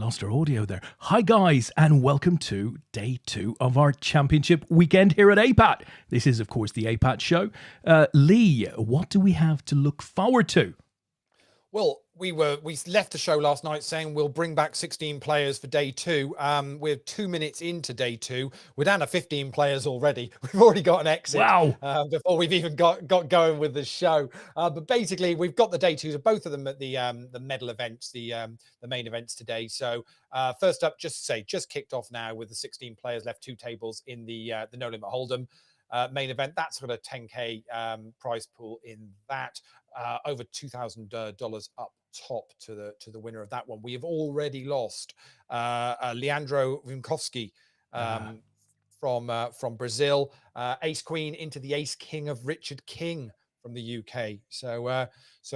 lost our audio there. Hi, guys, and welcome to day 2 of our championship weekend here at APAT. This is, of course, the APAT show. Lee, what do we have to look forward to? Well, we left the show last night saying we'll bring back 16 players for day 2. We're 2 minutes into day 2. We're down to 15 players already. We've already got an exit. Wow. Before we've even got going with the show. But basically, we've got the day 2s of both of them at the medal events, the main events today. So first up, just kicked off now with the 16 players left, 2 tables in the No Limit Hold'em main event. That's got a 10K prize pool in that. Over $2,000 up top to the winner of that one. We have already lost Leandro Vinkowski from Brazil, ace queen into the ace king of Richard King from the UK. So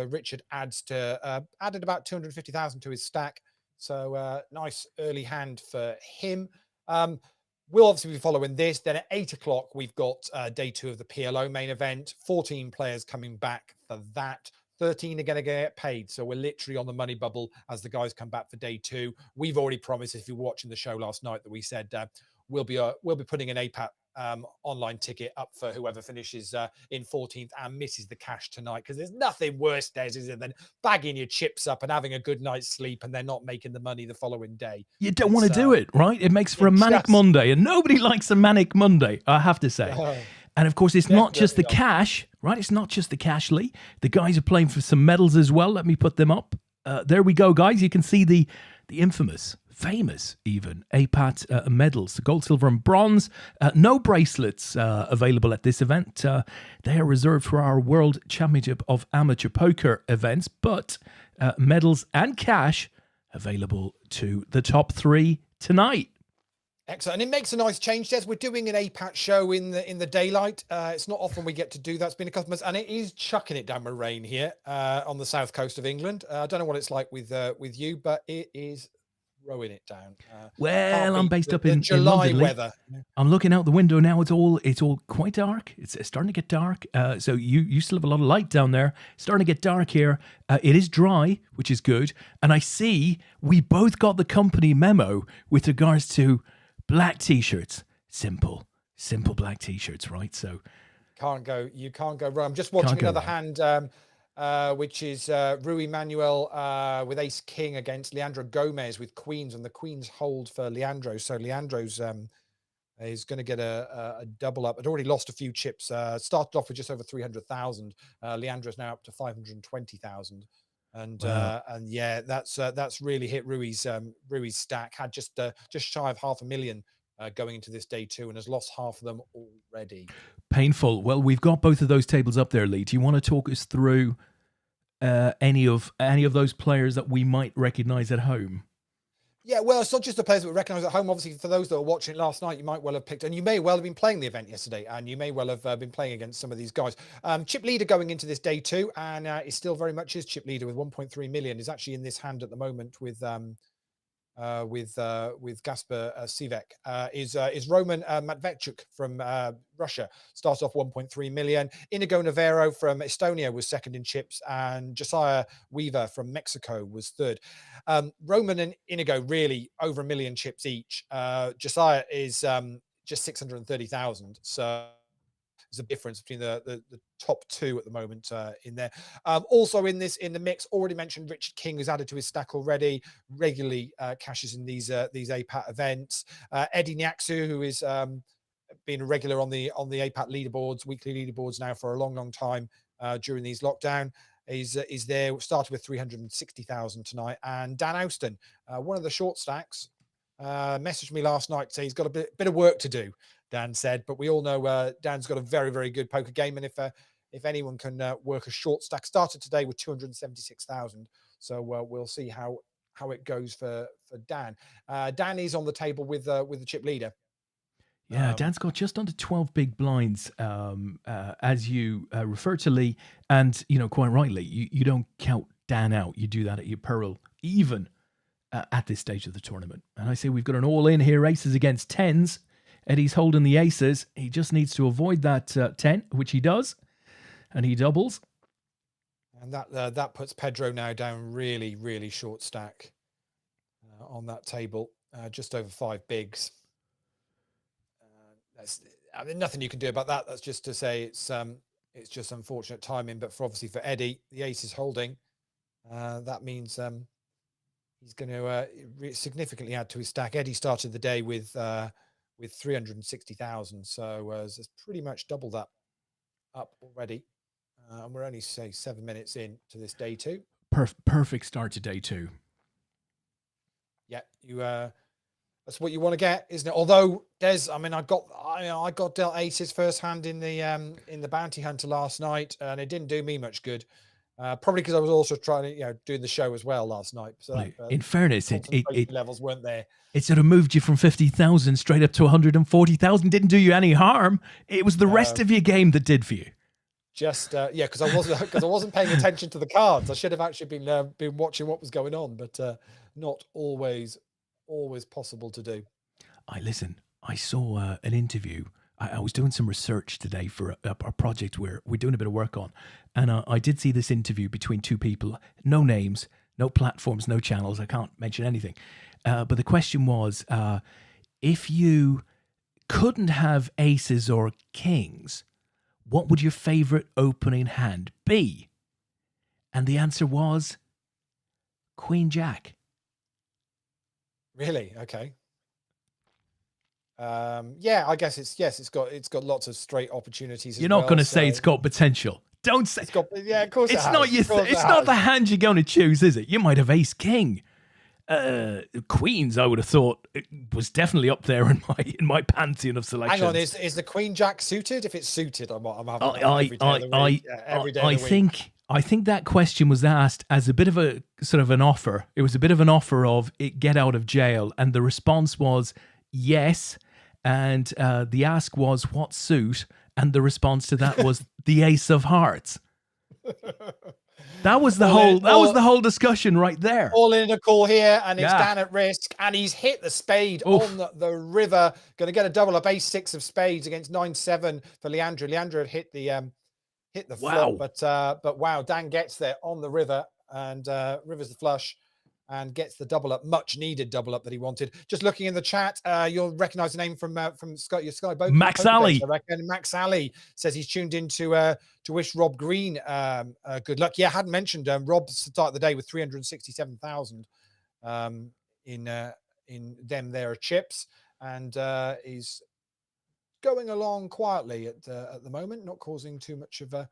Richard added about 250,000 to his stack. So nice early hand for him. We'll obviously be following this. Then at 8 o'clock, we've got day 2 of the PLO main event. 14 players coming back for that. 13 are going to get paid. So we're literally on the money bubble as the guys come back for day 2. We've already promised, if you were watching the show last night, that we said we'll be putting an APAT online ticket up for whoever finishes in 14th and misses the cash tonight, because there's nothing worse, Des, is it, than bagging your chips up and having a good night's sleep and then not making the money the following day. You don't want to do it, right? It makes for a manic Monday, and nobody likes a manic Monday, I have to say. And of course, it's not just the cash, right? It's not just the cash, Lee. The guys are playing for some medals as well. Let me put them up. There we go, guys. You can see the infamous, famous even, APAT medals, the gold, silver and bronze. No bracelets available at this event. They are reserved for our World Championship of Amateur Poker events, but medals and cash available to the top 3 tonight. Excellent. And it makes a nice change, Des. We're doing an APAT show in the daylight. It's not often we get to do that. It's been a couple of months, and it is chucking it down with rain here on the south coast of England. I don't know what it's like with you, but it is throwing it down. Well, I'm based up in July London, weather. I'm looking out the window now. It's all quite dark. It's starting to get dark. So you still have a lot of light down there. It's starting to get dark here. It is dry, which is good. And I see we both got the company memo with regards to black t-shirts. Simple black t-shirts, right? So you can't go wrong. I'm just watching another hand, which is Rui Manuel with ace king against Leandro Gomez with queens, and the queens hold for Leandro. So Leandro's is going to get a double up. I'd already lost a few chips. Started off with just over 300,000. Leandro's now up to 520,000. And wow. And yeah, that's really hit Rui's stack. Had just shy of 500,000 going into this day 2, and has lost half of them already. Painful. Well, we've got both of those tables up there, Lee. Do you want to talk us through any of those players that we might recognize at home? Yeah, well, it's not just the players that we recognise at home. Obviously, for those that are watching it last night, you might well have picked, and you may well have been playing the event yesterday, and you may well have been playing against some of these guys. Chip leader going into this day 2, and is still very much his chip leader with 1.3 million. Is actually in this hand at the moment with Gasper Sivek. Is Roman Matvechuk from Russia. Starts off 1.3 million. Inigo Navarro from Estonia was second in chips, and Josiah Weaver from Mexico was third. Roman and Inigo really over 1 million chips each. Josiah is just 630,000. So there's a difference between the top 2 at the moment in there. Also in the mix, already mentioned Richard King, who's added to his stack already, regularly cashes in these APAT events. Eddie Nyaxu, who is been a regular on the APAT leaderboards, weekly leaderboards now for a long time during these lockdown, is there. Started with 360,000 tonight. And Dan Austin, one of the short stacks, messaged me last night to say he's got a bit of work to do, Dan said, but we all know Dan's got a very, very good poker game, and if anyone can work a short stack, started today with 276,000. So we'll see how it goes for Dan. Dan is on the table with the chip leader. Yeah, Dan's got just under 12 big blinds, as you refer to, Lee, and quite rightly, you don't count Dan out. You do that at your peril, even at this stage of the tournament. And I say we've got an all-in here, aces against tens. Eddie's holding the aces. He just needs to avoid that 10, which he does, and he doubles. And that puts Pedro now down really, really short stack. on that table, just over 5 bigs. I mean, nothing you can do about that. That's just to say it's just unfortunate timing. But obviously for Eddie, the ace is holding. That means he's going to significantly add to his stack. Eddie started the day with 360,000, so it's pretty much double that up already. And we're only, say, 7 minutes in to this day 2. Perfect start to day 2. Yeah, that's what you want to get, isn't it? Although, Des, I mean, I got dealt aces firsthand in the Bounty Hunter last night, and it didn't do me much good. Probably because I was also trying to, doing the show as well last night. So in fairness, it levels weren't there. It sort of moved you from 50,000 straight up to 140,000. Didn't do you any harm. It was the rest of your game that did for you. Just because I wasn't paying attention to the cards. I should have actually been watching what was going on, but not always possible to do. I saw an interview. I was doing some research today for a project we're doing a bit of work on, and I did see this interview between 2 people. No names, no platforms, no channels. I can't mention anything. But the question was, if you couldn't have aces or kings, what would your favorite opening hand be? And the answer was Queen Jack. Really? Okay. Yeah, I guess it's got lots of straight opportunities. You're not going to say it's got potential. Don't say. Yeah, of course it's not. It's not the hand you're going to choose, is it? You might have ace king. Queens, I would have thought it was definitely up there in my pantheon of selections. Hang on, is the Queen Jack suited? If it's suited, I'm having every day of the week. I think that question was asked as a bit of a sort of an offer. It was a bit of an offer of get out of jail, and the response was yes. And the ask was what suit, and the response to that was the Ace of Hearts. That was the whole discussion right there. All in a call here, and it's down at risk, and he's hit the spade on the river. Going to get a double up, ace-6 of spades against 9-7 for Leandro. Leandro had hit the flop, but wow, Dan gets there on the river, and river's the flush, and gets the double up, much needed double up that he wanted. Just looking in the chat, you'll recognize the name from Scott, your Sky Boat. Max Alley. I reckon Max Alley says he's tuned in to wish Rob Green good luck. Yeah, I hadn't mentioned Rob started the day with 367,000 in them there chips, and he's going along quietly at the moment, not causing too much of a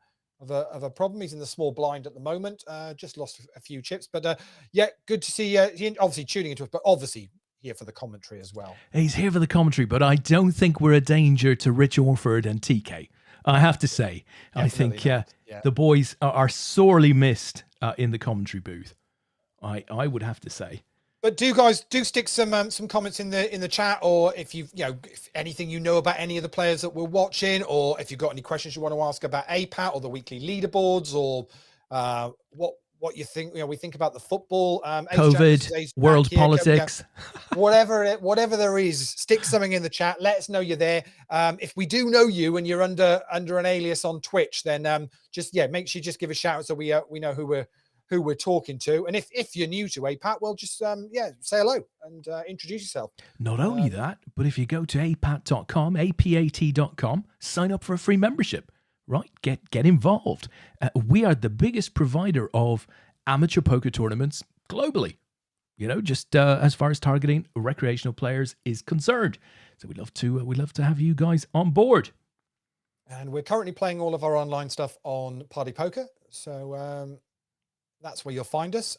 problem. He's in the small blind at the moment, just lost a few chips, but yeah, good to see he obviously tuning into us, but obviously here for the commentary as well. He's here for the commentary, but I don't think we're a danger to Rich Orford and TK. I have to say, definitely I think the boys are sorely missed in the commentary booth. I would have to say. But do stick some comments in the chat, or if if anything about any of the players that we're watching, or if you've got any questions you want to ask about APAT or the weekly leaderboards, or what you think. We think about the football, COVID, world politics, whatever there is. Stick something in the chat. Let us know you're there. If we do know you and you're under an alias on Twitch, then just make sure you just give a shout out so we know who we're talking to. And if you're new to APAT, well, just say hello and introduce yourself. Not only that, but if you go to apat.com, APAT.com, sign up for a free membership, right? Get involved. We are the biggest provider of amateur poker tournaments globally, just as far as targeting recreational players is concerned. So we'd love to have you guys on board. And we're currently playing all of our online stuff on Party Poker. So that's where you'll find us.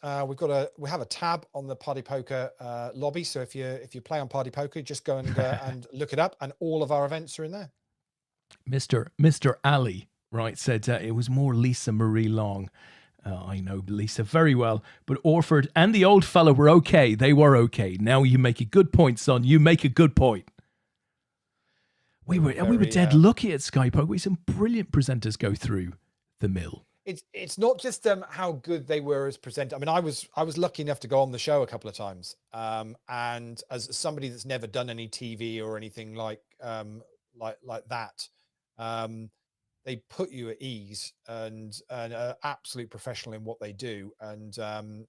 We have a tab on the Party Poker lobby. So if you play on Party Poker, just go and look it up, and all of our events are in there. Mr. Ali, right, said it was more Lisa Marie Long. I know Lisa very well, but Orford and the old fella were okay. They were okay. Now you make a good point, son. You make a good point. We were dead lucky at Sky Poker. We had some brilliant presenters go through the mill. It's not just how good they were as presenters. I mean, I was lucky enough to go on the show a couple of times, and as somebody that's never done any TV or anything like that, they put you at ease and are absolute professional in what they do. And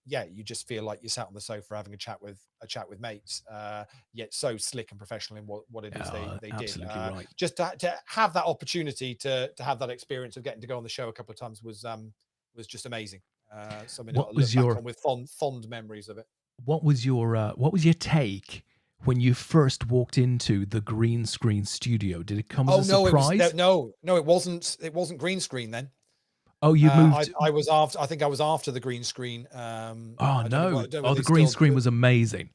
yeah, you just feel like you sat on the sofa having a chat with mates, yet so slick and professional in what it is they did. Absolutely right. Just to have that opportunity to have that experience of getting to go on the show a couple of times was just amazing. Something that I What look was back your on with fond memories of it. what was your take when you first walked into the green screen studio? Did it come as a surprise? No, it wasn't. It wasn't green screen then. Oh, you'd moved. I was after. I think I was after the green screen. Oh I no! don't know Oh, whether the they green still screen do it. was amazing.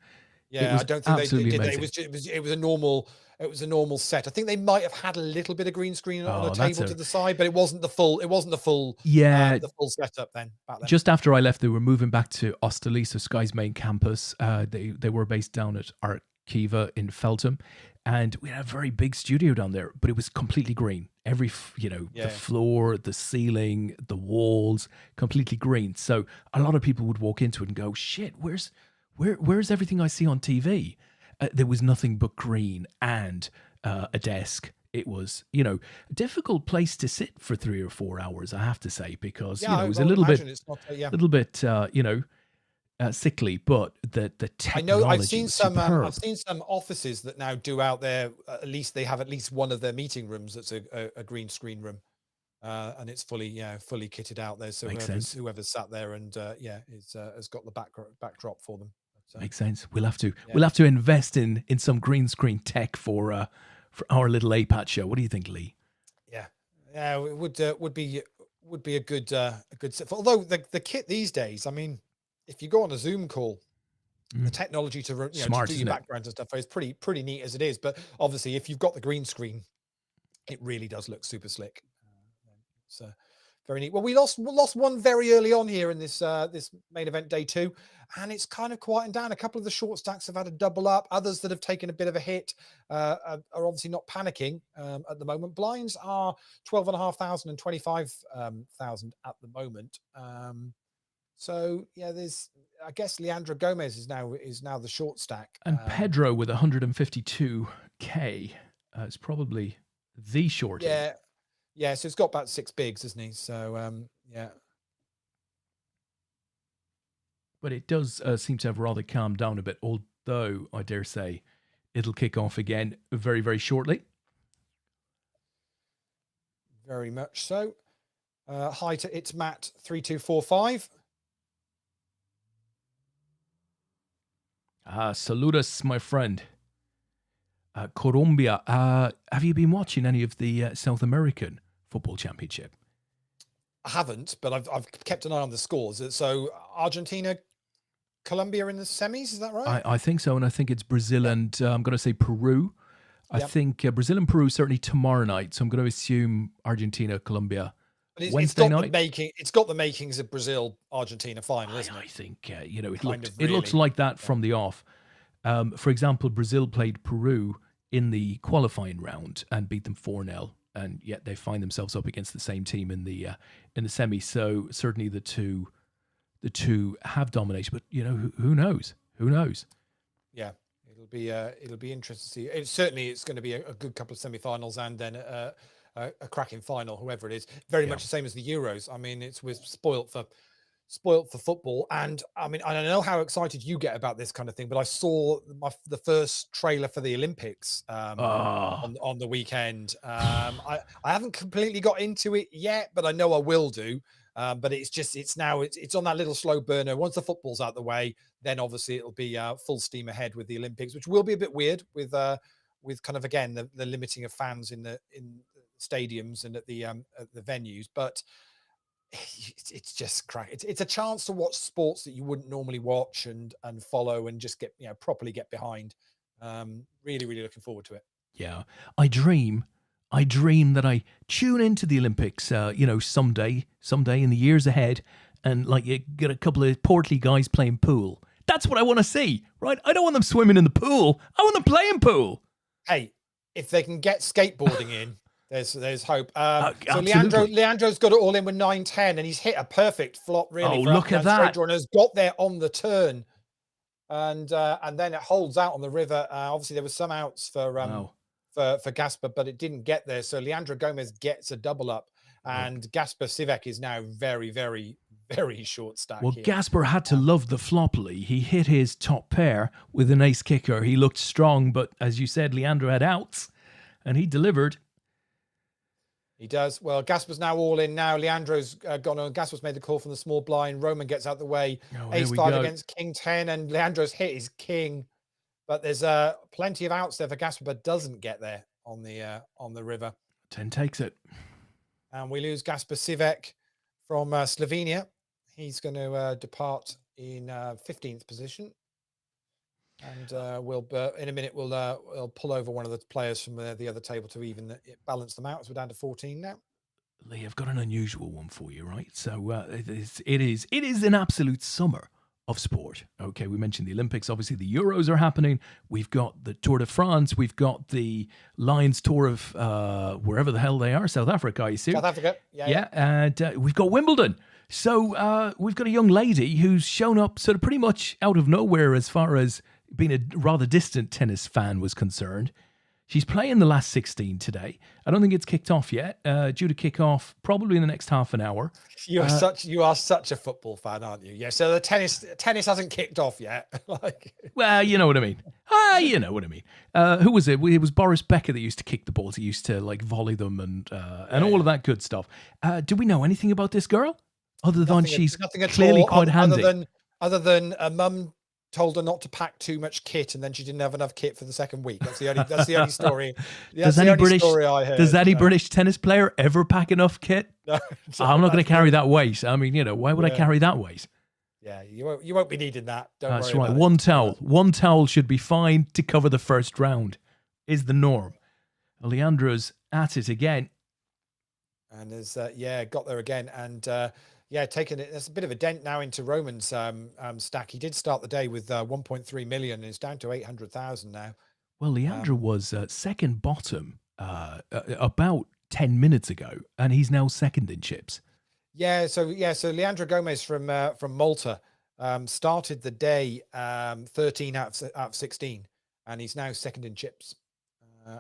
It Yeah, I was don't think they absolutely did that. amazing. It was a normal. It was a normal set. I think they might have had a little bit of green screen on a Oh, that's table to the side, but it wasn't the full. It wasn't yeah. the full setup then. Back then. Just after I left, they were moving back to Osterley, Sky's main campus. They were based down at Arkiva in Feltham, and we had a very big studio down there, but it was completely green. Every the Yeah. floor, the ceiling, the walls, completely green. So a lot of people would walk into it and go, "Shit, where's everything I see on TV?" There was nothing but green and a desk. It was, a difficult place to sit for 3 or 4 hours, I have to say, because Yeah, it was I a would little bit imagine it's not. Yeah. sickly, but the I know technology was superb. I've seen some offices that now do out there. At least they have at least one of their meeting rooms that's a green screen room, and it's fully kitted out there. So Makes sense. whoever's sat there and has got the backdrop for them. But, Makes sense. We'll have to invest in some green screen tech for our little APAT show. What do you think, Lee? Yeah, it would be a good set. Although the kit these days, I mean, if you go on a Zoom call, the technology to Smart, to do your backgrounds and stuff is pretty neat as it is. But obviously, if you've got the green screen, it really does look super slick. So very neat. Well, we lost one very early on here in this this main event day 2, and it's kind of quieting down. A couple of the short stacks have had a double up. Others that have taken a bit of a hit are obviously not panicking at the moment. Blinds are 12,500 and 25,000 at the moment. So yeah, I guess Leandro Gomez is now the short stack, and Pedro with 152k is probably the short. Yeah, so it's got about 6 bigs, isn't he? So yeah. But it does seem to have rather calmed down a bit, although I dare say it'll kick off again very, very shortly. Very much so. Hi to It's Matt 3245. Saludos, my friend. Colombia. Have you been watching any of the South American Football Championship? I haven't, but I've kept an eye on the scores. So Argentina, Colombia in the semis, is that right? I think so, and I think it's Brazil and I'm going to say Peru. I think Brazil and Peru certainly tomorrow night. So I'm going to assume Argentina, Colombia. But Wednesday night. It's got the makings of Brazil Argentina final, isn't it? I think it looks like that from the off. For example, Brazil played Peru in the qualifying round and beat them 4-0, and yet they find themselves up against the same team in the semi. So certainly the two have dominated, but who knows? Who knows? Yeah, it'll be interesting to see. It's going to be a good couple of semi-finals and then a cracking final, whoever it is. Very much the same as the Euros. I mean, we're spoilt for football, and I mean, I don't know how excited you get about this kind of thing, but I saw the first trailer for the Olympics on the weekend. I haven't completely got into it yet, but I know I will do. But it's on that little slow burner. Once the football's out the way, then obviously it'll be full steam ahead with the Olympics, which will be a bit weird with kind of again the limiting of fans in stadiums and at the venues, but it's just crack. It's a chance to watch sports that you wouldn't normally watch and follow and just get properly get behind. Really, really looking forward to it. Yeah, I dream that I tune into the Olympics, someday in the years ahead, and like you get a couple of portly guys playing pool. That's what I want to see, right? I don't want them swimming in the pool. I want them playing pool. Hey, if they can get skateboarding in, there's hope. So Leandro's got it all in with 9.10, and he's hit a perfect flop. Really, look at that! And has got there on the turn, and then it holds out on the river. Obviously, there was some outs for Gasper, but it didn't get there. So Leandro Gomez gets a double up and Gasper Sivek is now very, very, very short stack. Well, here. Gasper had to love the flop, Lee. He hit his top pair with an ace kicker. He looked strong, but as you said, Leandro had outs, and he delivered. He does. Well, Gasper's now all in now. Leandro's gone on. Gasper's made the call from the small blind. Roman gets out the way. Ace-5 against King 10, and Leandro's hit his king. But there's plenty of outs there for Gasper, but doesn't get there on the river. 10 takes it. And we lose Gasper Sivek from Slovenia. He's going to depart in 15th position. And we'll in a minute we'll pull over one of the players from the other table to even balance them out, as we're down to 14 now. Lee, I've got an unusual one for you, right? So it is an absolute summer of sport. Okay, we mentioned the Olympics. Obviously, the Euros are happening. We've got the Tour de France. We've got the Lions Tour of wherever the hell they are, South Africa, I assume. South Africa, yeah. And we've got Wimbledon. So we've got a young lady who's shown up sort of pretty much out of nowhere as far as being a rather distant tennis fan was concerned. She's playing the last 16 today. I don't think it's kicked off yet. Due to kick off probably in the next half an hour. You are such a football fan, aren't you? Yeah. So the tennis hasn't kicked off yet. Well, you know what I mean. You know what I mean. Who was it? It was Boris Becker that used to kick the balls. He used to volley them and all of that good stuff. Do we know anything about this girl other than she's clearly quite handy? Other than a mum told her not to pack too much kit, and then she didn't have enough kit for the second week. That's the only story. That's the only story I heard. Does any British tennis player ever pack enough kit? No, I'm not going to carry that weight. I mean, why would I carry that weight? Yeah, you won't be needing that. That's right. One towel should be fine to cover the first round. Is the norm. Leandro's at it again, and there's got there again, and taking it. There's a bit of a dent now into Roman's stack. He did start the day with 1.3 million, and it's down to 800,000 now. Well, Leandro was second bottom about 10 minutes ago, and he's now second in chips. So Leandro Gomez from Malta started the day 13 out of 16, and he's now second in chips.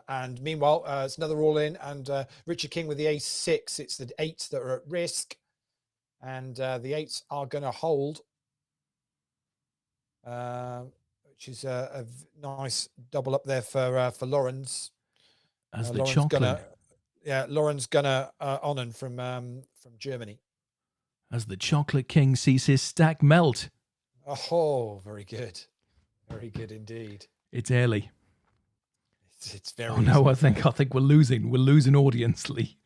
And meanwhile, it's another all in, and Richard King with the ace-6. It's the 8s that are at risk. And the 8s are going to hold, which is a nice double up there for Lorenz. As the chocolate, Lorenz Gunnar Onnen from Germany. As the Chocolate King sees his stack melt. Oh, very good indeed. It's early. It's very. Oh no, I think we're losing. We're losing audience, Lee.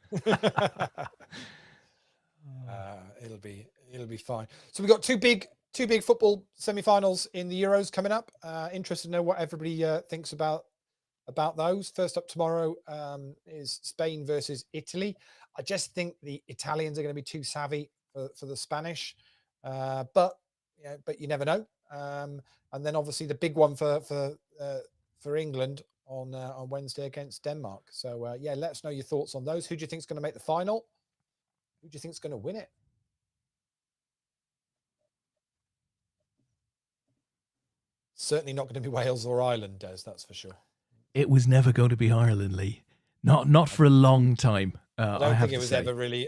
It'll be fine. So we've got two big football semi-finals in the Euros coming up. Interested to know what everybody thinks about those. First up tomorrow is Spain versus Italy. I just think the Italians are going to be too savvy for the Spanish, but you never know. And then obviously the big one for England on Wednesday against Denmark. So let us know your thoughts on those. Who do you think is going to make the final? Who do you think is going to win it? Certainly not going to be Wales or Ireland, Des, that's for sure. It was never going to be Ireland, Lee. Not for a long time. I don't think it was ever really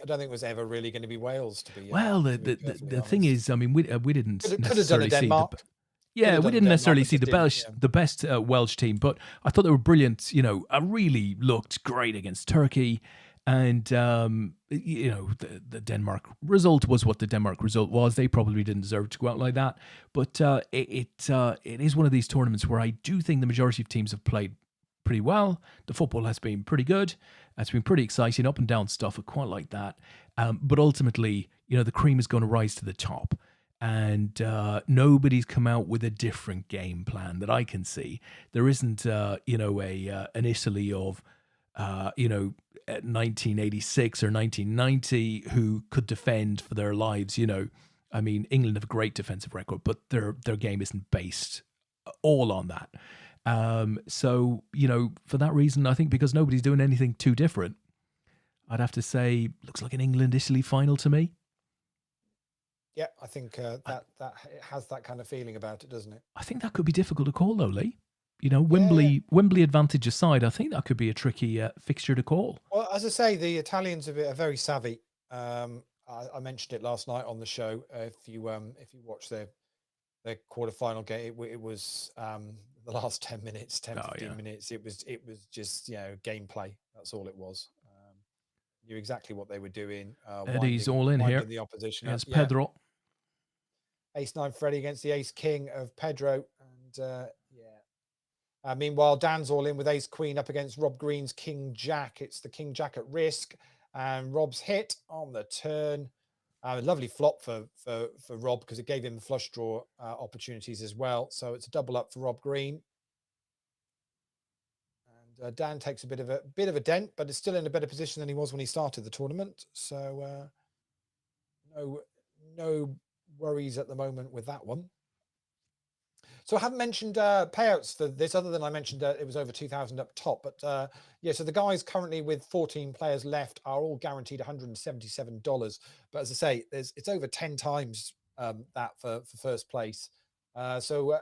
going to be Wales. To be well, the thing is, I mean, we didn't necessarily see Denmark. We didn't necessarily see the best Welsh team, but I thought they were brilliant. I really looked great against Turkey. And, the Denmark result was what the Denmark result was. They probably didn't deserve to go out like that. But it is one of these tournaments where I do think the majority of teams have played pretty well. The football has been pretty good. It's been pretty exciting, up and down stuff. I quite like that. But ultimately, the cream is going to rise to the top. And nobody's come out with a different game plan that I can see. There isn't, an Italy of... 1986 or 1990 who could defend for their lives. I mean, England have a great defensive record, but their game isn't based all on that. So for that reason, I think because nobody's doing anything too different, I'd have to say looks like an England-Italy final to me. Yeah, I think that it has that kind of feeling about it, doesn't it? I think that could be difficult to call though, Lee. Yeah. Wembley advantage aside, I think that could be a tricky fixture to call. Well, as I say, the Italians are very savvy. I mentioned it last night on the show. If you watch their quarterfinal game, it was the last 10 minutes, 10 Oh 15 yeah, minutes. It was just gameplay. That's all it was. Knew exactly what they were doing, Eddie's all in here winding the opposition up. against Yeah, Pedro. ace nine Freddie against the ace king of Pedro, and yeah. Meanwhile, Dan's all in with ace queen up against Rob Green's king jack. It's the king jack at risk, and Rob's hit on the turn. A lovely flop for Rob, because it gave him flush draw opportunities as well. So it's a double up for Rob Green. And Dan takes a bit of a dent, but is still in a better position than he was when he started the tournament. So no worries at the moment with that one. So I haven't mentioned payouts for this, other than I mentioned it was over 2,000 up top. But yeah, so the guys currently with 14 players left are all guaranteed $177. But as I say, it's over 10 times that for first place. So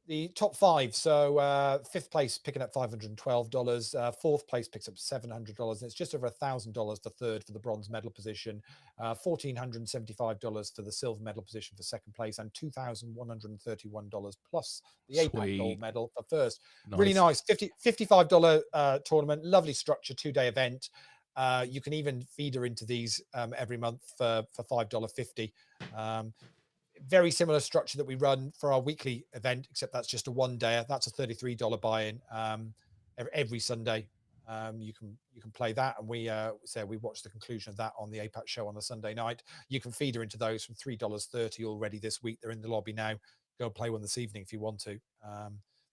the top five. So fifth place picking up $512. Fourth place picks up $700. And it's just over $1,000 for third for the bronze medal position. $1,475 for the silver medal position for second place, and $2,131 plus the APAT gold medal for first. Nice. Really nice. $55 tournament. Lovely structure. 2-day event. You can even feeder into these every month for $5.50. Very similar structure that we run for our weekly event, except that's just a 1-day. That's a $33 buy-in every Sunday. You can play that, and we watch the conclusion of that on the APAT show on a Sunday night. You can feeder into those from $3.30 already this week. They're in the lobby now. Go and play one this evening if you want to.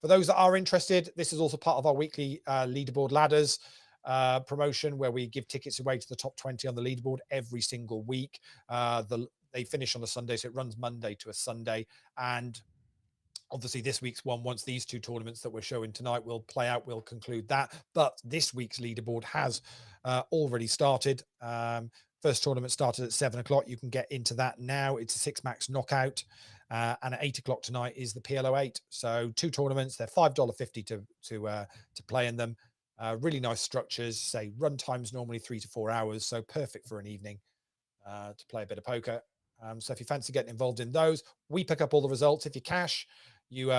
For those that are interested, this is also part of our weekly leaderboard ladders promotion, where we give tickets away to the top 20 on the leaderboard every single week. They finish on a Sunday, so it runs Monday to a Sunday. And obviously this week's one, once these two tournaments that we're showing tonight will play out, we'll conclude that. But this week's leaderboard has already started. First tournament started at 7 o'clock. You can get into that now. It's a 6-max knockout. And at 8 o'clock tonight is the PLO8. So 2 tournaments. They're $5.50 to play in them. Really nice structures. Say run times normally 3 to 4 hours. So perfect for an evening to play a bit of poker. So if you fancy getting involved in those, we pick up all the results. If you cash, you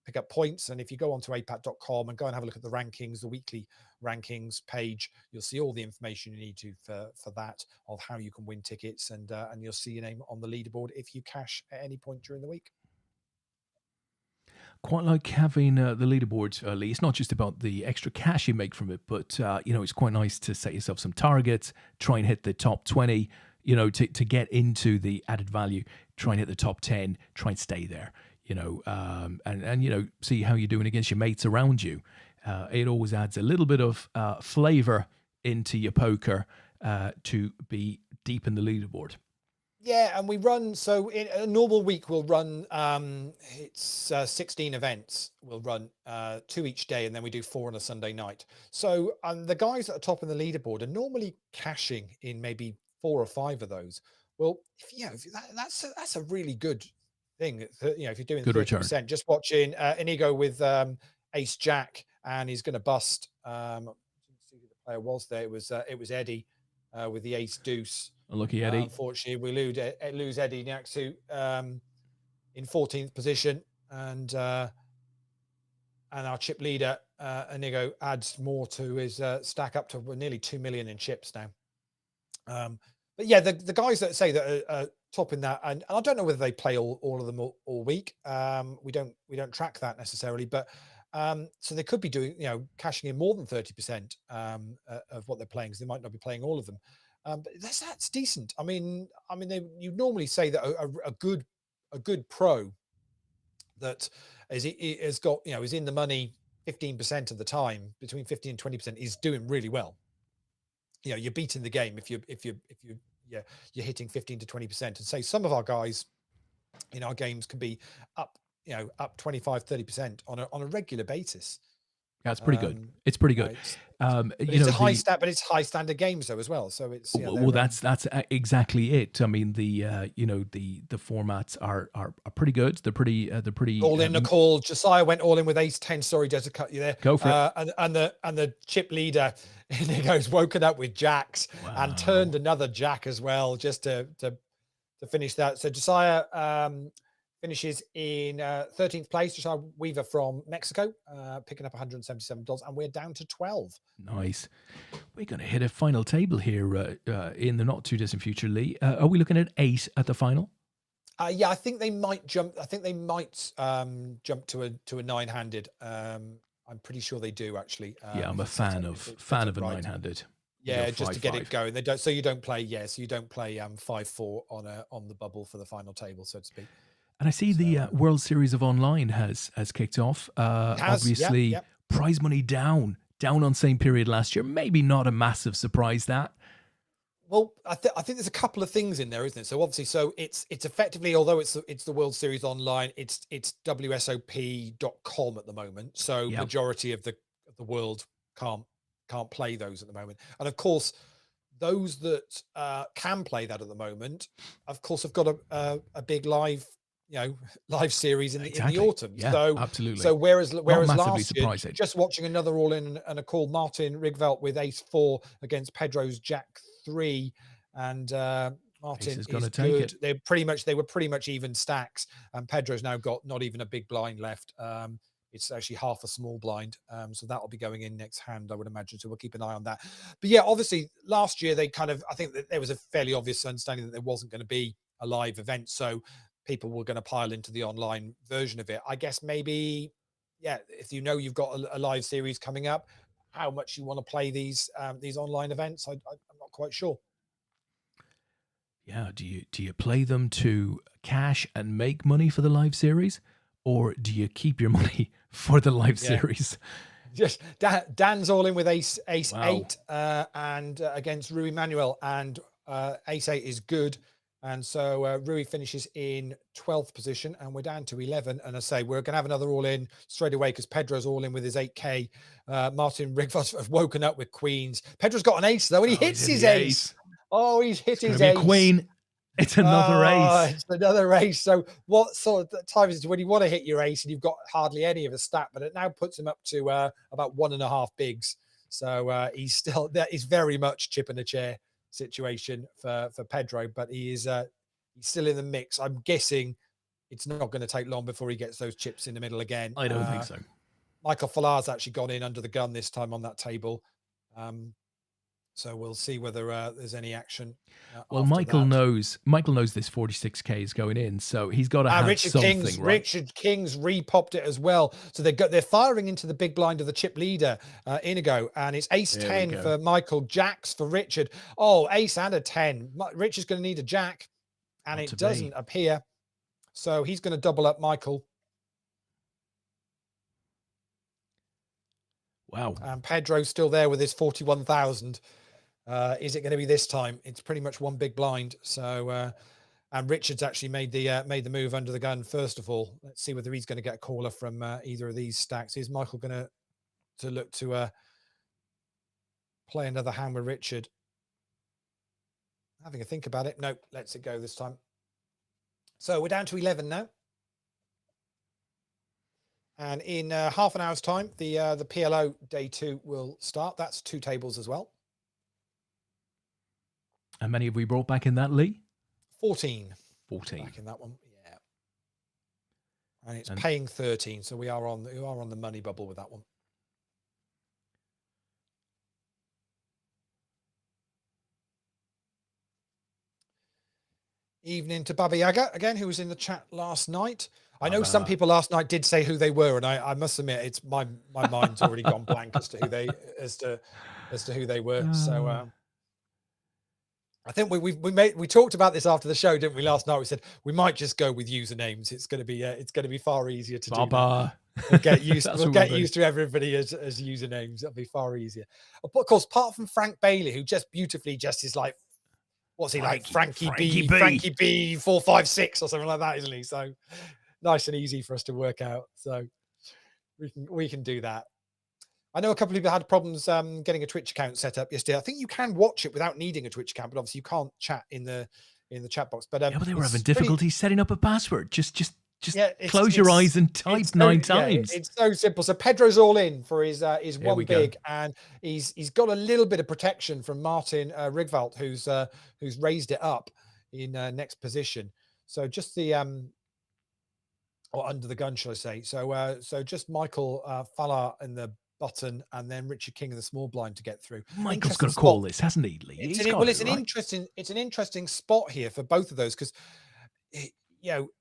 pick up points. And if you go onto apat.com and go and have a look at the rankings, the weekly rankings page, you'll see all the information you need to for that, of how you can win tickets, and you'll see your name on the leaderboard if you cash at any point during the week. Quite like having the leaderboards, Lee. It's not just about the extra cash you make from it, but it's quite nice to set yourself some targets, try and hit the top 20, to get into the added value, try and hit the top 10, try and stay there, and see how you're doing against your mates around you. It always adds a little bit of flavor into your poker to be deep in the leaderboard. Yeah, and we run, so in a normal week we'll run 16 events. We'll run 2 each day, and then we do 4 on a Sunday night. So the guys that are top in the leaderboard are normally cashing in maybe 4 or 5 of those. Well, that's a really good thing. If you're doing good 30%, return. just watching Inigo with Ace Jack, and he's going to bust. I didn't see who the player was there. It was Eddie with the Ace Deuce. Lucky Eddie. Unfortunately, we lose Eddie Nyaxu in 14th position, and our chip leader Inigo adds more to his stack, up to nearly 2 million in chips now. But yeah, the guys that say that are top in that, and I don't know whether they play all of them all week. We don't track that necessarily, but so they could be doing cashing in more than 30% of what they're playing, because they might not be playing all of them. But that's decent. I mean, you normally say that a good pro that is got is in the money 15% of the time, between 15 and 20%, is doing really well. You're beating the game if you're hitting 15 to 20%. And say some of our guys in our games can be up 25, 30% on a regular basis. That's pretty good. Um, It's pretty good. but You it's know, a high stat, but it's high standard games though as well. So it's well, that's exactly it. I mean, you know, the formats are pretty good. They're pretty all in the call. Josiah went all in with ace 10. Sorry, just to cut you there. Go for it. And the chip leader, and he goes woken up with jacks and turned another jack as well, just to finish that. So Josiah finishes in 13th place. Josiah Weaver from Mexico, picking up $177, and we're down to 12. Nice. We're going to hit a final table here in the not too distant future, Lee. Are we looking at 8 at the final? Yeah, I think they might jump. I think they might jump to a 9-handed. I'm pretty sure they do actually. Yeah, I'm a fan of a 9-handed. Yeah, just to get it going. They don't. So you don't play. Yeah, so you don't play 5-4 on the bubble for the final table, so to speak. And I see the World Series of Online has kicked off. Obviously, prize money down on same period last year. Maybe not a massive surprise that. Well, I think there's a couple of things in there, isn't it? So obviously, so it's effectively, although it's the World Series Online, it's WSOP.com at the moment. So majority of the world can't play those at the moment. And of course, those that can play that at the moment, of course, have got a big live series in the autumn. Yeah, so absolutely. So whereas last year, surprising. just watching another all in and a call, Martin Rigvelt with ace 4 against Pedro's jack 3, and Martin is good. They were pretty much even stacks, and Pedro's now got not even a big blind left. It's actually half a small blind, so that'll be going in next hand, I would imagine. So we'll keep an eye on that. But yeah, obviously last year I think that there was a fairly obvious understanding that there wasn't going to be a live event, so people were going to pile into the online version of it. I guess maybe, if you've got a live series coming up, how much you want to play these online events, I'm not quite sure. Yeah, do you play them to cash and make money for the live series, or do you keep your money for the live series? Just Dan's all in with ace 8 and against Rui Manuel, and ace 8 is good. And so Rui finishes in 12th position, and we're down to 11. And I say we're going to have another all in straight away because Pedro's all in with his 8K. Martin Rigvos have woken up with queens. Pedro's got an ace though, and he hits his ace. Oh, he's hit his ace. Queen. It's another ace. It's another ace. So what sort of time is it when you want to hit your ace and you've got hardly any of a stat, but it now puts him up to about 1.5 bigs. So he's still there. He's very much chip in a chair situation for Pedro, but he's still in the mix. I'm guessing it's not going to take long before he gets those chips in the middle again. I don't think so. Michael Fallar's actually gone in under the gun this time on that table. So we'll see whether there's any action. Well, Michael knows this 46K is going in, so he's got to have something. Right? Richard King's re-popped it as well. So they're firing into the big blind of the chip leader, Inigo, and it's ace 10 for Michael, jacks for Richard. Oh, ace and a 10. Richard's going to need a jack, and it doesn't appear. So he's going to double up Michael. Wow. And Pedro's still there with his 41,000. Is it going to be this time? It's pretty much one big blind. So, and Richard's actually made the move under the gun. First of all, let's see whether he's going to get a caller from either of these stacks. Is Michael going to look to play another hand with Richard? Having a think about it. Nope, lets it go this time. So we're down to 11 now. And in half an hour's time, the PLO day 2 will start. That's 2 tables as well. How many have we brought back in that, Lee? 14. 14. Back in that one, yeah. And it's paying 13, so we are on the money bubble with that one. Evening to Baba Yaga again, who was in the chat last night. I know some people last night did say who they were, and I must admit, it's my mind's already gone blank as to who they were. So I think we talked about this after the show, didn't we? Last night we said we might just go with usernames. It's going to be far easier to do. We'll get used to everybody as usernames. It'll be far easier. Of course, apart from Frank Bailey, who just beautifully is like, what's he like? Frankie B 456 or something like that, isn't he? So nice and easy for us to work out. So we can do that. I know a couple of people had problems getting a Twitch account set up yesterday. I think you can watch it without needing a Twitch account, but obviously you can't chat in the chat box. But yeah, but they were having difficulty setting up a password. Just yeah, close your eyes and type 9 times. It's so simple. So Pedro's all in for his one big, go. and he's got a little bit of protection from Martin Rigvalt, who's raised it up in next position. So just the or under the gun, shall I say? So just Michael Fallar in the button, and then Richard King in the small blind to get through. Michael's got to call this, hasn't he, Lee? It's an interesting spot here for both of those, because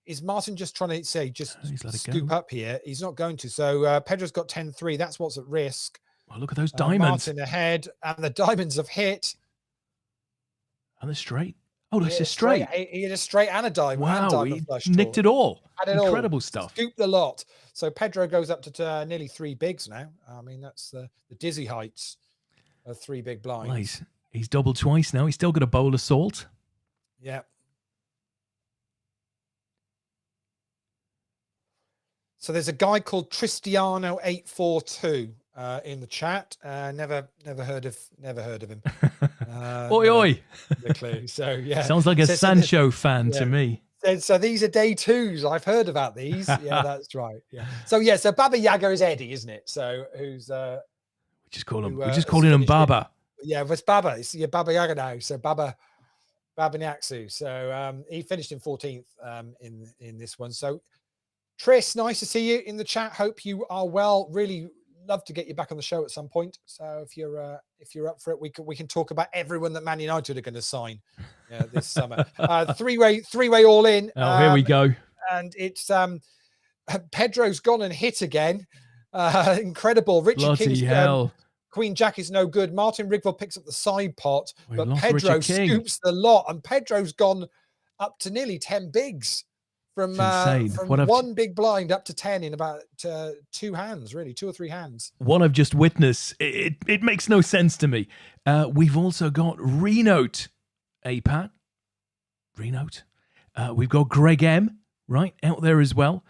is Martin just trying to say scoop up here? He's not going to. So Pedro's got 10-3. That's what's at risk. Well, look at those diamonds. Martin ahead, and the diamonds have hit. And they're straight. Oh, that's just straight. He had a straight and a diamond. Wow, he nicked it all. Incredible stuff. Scooped the lot. So Pedro goes up to nearly 3 bigs now. I mean, that's the dizzy heights of 3 big blinds. Nice. He's doubled twice now. He's still got a bowl of salt. Yeah. So there's a guy called Tristiano842 in the chat. Never heard of him. Oi oi. The clue. So yeah, sounds like a Sancho fan to me. So these are day 2s. I've heard about these. Yeah, that's right. Yeah. So so Baba Yaga is Eddie, isn't it? So who's we just call him. We're just calling him Baba. Yeah, it's Baba. It's Baba Yaga now. So Baba Nyaksu. So he finished in 14th in this one. So Tris, nice to see you in the chat. Hope you are well. Really love to get you back on the show at some point. So if you're up for it, we can talk about everyone that Man United are going to sign this summer. Three-way all in. Oh, here we go. And it's Pedro's gone and hit again. Incredible. Richard King's hell. Queen Jack is no good. Martin Rigville picks up the side pot, but Pedro scoops the lot, and Pedro's gone up to nearly 10 bigs. From 1 big blind up to 10 in about 2 hands, really, 2 or 3 hands. What I've just witnessed, it makes no sense to me. We've also got Renote, APAT. Renote. We've got Greg M, right, out there as well.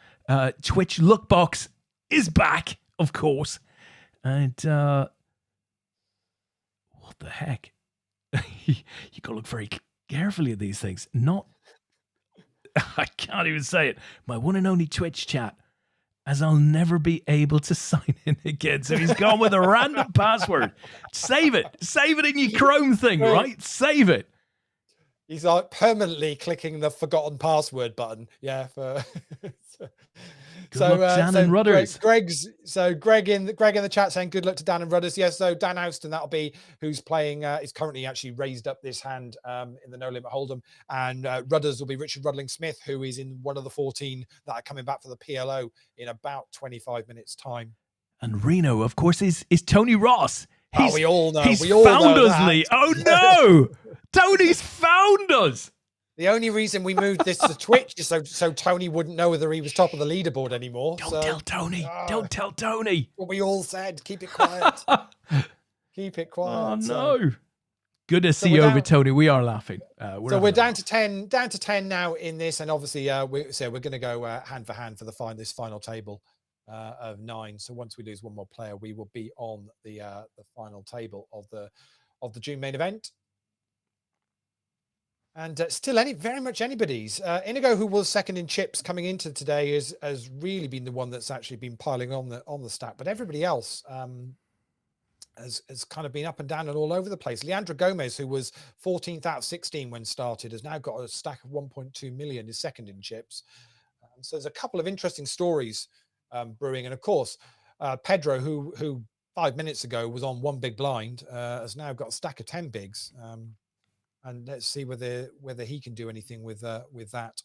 Twitch Lookbox is back, of course. And what the heck? You got to look very carefully at these things. I can't even say it. My one and only Twitch chat, as I'll never be able to sign in again. So he's gone with a random password. Save it. Save it in your Chrome thing, right? Save it. He's like permanently clicking the forgotten password button. Yeah. Dan and Rudders. Greg in the chat saying good luck to Dan and Rudders. Yes, so Dan Houston, that'll be who's playing. Is currently actually raised up this hand in the No Limit Hold'em, and Rudders will be Richard Ruddling Smith, who is in one of the 14 that are coming back for the PLO in about 25 minutes time. And Reno, of course, is Tony Ross. We all know. He's found us, Lee. Oh no, Tony's found us. The only reason we moved this to Twitch is so Tony wouldn't know whether he was top of the leaderboard anymore. Don't tell Tony. Don't tell Tony. What we all said. Keep it quiet. Keep it quiet. Oh no. Good to see you over, Tony. We are laughing. We're down to 10. Down to 10 now in this, and obviously we're going to go hand for hand for this final table of 9. So once we lose one more player, we will be on the final table of the June main event. And still very much anybody's. Inigo, who was second in chips coming into today, has really been the one that's actually been piling on the stack. But everybody else has kind of been up and down and all over the place. Leandro Gomez, who was 14th out of 16 when started, has now got a stack of 1.2 million, is second in chips. So there's a couple of interesting stories brewing. And of course, Pedro, who 5 minutes ago was on 1 big blind, has now got a stack of 10 bigs. And let's see whether he can do anything with that.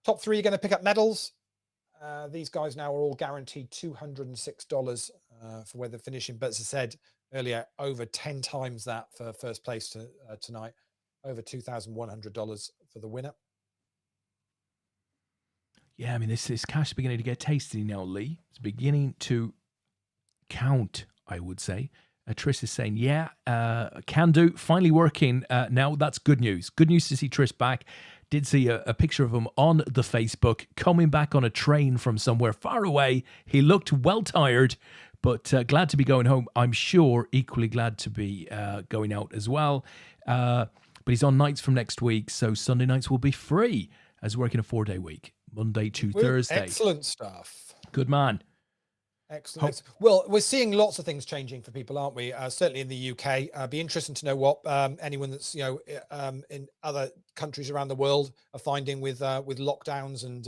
Top 3 are going to pick up medals. These guys now are all guaranteed $206 for where they're finishing. But as I said earlier, over 10 times that for first place tonight. Over $2,100 for the winner. Yeah, I mean, this cash is beginning to get tasty now, Lee. It's beginning to count, I would say. Tris is saying, yeah, can do. Finally working now. That's good news. Good news to see Tris back. Did see a picture of him on the Facebook, coming back on a train from somewhere far away. He looked well tired, But glad to be going home. I'm sure equally glad to be going out as well. But he's on nights from next week, so Sunday nights will be free as working a 4-day week, Monday to Thursday. Excellent stuff. Good man. Excellent. Well, we're seeing lots of things changing for people, aren't we? Certainly in the UK. Be interesting to know what anyone that's in other countries around the world are finding with lockdowns and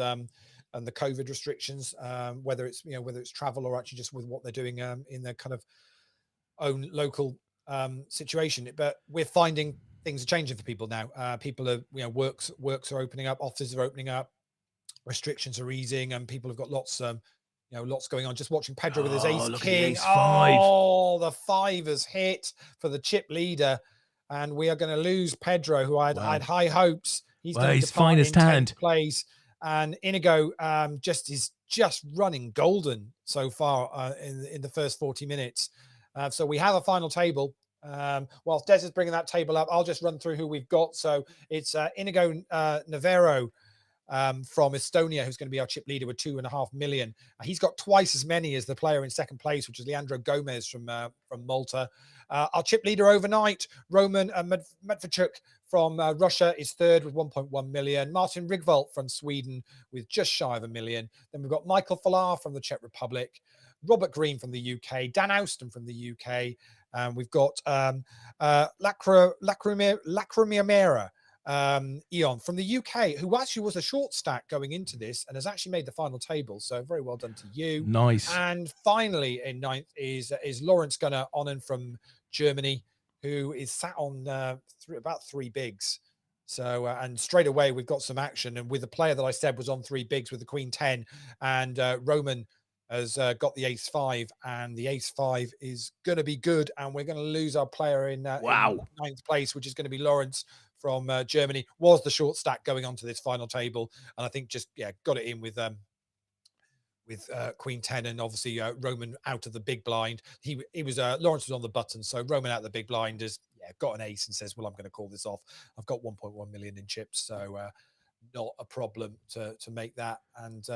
the COVID restrictions, whether it's travel or actually just with what they're doing in their kind of own local situation. But we're finding things are changing for people now. People are works are opening up, offices are opening up, restrictions are easing, and people have got lots going on. Just watching Pedro with his ace king. The 5 has hit for the chip leader, and we are going to lose Pedro, who I had high hopes. He's going to his finest hand plays, and Inigo is just running golden so far in the first 40 minutes. So we have a final table. Whilst Des is bringing that table up, I'll just run through who we've got. So it's Inigo Navarro from Estonia, who's going to be our chip leader with 2.5 million. He's got twice as many as the player in second place, which is Leandro Gomez from Malta. Our chip leader overnight, Roman Medvedchuk from Russia, is third with 1.1 million. Martin Rigvalt from Sweden with just shy of 1 million. Then we've got Michael Falar from the Czech Republic, Robert Green from the UK, Dan Austin from the UK. We've got Lacrimera Eon from the UK, who actually was a short stack going into this and has actually made the final table. So very well done to you. Nice. And finally in ninth is Lawrence Gunnar Onnen from Germany, who is sat on about 3 bigs. So and straight away we've got some action, and with the player that I said was on 3 bigs with the Queen 10, and Roman has got the ace 5, and the ace 5 is going to be good, and we're going to lose our player in ninth place, which is going to be Lawrence from Germany. Was the short stack going on to this final table, and I think just got it in with Queen 10, and obviously Roman out of the big blind. Lawrence was on the button, so Roman out of the big blind has got an ace and says, well, I'm going to call this off. I've got 1.1 million in chips, so not a problem to make that, and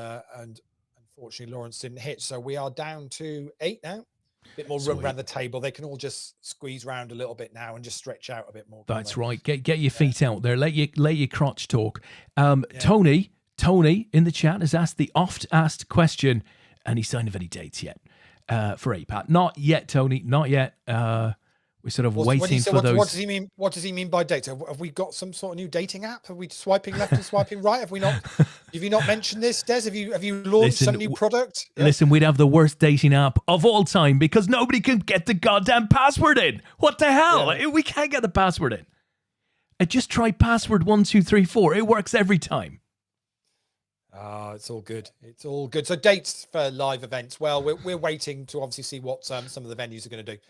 unfortunately Lawrence didn't hit, so we are down to 8 now. A bit more room around the table. They can all just squeeze around a little bit now and just stretch out a bit more. That's right. Get your feet out there. Let your crotch talk. Tony in the chat has asked the oft-asked question, any sign of any dates yet for APAT? Not yet, Tony. Not yet. We're sort of waiting for those. What does he mean? What does he mean by dates? Have we got some sort of new dating app? Are we swiping left and swiping right? Have we not? Have you not mentioned this, Des? Have you launched some new product? Yeah. Listen, we'd have the worst dating app of all time because nobody can get the goddamn password in. What the hell? Yeah. We can't get the password in. I just tried password 1234. It works every time. It's all good. It's all good. So dates for live events. Well, we're waiting to obviously see what some of the venues are going to do.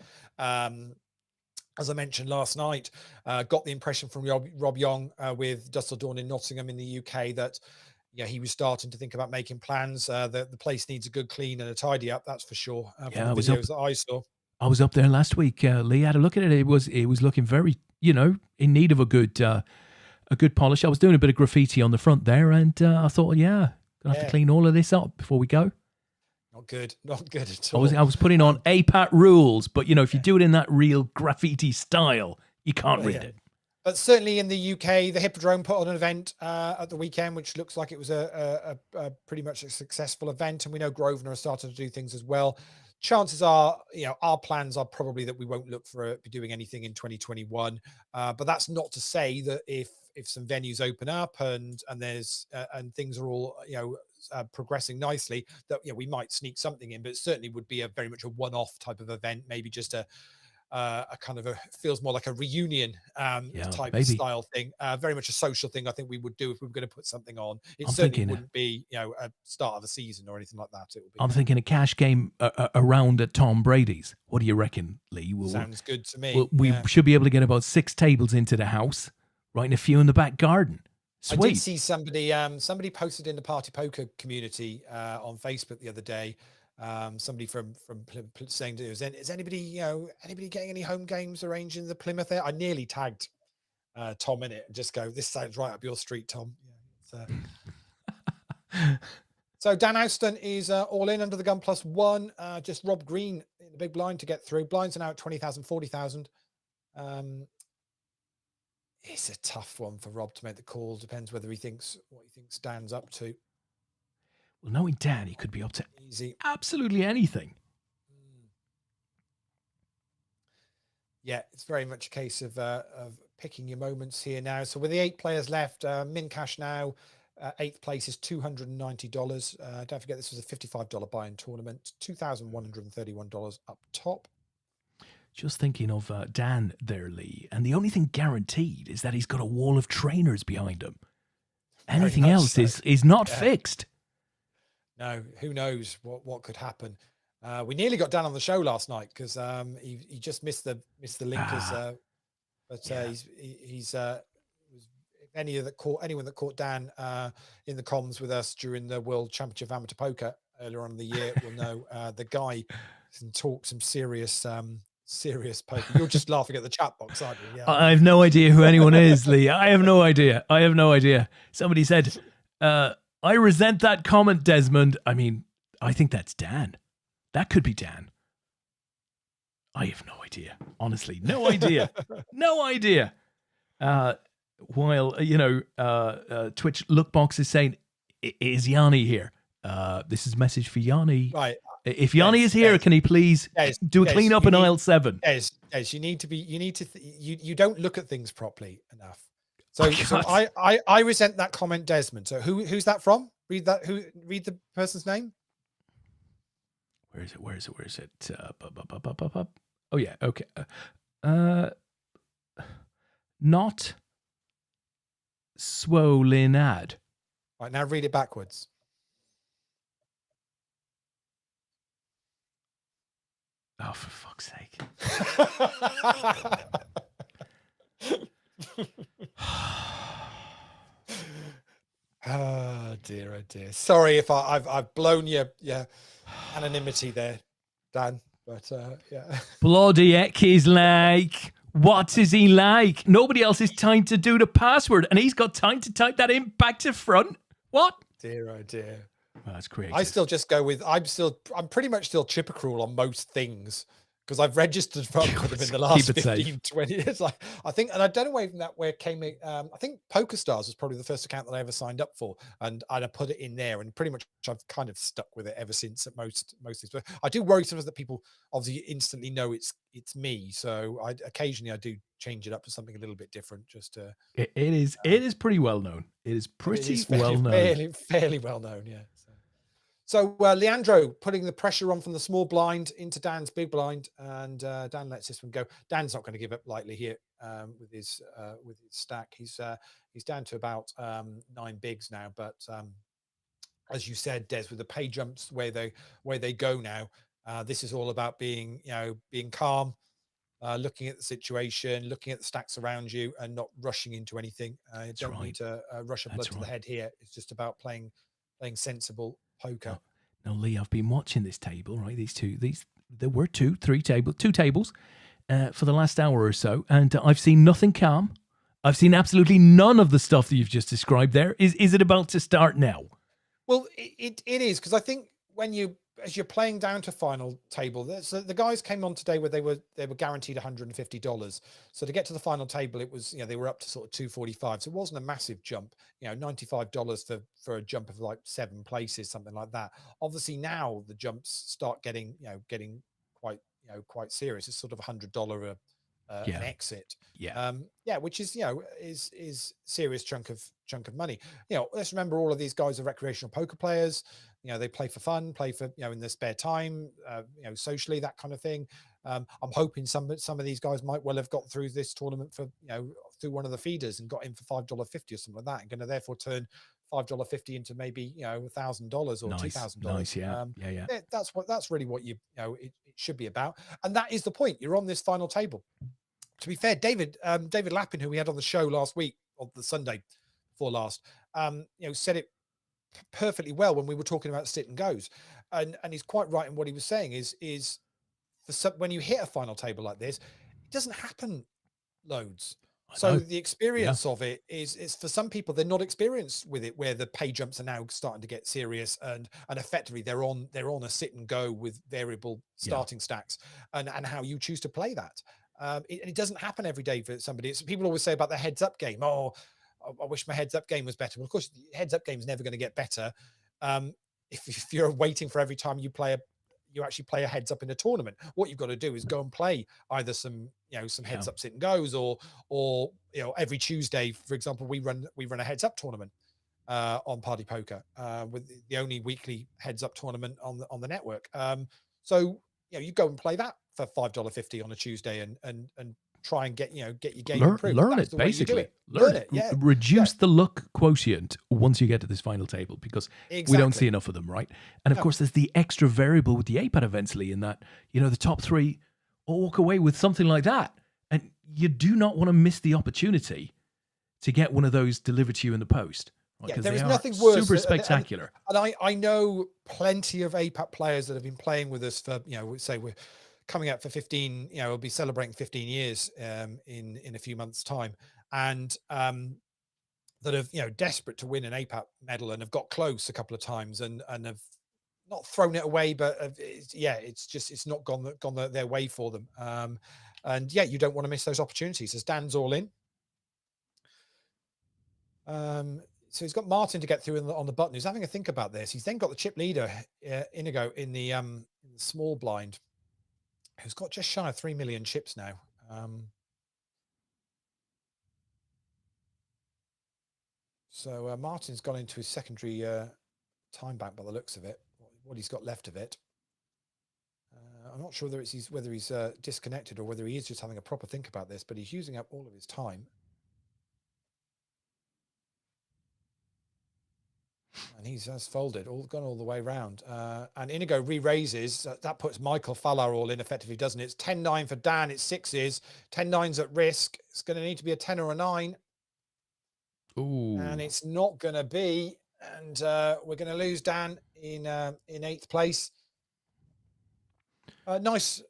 As I mentioned last night, got the impression from Rob Young with Dust Till Dawn in Nottingham in the UK that he was starting to think about making plans. The place needs a good clean and a tidy up, that's for sure. From the videos that I saw. I was up there last week. Lee had a look at it. It was looking very, in need of a good polish. I was doing a bit of graffiti on the front there, and I thought, gonna have to clean all of this up before we go. Not good at all. I was putting on APAT rules, but if you do it in that real graffiti style, you can't read it. But certainly in the UK, the Hippodrome put on an event at the weekend, which looks like it was a pretty much a successful event, and we know Grosvenor are starting to do things as well. Chances are, our plans are probably that we won't look for be doing anything in 2021. But that's not to say that if some venues open up and there's and things are all progressing nicely, that we might sneak something in. But it certainly would be a very much a one-off type of event, maybe just a kind of feels more like a reunion type of style thing, very much a social thing. I think we would do if we were going to put something on. It certainly wouldn't be a start of a season or anything like that. It would be. I'm thinking a cash game around at Tom Brady's. What do you reckon, Lee? Sounds good to me. We should be able to get about 6 tables into the house, right, and a few in the back garden. Sweet. I did see somebody posted in the Party Poker community on Facebook the other day. Somebody from saying, is anybody getting any home games arranged in the Plymouth area? I nearly tagged Tom in it and just go, this sounds right up your street, Tom. So Dan Houston is all in under the gun +1. Just Rob Green in the big blind to get through. Blinds are now at 20,000, 40,000. It's a tough one for Rob to make the call. Depends whether he thinks what he thinks Dan's up to. Well, knowing Dan, he could be up to Easy. absolutely anything. Yeah, it's very much a case of picking your moments here now. So with the 8 players left, min cash now, 8th place is $290. Don't forget this was a $55 buy-in tournament, $2,131 up top. Just thinking of Dan there, Lee, and the only thing guaranteed is that he's got a wall of trainers behind him. Anything else so. is not fixed. No, who knows what could happen. We nearly got Dan on the show last night because he just missed the link he's anyone that caught Dan in the comms with us during the World Championship of Amateur Poker earlier on in the year will know the guy can talk some serious poker. You're just laughing at the chat box, aren't you? Yeah. I have no idea who anyone is, Lee. I have no idea. Somebody said, I resent that comment, Desmond. I mean, I think that's Dan. That could be Dan. I have no idea. Honestly, no idea. No idea. While, Twitch Lookbox is saying, is Yanni here? This is a message for Yanni. Right. If Yanni is here, can he please do a clean up in aisle 7? Yes, you don't look at things properly enough. So I resent that comment, Desmond. So who's that from? Read the person's name. Where is it? Oh yeah, okay. Not swollen ad. Right, now read it backwards. Oh, for fuck's sake. Oh dear. Sorry if I've blown your anonymity there, Dan. But yeah. Bloody heck, he's like, what is he like? Nobody else has time to do the password, and he's got time to type that in back to front. What? Dear, oh dear. Well, that's creative. I still just go with I'm pretty much still chipper on most things because I've registered for them in the last 15, 20 years. Like I think, and I don't know even where it came. I think PokerStars was probably the first account that I ever signed up for, and I put it in there, and pretty much I've kind of stuck with it ever since. At most things, but I do worry sometimes that people obviously instantly know it's me. So I occasionally do change it up to something a little bit different. Just to it is pretty well known. It is pretty well known. Fairly well known, yeah. So Leandro putting the pressure on from the small blind into Dan's big blind, and Dan lets this one go. Dan's not going to give up lightly here with his stack. He's down to about 9 bigs now, but as you said, Des, with the pay jumps where they go now, this is all about being calm, looking at the situation, looking at the stacks around you, and not rushing into anything. You don't need to rush a blood to the head here. It's just about playing sensible poker. Now, Lee, I've been watching this table, right? There were two tables for the last hour or so, and I've seen nothing calm. I've seen absolutely none of the stuff that you've just described there. Is it about to start now? Well, it is, because I think as you're playing down to final table, so the guys came on today where they were guaranteed $150. So to get to the final table, it was, they were up to sort of 245. So it wasn't a massive jump, $95 for a jump of like 7 places, something like that. Obviously now the jumps start getting quite serious. It's sort of $100 an exit. Which is is serious chunk of money. Let's remember all of these guys are recreational poker players. They play for fun, play for in their spare time, socially, that kind of thing. I'm hoping some of these guys might well have got through this tournament for through one of the feeders and got in for $5.50 or something like that, and going to therefore turn $5.50 into maybe $1,000 or $2,000. Nice, That's really what it should be about, and that is the point. You're on this final table. To be fair, David Lappin, who we had on the show last week, or the Sunday before last, said it perfectly well when we were talking about sit and goes, and he's quite right in what he was saying. Is when you hit a final table like this, it doesn't happen loads. I So know. the Yeah. experience of it is for some people, they're not experienced with it, where the pay jumps are now starting to get serious, and effectively they're on a sit and go with variable Yeah. starting stacks, and how you choose to play that. It doesn't happen every day for somebody. It's people always say about the heads up game. Oh, I wish my heads up game was better. Well, of course, the heads up game is never going to get better. Um, if you're waiting for every time you actually play a heads up in a tournament, what you've got to do is go and play either some Yeah. heads up sit and goes, or every Tuesday, for example, we run a heads up tournament on Party Poker, with the only weekly heads up tournament on the network. So you go and play that for $5.50 on a Tuesday, and try and get your game improved. Learn That's it, the way you do basically. it. Learn Learn it. it. Yeah. Yeah. Reduce the luck quotient once you get to this final table, because we don't see Exactly. enough of them, right? And of No. course, there's the extra variable with the APAT events, Lee, in that, the top three all walk away with something like that. And you do not want to miss the opportunity to get one of those delivered to you in the post, right? Yeah, Because there they is are nothing worse. super spectacular. And I know plenty of APAT players that have been playing with us for, say we're coming up for 15, we'll be celebrating 15 years in a few months' time. And that have, desperate to win an APAT medal, and have got close a couple of times, and have not thrown it away, but it's not gone their way for them. And yeah, you don't want to miss those opportunities. As Dan's all in. So he's got Martin to get through on the button. He's having a think about this. He's then got the chip leader, Inigo, in the small blind, who's got just shy of 3 million chips now. So Martin's gone into his secondary time bank by the looks of it. What he's got left of it. I'm not sure whether he's disconnected, or whether he is just having a proper think about this, but he's using up all of his time. And he's folded, gone all the way around. And Inigo re-raises. That puts Michael Fallar all in effectively, doesn't it? It's 10-9 for Dan. It's sixes. 10-9's at risk. It's going to need to be a 10 or a 9. Ooh. And it's not going to be. And we're going to lose Dan in 8th place. Nice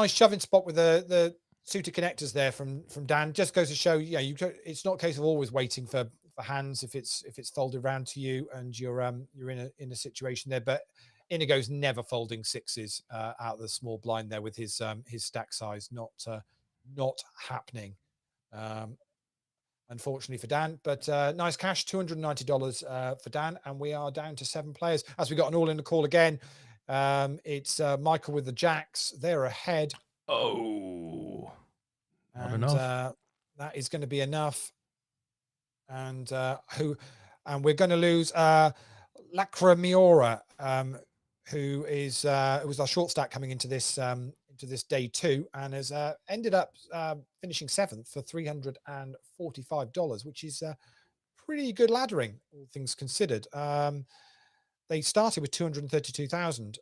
shoving spot with the suited connectors there from Dan. Just goes to show, it's not a case of always waiting for hands if it's folded around to you and you're in a situation there. But Inigo's never folding sixes out of the small blind there with his stack size. Not happening, unfortunately for Dan. But nice cash, $290 for Dan, and we are down to 7 players as we got an all in the call again. It's Michael with the jacks. They're ahead. Oh, not and enough. That is going to be enough. And we're going to lose Lacra Miura, who was our short stack coming into this day 2, and has ended up finishing 7th for $345, which is pretty good laddering, all things considered. They started with 232,000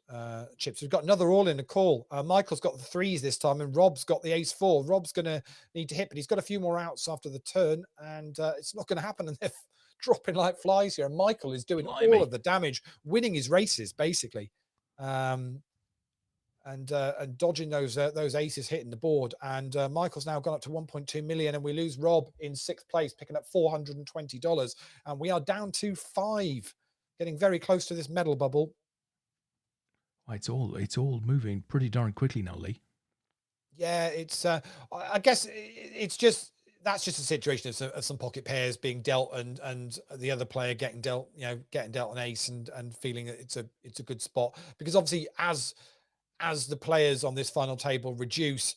chips. We've got another all in a call. Michael's got the 3s this time, and Rob's got the ace 4. Rob's going to need to hit, but he's got a few more outs after the turn, and it's not going to happen. And they're dropping like flies here. And Michael is doing all of the damage, winning his races basically, and dodging those aces hitting the board. And Michael's now gone up to 1.2 million, and we lose Rob in 6th place, picking up $420, and we are down to 5. Getting very close to this medal bubble. It's all moving pretty darn quickly now, Lee. Yeah, it's. I guess it's just that's just a situation of some pocket pairs being dealt, and the other player getting dealt an ace and feeling that it's a good spot, because obviously as the players on this final table reduce,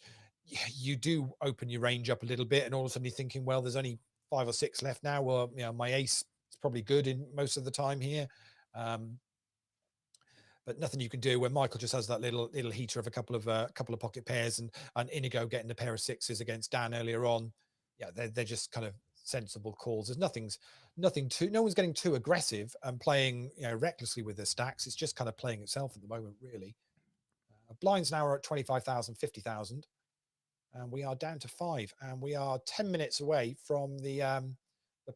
you do open your range up a little bit, and all of a sudden you're thinking, well, there's only 5 or 6 left now. Well, my ace is probably good in most of the time here. But nothing you can do when Michael just has that little heater of a couple of pocket pairs, and Inigo getting a pair of 6s against Dan earlier on. Yeah, they're just kind of sensible calls. There's no one's getting too aggressive and playing recklessly with their stacks. It's just kind of playing itself at the moment, really. Blinds now are at 25,000, 50,000, and we are down to 5, and we are 10 minutes away from the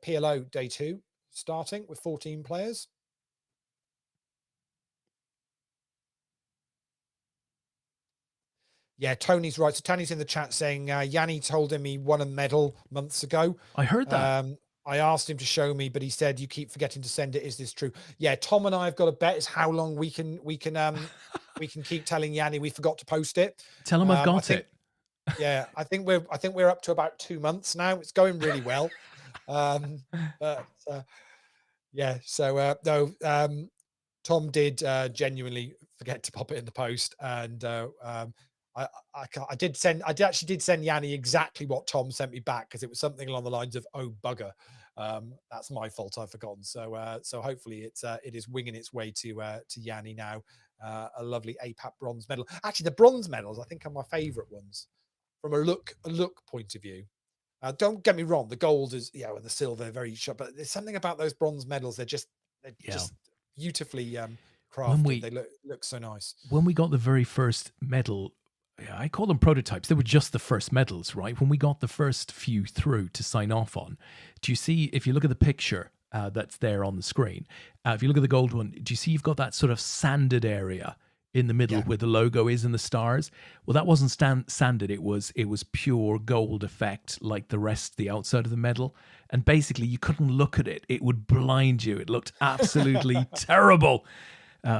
PLO day 2 starting with 14 players. Yeah, Tony's right. So Tony's in the chat saying Yanni told him he won a medal months ago. I heard that. I asked him to show me, but he said you keep forgetting to send it. Is this true? Yeah, Tom and I have got a bet is how long we can keep telling Yanni we forgot to post it. Tell him I've got it. Yeah, I think we're up to about 2 months now. It's going really well. But yeah, so no, Tom did genuinely forget to pop it in the post, and I actually did send Yanni exactly what Tom sent me back, because it was something along the lines of "Oh bugger." That's my fault. I've forgotten. So hopefully it is winging its way to Yanni now. A lovely APAT bronze medal. Actually, the bronze medals I think are my favourite ones from a look point of view. Don't get me wrong, the gold is and the silver very sharp, but there's something about those bronze medals. They're just beautifully crafted. They look so nice. When we got the very first medal, I call them prototypes. They were just the first medals, right? When we got the first few through to sign off on, do you see, if you look at the picture that's there on the screen, if you look at the gold one, do you see you've got that sort of sanded area in the middle where the logo is and the stars? Well, that wasn't sanded. It was pure gold effect, like the outside of the medal. And basically, you couldn't look at it. It would blind you. It looked absolutely terrible.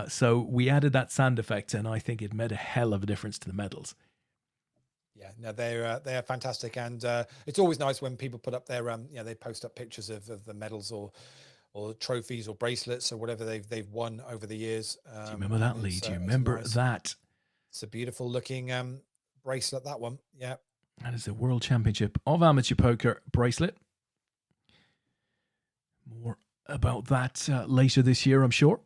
So we added that sand effect, and I think it made a hell of a difference to the medals. Yeah, no, they are fantastic, and it's always nice when people put up their they post up pictures of the medals or trophies or bracelets or whatever they've won over the years. Do you remember that, Lee? Do you remember that? It's a beautiful looking bracelet, that one. Yeah. That is the World Championship of Amateur Poker bracelet. More about that later this year, I'm sure.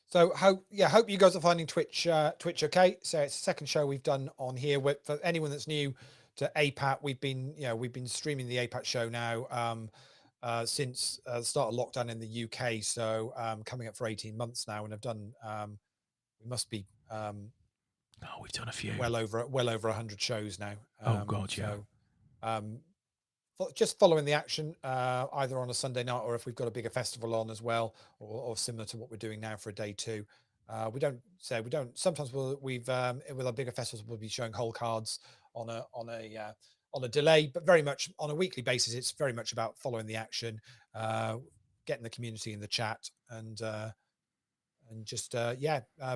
So hope you guys are finding Twitch okay. So it's the second show we've done on here. For anyone that's new to APAT, we've been streaming the APAT show now since the start of lockdown in the UK. So coming up for 18 months now, and I've done we must be we've done a few, well over 100 shows now. Oh god, yeah. So just following the action either on a Sunday night, or if we've got a bigger festival on as well, or similar to what we're doing now for a day two. Sometimes with our bigger festivals we'll be showing whole cards on a delay, but very much on a weekly basis. It's very much about following the action, getting the community in the chat, and just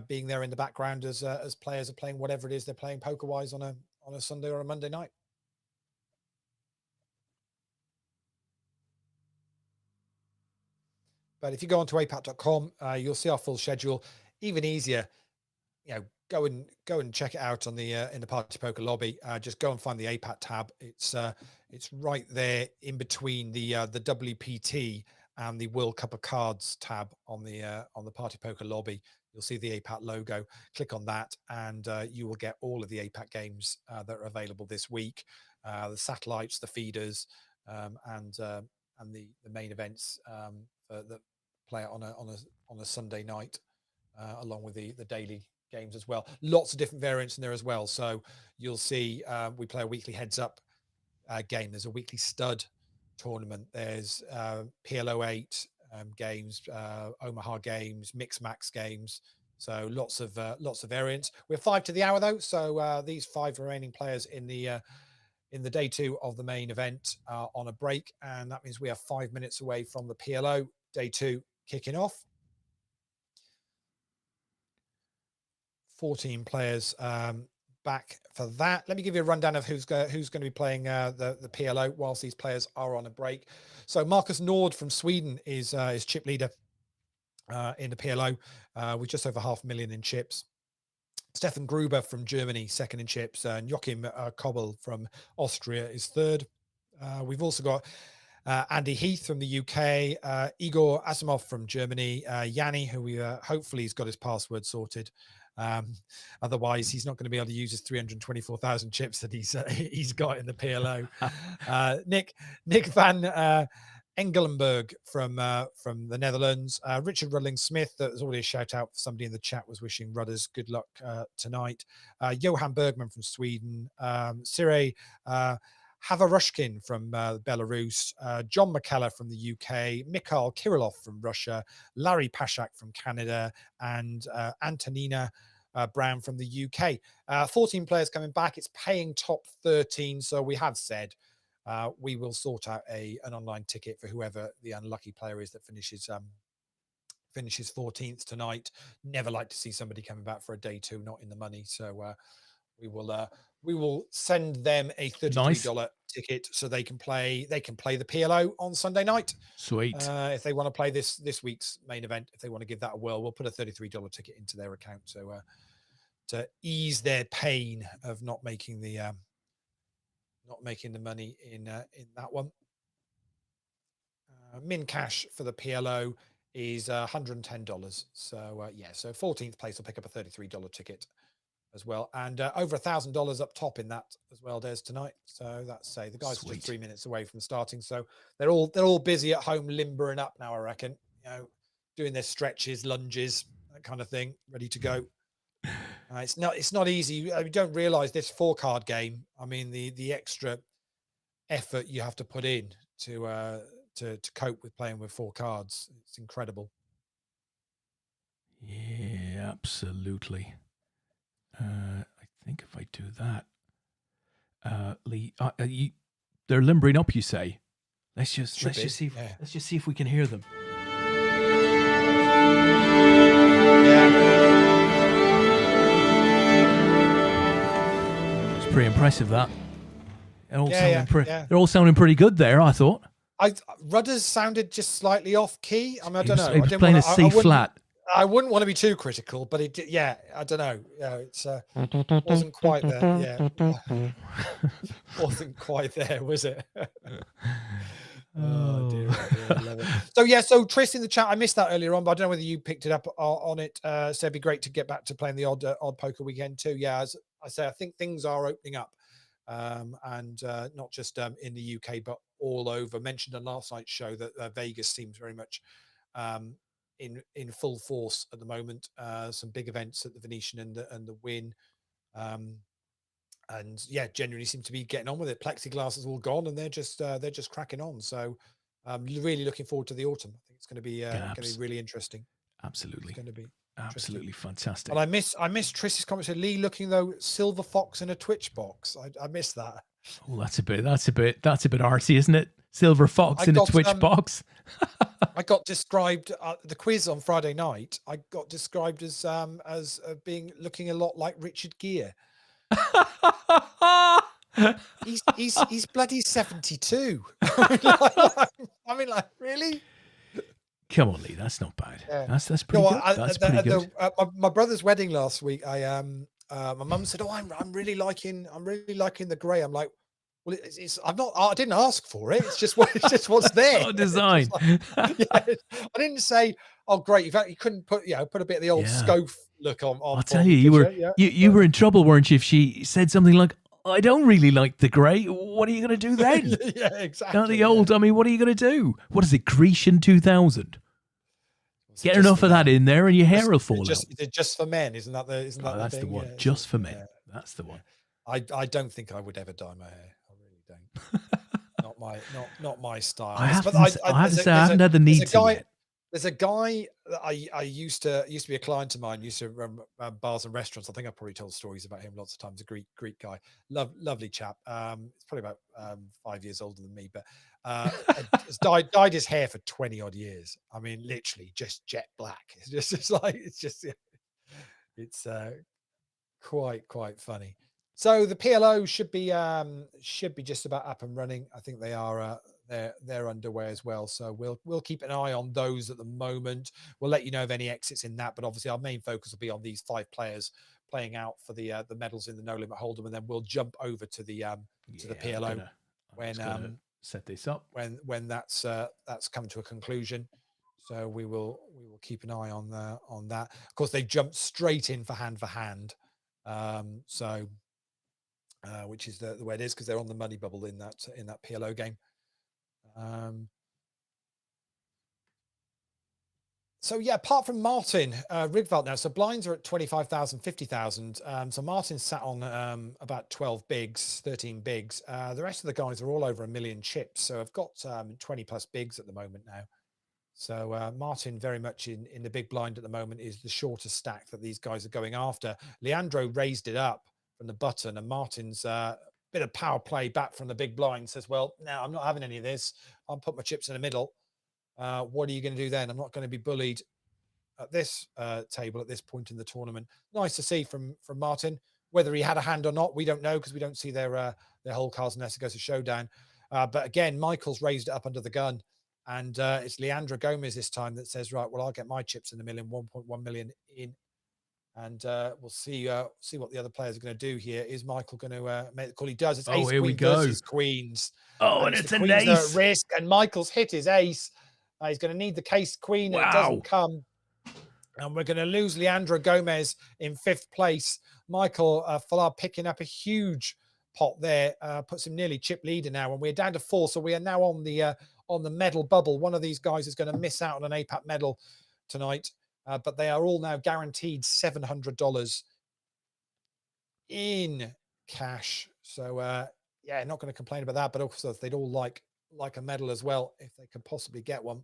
being there in the background as players are playing whatever it is they're playing poker wise on a Sunday or a Monday night. But if you go onto apat.com, you'll see our full schedule. Even easier, go and check it out on the in the Party Poker lobby. Just go and find the APAT tab. It's right there in between the WPT and the World Cup of Cards tab on the Party Poker lobby. You'll see the APAT logo. Click on that, and you will get all of the APAT games that are available this week. The satellites, the feeders, and the main events that play on a Sunday night, along with the daily games as well. Lots of different variants in there as well. So you'll see we play a weekly heads up game. There's a weekly stud tournament. There's PLO8 games, Omaha games, Mix Max games. So lots of variants. We're 5 to the hour though. So these 5 remaining players in the day 2 of the main event on a break, and that means we are 5 minutes away from the PLO day 2 kicking off. 14 players back for that. Let me give you a rundown of who's going to be playing the PLO whilst these players are on a break. So Marcus Nord from Sweden is chip leader in the PLO with just over 500,000 in chips. Stefan Gruber from Germany, second in chips, and Joachim Kobbel from Austria is third. We've also got Andy Heath from the UK, Igor Asimov from Germany, Yanni, who we hopefully he's got his password sorted. Otherwise, he's not going to be able to use his 324,000 chips that he's got in the PLO. Nick van Engelenberg from the Netherlands, Richard Rudling Smith. There's already a shout out for somebody in the chat was wishing Rudders good luck tonight. Johan Bergman from Sweden, Sirey Havarushkin from Belarus, John McKellar from the UK, Mikhail Kirillov from Russia, Larry Pashak from Canada, and Antonina Brown from the UK. 14 players coming back. It's paying top 13. So we have said we will sort out an online ticket for whoever the unlucky player is that finishes 14th tonight. Never like to see somebody coming back for a day two not in the money. So we will send them a $33 ticket so they can play the PLO on Sunday night. Sweet. If they want to play this week's main event, if they want to give that a whirl, we'll put a $33 ticket into their account. So to ease their pain of not making the money in that one. Min cash for the PLO is $110. So so 14th place will pick up a $33 ticket as well, and over $1,000 up top in that as well. There's tonight. So that's the guys are just 3 minutes away from starting. So they're all busy at home, limbering up now. I reckon, doing their stretches, lunges, that kind of thing, ready to go. It's not easy. You don't realize this 4-card game. I mean, the extra effort you have to put in to cope with playing with 4 cards. It's incredible. Yeah, absolutely. I think if I do that, Lee, they're limbering up. You say? Let's just see if we can hear them. It's pretty impressive. That they're all sounding pretty good there. I thought. Rudders sounded just slightly off key. I mean, I don't know. He was playing a C flat. I wouldn't want to be too critical, but I don't know. It's wasn't quite there. Yeah, wasn't quite there, was it? Oh dear, I love it. So Tris in the chat, I missed that earlier on, but I don't know whether you picked it up on it. So it'd be great to get back to playing the odd poker weekend too. Yeah, as I say, I think things are opening up, and not just in the UK, but all over. Mentioned on last night's show that Vegas seems very much in full force at the moment. Some big events at the Venetian and the Wynn, and genuinely seem to be getting on with it. Plexiglass is all gone, and they're just cracking on. So really looking forward to the autumn. I think it's going to be really interesting. Absolutely, it's going to be absolutely fantastic. And I miss Triss's comment. Said Lee looking though silver fox in a Twitch box. I missed that. Oh, that's a bit artsy, isn't it? Silver fox in a Twitch box. I got described the quiz on Friday night. I got described as being looking a lot like Richard Gere. he's bloody 72. I mean, really? Come on, Lee. That's not bad. Yeah. That's pretty good. That's pretty good. My brother's wedding last week. My mum said, "Oh, I'm really liking the grey." I'm like, well, I didn't ask for it. It's just what's there. Not design. I didn't say, "Oh, great." You couldn't put a bit of the old Scove look on. I'll tell you, you were in trouble, weren't you? If she said something like, "I don't really like the grey," what are you going to do then? Yeah, exactly. Now the old. I mean, what are you going to do? What is it, Grecian 2000? Get enough of that in there, and your hair will fall out. Is it just for men? Isn't that the that's thing? The one. Just for men. That's the one. I don't think I would ever dye my hair. I really don't. not my style. I have to say I haven't had the need to yet. There's a guy that I used to be a client of mine. Used to run bars and restaurants. I think I've probably told stories about him lots of times. A Greek guy, lovely chap. He's probably about 5 years older than me, but has dyed his hair for 20 odd years. I mean, literally just jet black. It's quite funny. So the PLO should be just about up and running. I think they are. They're underway as well. So we'll keep an eye on those at the moment. We'll let you know of any exits in that. But obviously, our main focus will be on these 5 players playing out for the medals in the No Limit Hold'em, and then we'll jump over to the PLO when set this up when that's come to a conclusion. So we will keep an eye on that. Of course, they jumped straight in for hand. So which is the way it is, because they're on the money bubble in that PLO game. So yeah, apart from Martin Rigveld now, so blinds are at 25,000, 50,000. So Martin sat on about 12 bigs, 13 bigs. The rest of the guys are all over 1 million chips. So I've got 20 plus bigs at the moment now. So Martin very much in the big blind at the moment is the shortest stack that these guys are going after. Leandro raised it up from the button, and Martin's bit of power play back from the big blind says, well, now I'm not having any of this. I'll put my chips in the middle. What are you going to do then? I'm not going to be bullied at this table at this point in the tournament. Nice to see from Martin. Whether he had a hand or not, we don't know, because we don't see their whole cards unless it goes to showdown. But again, Michael's raised it up under the gun, and it's Leandro Gomez this time that says, right, well, I'll get my chips in the million, 1.1 million in, and we'll see what the other players are going to do here. Is Michael going to make the call? He does. It's ace queen versus queens. Oh, and it's an ace. ace. At risk, and Michael's hit his ace. He's going to need the case queen, and it doesn't come. And we're going to lose Leandro Gomez in 5th place. Michael Falar picking up a huge pot there, puts him nearly chip leader now, and we're down to 4. So we are now on the medal bubble. One of these guys is going to miss out on an APAT medal tonight, but they are all now guaranteed $700 in cash. So yeah, not going to complain about that, but also they'd all like a medal as well if they could possibly get one.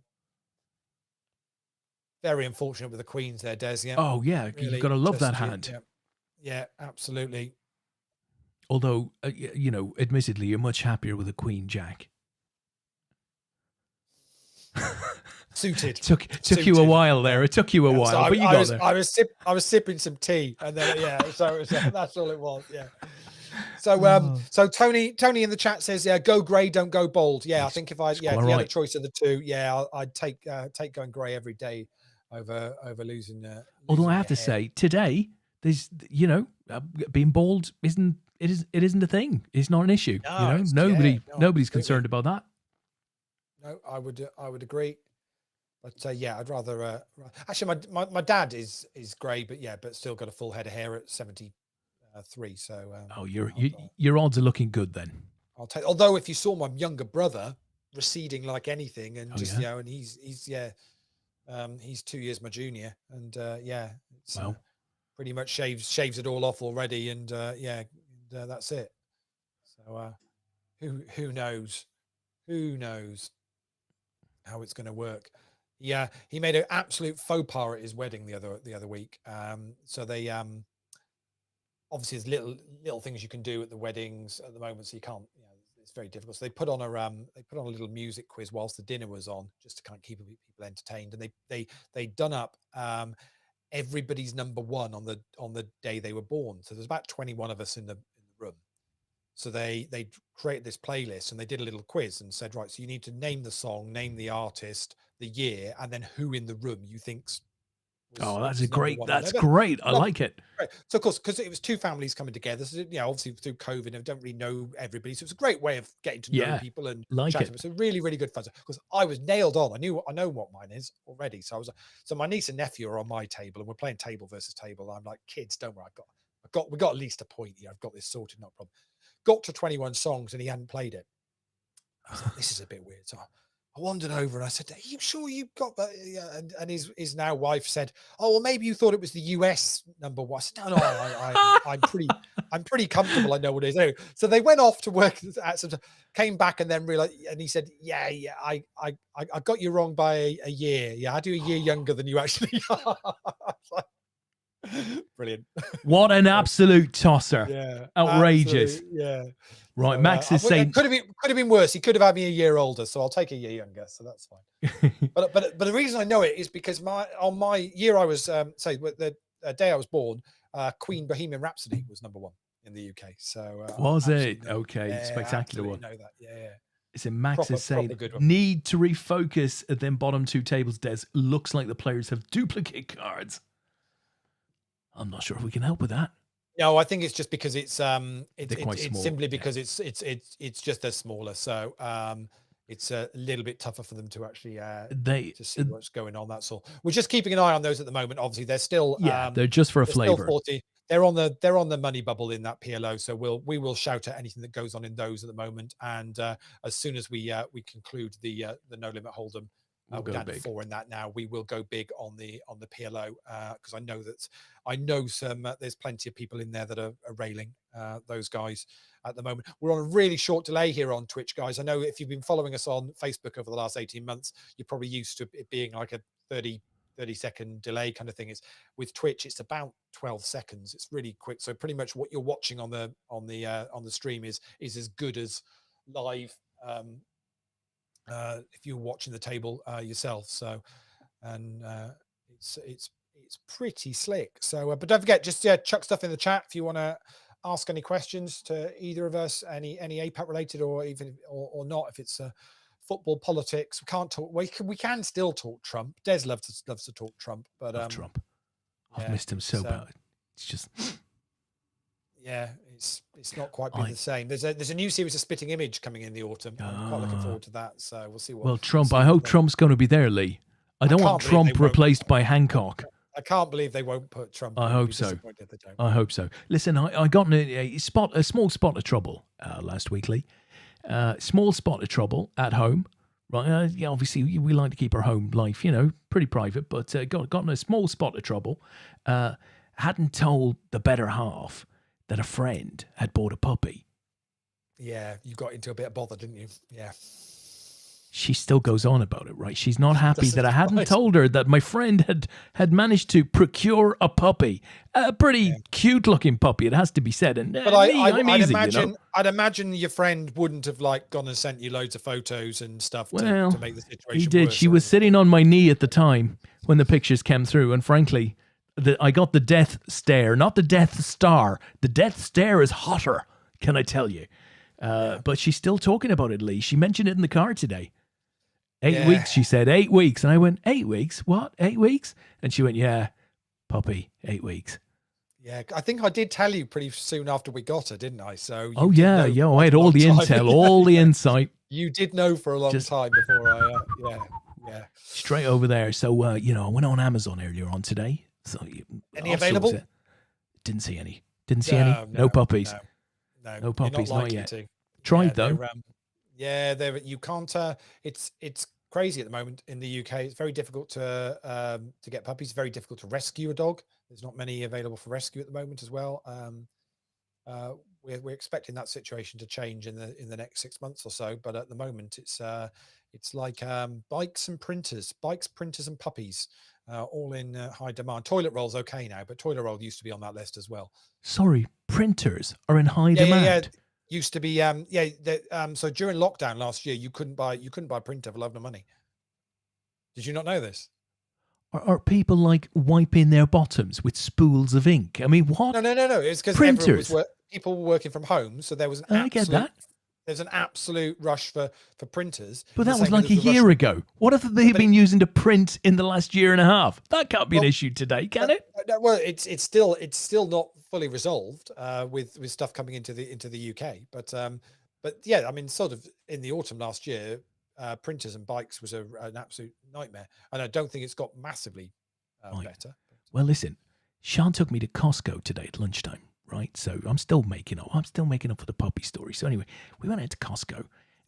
Very unfortunate with the queens there, Des. Yeah. Oh yeah, really, you've got to love that hand. Yeah, absolutely. Although you know, admittedly, you're much happier with a queen jack. Suited. Took you a while there. It took you a while, so but you got there. I was sipping some tea, and then yeah, so that's all it was. Yeah. So so Tony in the chat says, yeah, go grey, don't go bold. Yeah, I think if if you had a choice of the two, yeah, I'd take going grey every day over losing. Although I have to say, today there's being bold isn't a thing. It's not an issue. No, nobody's concerned about that. No, I would agree. But yeah, I'd rather actually my dad is grey, but still got a full head of hair at 73. So your odds are looking good then. I'll take. Although if you saw my younger brother receding like anything, and and he's 2 years my junior, and it's pretty much shaves it all off already, and that's it. So who knows how it's going to work. Yeah, he made an absolute faux pas at his wedding the other week. So they obviously there's little things you can do at the weddings at the moment, so you can't. It's very difficult. So they put on a little music quiz whilst the dinner was on, just to kind of keep people entertained. And they done up everybody's number one on the day they were born. So there's about 21 of us in the room. So they created this playlist, and they did a little quiz and said, right, so you need to name the song, name the artist, the year, and then who in the room you think's. That's great. That's great. I like it. Right. So of course, because it was two families coming together, so obviously through COVID, and don't really know everybody, so it's a great way of getting to know people and chatting. It's a really, really good fun. Because I was nailed on. I know what mine is already. So so my niece and nephew are on my table, and we're playing table versus table. I'm like, kids, don't worry, we got at least a point here. I've got this sorted, not a problem. Got to 21 songs, and he hadn't played it. I was like, this is a bit weird. So I wandered over and I said, are you sure you've got that? Yeah. And his now wife said, oh, well, maybe you thought it was the US number one. I said, no, I'm pretty comfortable. I know what it is. Anyway, so they went off to work at some, came back and then realized, and he said, yeah, I got you wrong by a year. Yeah, I do a year younger than you actually are. Brilliant. What an absolute tosser. Yeah. Outrageous. Yeah. Right. So, Max is saying could have been worse. He could have had me a year older, so I'll take a year younger. So that's fine. but the reason I know it is because on my year I was the day I was born, Queen Bohemian Rhapsody was number one in the UK. So was it? Okay. Spectacular one. Know that. Yeah. It's in Max is saying need to refocus at them bottom two tables, Des. Looks like the players have duplicate cards. I'm not sure if we can help with that. No, I think it's just because it's it's simply because it's just they're smaller, so it's a little bit tougher for them to actually to see what's going on. That's all. We're just keeping an eye on those at the moment. Obviously, they're still they're just for a flavor. 40. They're on the money bubble in that PLO, so we will shout at anything that goes on in those at the moment. And as soon as we conclude the No Limit Hold'em We'll We're go down to big. 4 in that now. We will go big on the PLO because I know there's plenty of people in there that are railing those guys at the moment. We're on a really short delay here on Twitch, guys. I know if you've been following us on Facebook over the last 18 months, you're probably used to it being like a 30-second delay kind of thing. Is with Twitch, it's about 12 seconds. It's really quick. So pretty much what you're watching on the stream is as good as live. If you're watching the table yourself. So, and it's pretty slick. So, but don't forget, just chuck stuff in the chat if you want to ask any questions to either of us, any APAT related or even or not. If it's football, politics, we can't talk. We can still talk Trump. Des loves to talk Trump, but Trump. I've missed him so bad. It's just. Yeah, it's not quite been the same. There's a new series of Spitting Image coming in the autumn. I'm quite looking forward to that. So we'll see what. Well, Trump. I hope Trump's going to be there, Lee. I don't want Trump replaced by Hancock. I can't believe they won't put Trump. I hope so. I hope so. Listen, I got in a small spot of trouble last week, Lee. Small spot of trouble at home. Right? Yeah, obviously we like to keep our home life, pretty private. But got in a small spot of trouble. Hadn't told the better half that a friend had bought a puppy. Yeah, you got into a bit of bother, didn't you? Yeah. She still goes on about it, right? She's not happy that I hadn't told her that my friend had managed to procure a puppy, a pretty cute-looking puppy. It has to be said. And but I'd imagine your friend wouldn't have gone and sent you loads of photos and stuff to make the situation. He did. Worse, she was sitting on my knee at the time when the pictures came through, and frankly, I got the death stare, not the death star. The death stare is hotter, can I tell you? But she's still talking about it, Lee. She mentioned it in the car today. 8 weeks, she said. 8 weeks. And I went, 8 weeks? What? 8 weeks? And she went, yeah, puppy, 8 weeks. Yeah, I think I did tell you pretty soon after we got her, didn't I? So I had all the intel, all the insight. You did know for a long time before I, Straight over there. So, I went on Amazon earlier on today. So any available? Didn't see any. No puppies. No puppies, not yet. Tried though. You can't. It's crazy at the moment in the UK. It's very difficult to get puppies. Very difficult to rescue a dog. There's not many available for rescue at the moment as well. We're expecting that situation to change in the next 6 months or so. But at the moment, it's like bikes, printers, and puppies. All in high demand. Toilet roll's okay now, but toilet roll used to be on that list as well. Sorry, printers are in high demand. Yeah. Used to be. So during lockdown last year, you couldn't buy a printer for love of money. Did you not know this? Are people wiping their bottoms with spools of ink? I mean, what? No. It's because people were working from home, so there was I get that. There's an absolute rush for printers. But that was like a year ago. What have they been using to print in the last year and a half? That can't be an issue today, can it? Well, it's still not fully resolved with stuff coming into the UK. But yeah, I mean, sort of in the autumn last year, printers and bikes was an absolute nightmare, and I don't think it's got massively better. Well, listen, Sean took me to Costco today at lunchtime. Right, so I'm still making up for the puppy story. So anyway, we went out to Costco,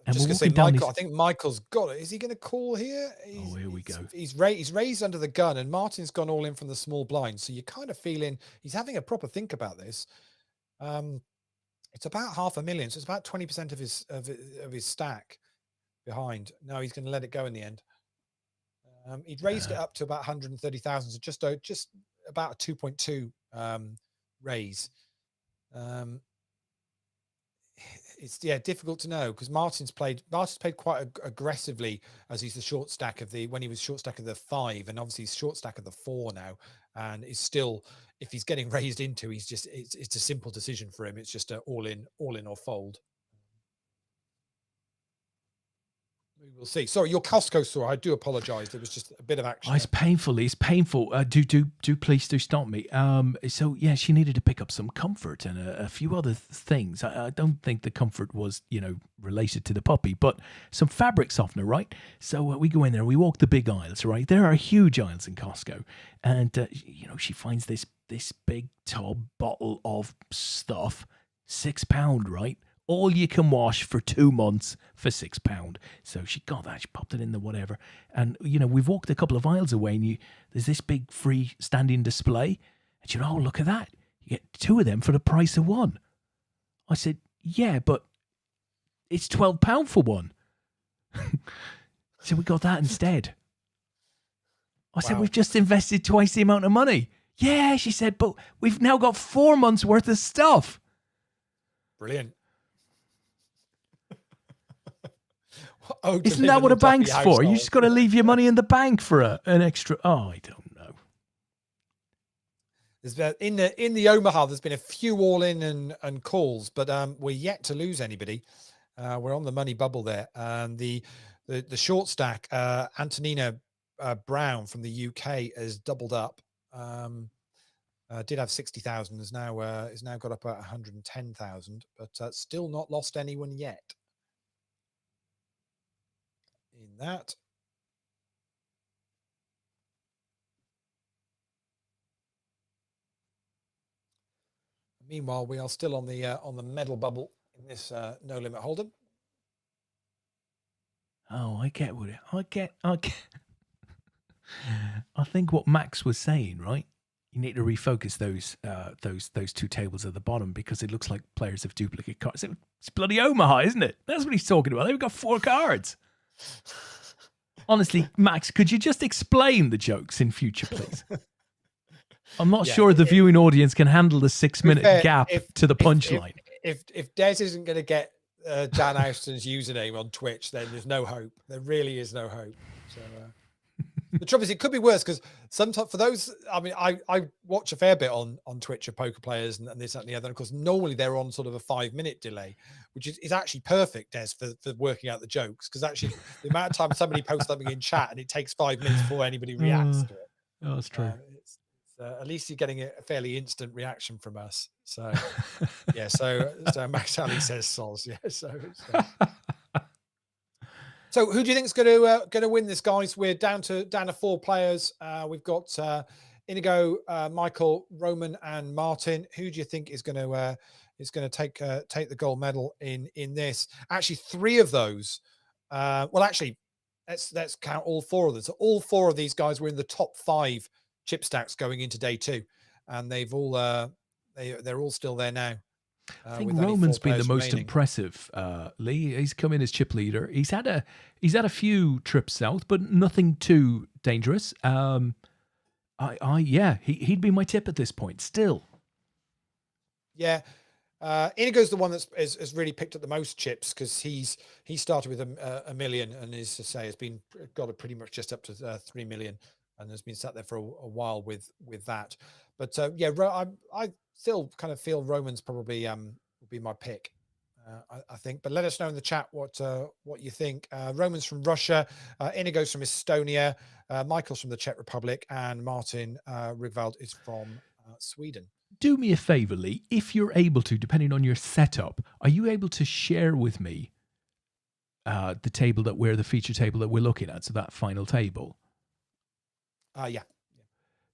and we're walking down. I think Michael's got it. Is he going to call here? Here we go. He's raised under the gun, and Martin's gone all in from the small blind. So you're kind of feeling he's having a proper think about this. It's about 500,000, so it's about 20% of his stack behind. No, he's going to let it go in the end. He'd raised it up to about 130,000, so just about a 2.2 raise. It's difficult to know because Martin's played quite aggressively as he's the short stack when he was short stack of the 5, and obviously he's short stack of the 4 now, and is still, if he's getting raised into, it's a simple decision for him. It's just a all in or fold. We will see. Sorry, your Costco story. I do apologize. There was just a bit of action. It's painful. It's painful. Do please stop me. So yeah, she needed to pick up some comfort and a few other things. I don't think the comfort was related to the puppy, but some fabric softener, right? So we go in there. We walk the big aisles, right? There are huge aisles in Costco, and she finds this big tub bottle of stuff, £6, right? all you can wash for 2 months for £6. So she got that. She popped it in the whatever. And, we've walked a couple of aisles away and there's this big free standing display. And oh, look at that. You get 2 of them for the price of 1. I said, yeah, but it's £12 for 1. So we got that instead. I said, we've just invested twice the amount of money. Yeah, she said, but we've now got 4 months worth of stuff. Brilliant. Isn't that what a bank's for? You just got to leave your money in the bank for an extra. Oh, I don't know. There's been, in the Omaha, there's been a few all-in and calls, but we're yet to lose anybody. We're on the money bubble there. And the short stack, Antonina Brown from the UK has doubled up. Did have 60,000, is now got up at 110,000, but still not lost anyone yet. In that, meanwhile, we are still on the medal bubble in this no limit hold'em. Oh, I get what I get. I think what Max was saying, right? You need to refocus those 2 tables at the bottom because it looks like players have duplicate cards. It's bloody Omaha, isn't it? That's what he's talking about. They've got 4 cards. Honestly, Max, could you just explain the jokes in future, please? I'm not sure the viewing audience can handle the 6-minute gap to the punchline. If Des isn't going to get Dan Austin's username on Twitch, then there's no hope. There really is no hope. So the trouble is, it could be worse because sometimes for those, I mean, I watch a fair bit on Twitch of poker players and this, that, and the other. And of course, normally they're on sort of a 5-minute delay, which is actually perfect, Des, for working out the jokes. Because actually, the amount of time somebody posts something in chat and it takes 5 minutes before anybody reacts to it. Oh, that's true. At least you're getting a fairly instant reaction from us. So, yeah. So Max Alley says soz. Yeah. So who do you think is going to win this, guys? We're down to 4 players. We've got Inigo, Michael, Roman, and Martin. Who do you think is going to take the gold medal in this? Actually, 3 of those. Well, actually, let's count all 4 of them. So all 4 of these guys were in the top 5 chip stacks going into day 2, and they've all they're all still there now. I think Roman's been the most impressive. Lee, he's come in as chip leader. He's had a few trips south, but nothing too dangerous. He'd be my tip at this point still. Yeah. Inigo's the one has really picked up the most chips because he started with a million and has got it pretty much just up to 3 million and has been sat there for a while with that. But I still kind of feel Roman's probably will be my pick. I think, but let us know in the chat what you think. Roman's from Russia, Inigo's from Estonia, Michael's from the Czech Republic, and Martin Rigvald is from Sweden. Do me a favor, Lee, if you're able to, depending on your setup, are you able to share with me the feature table that we're looking at, so that final table? Yeah.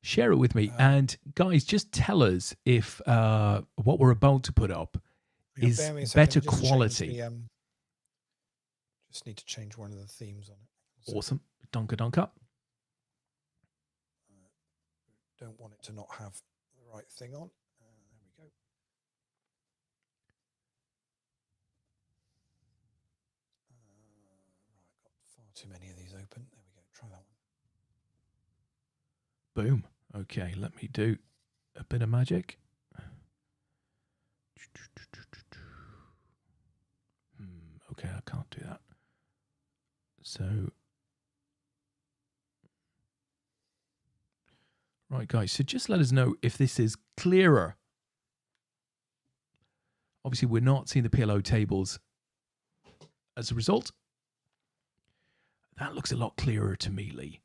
Share it with me, and guys, just tell us if what we're about to put up is better quality. Just need to change one of the themes on it. Awesome. Donka. Don't want it to not have the right thing on. There we go. Right, got far too many of these open. There we go. Try that one. Boom. Okay, let me do a bit of magic. Okay, I can't do that. So, right, guys, so just let us know if this is clearer. Obviously, we're not seeing the PLO tables as a result. That looks a lot clearer to me, Lee,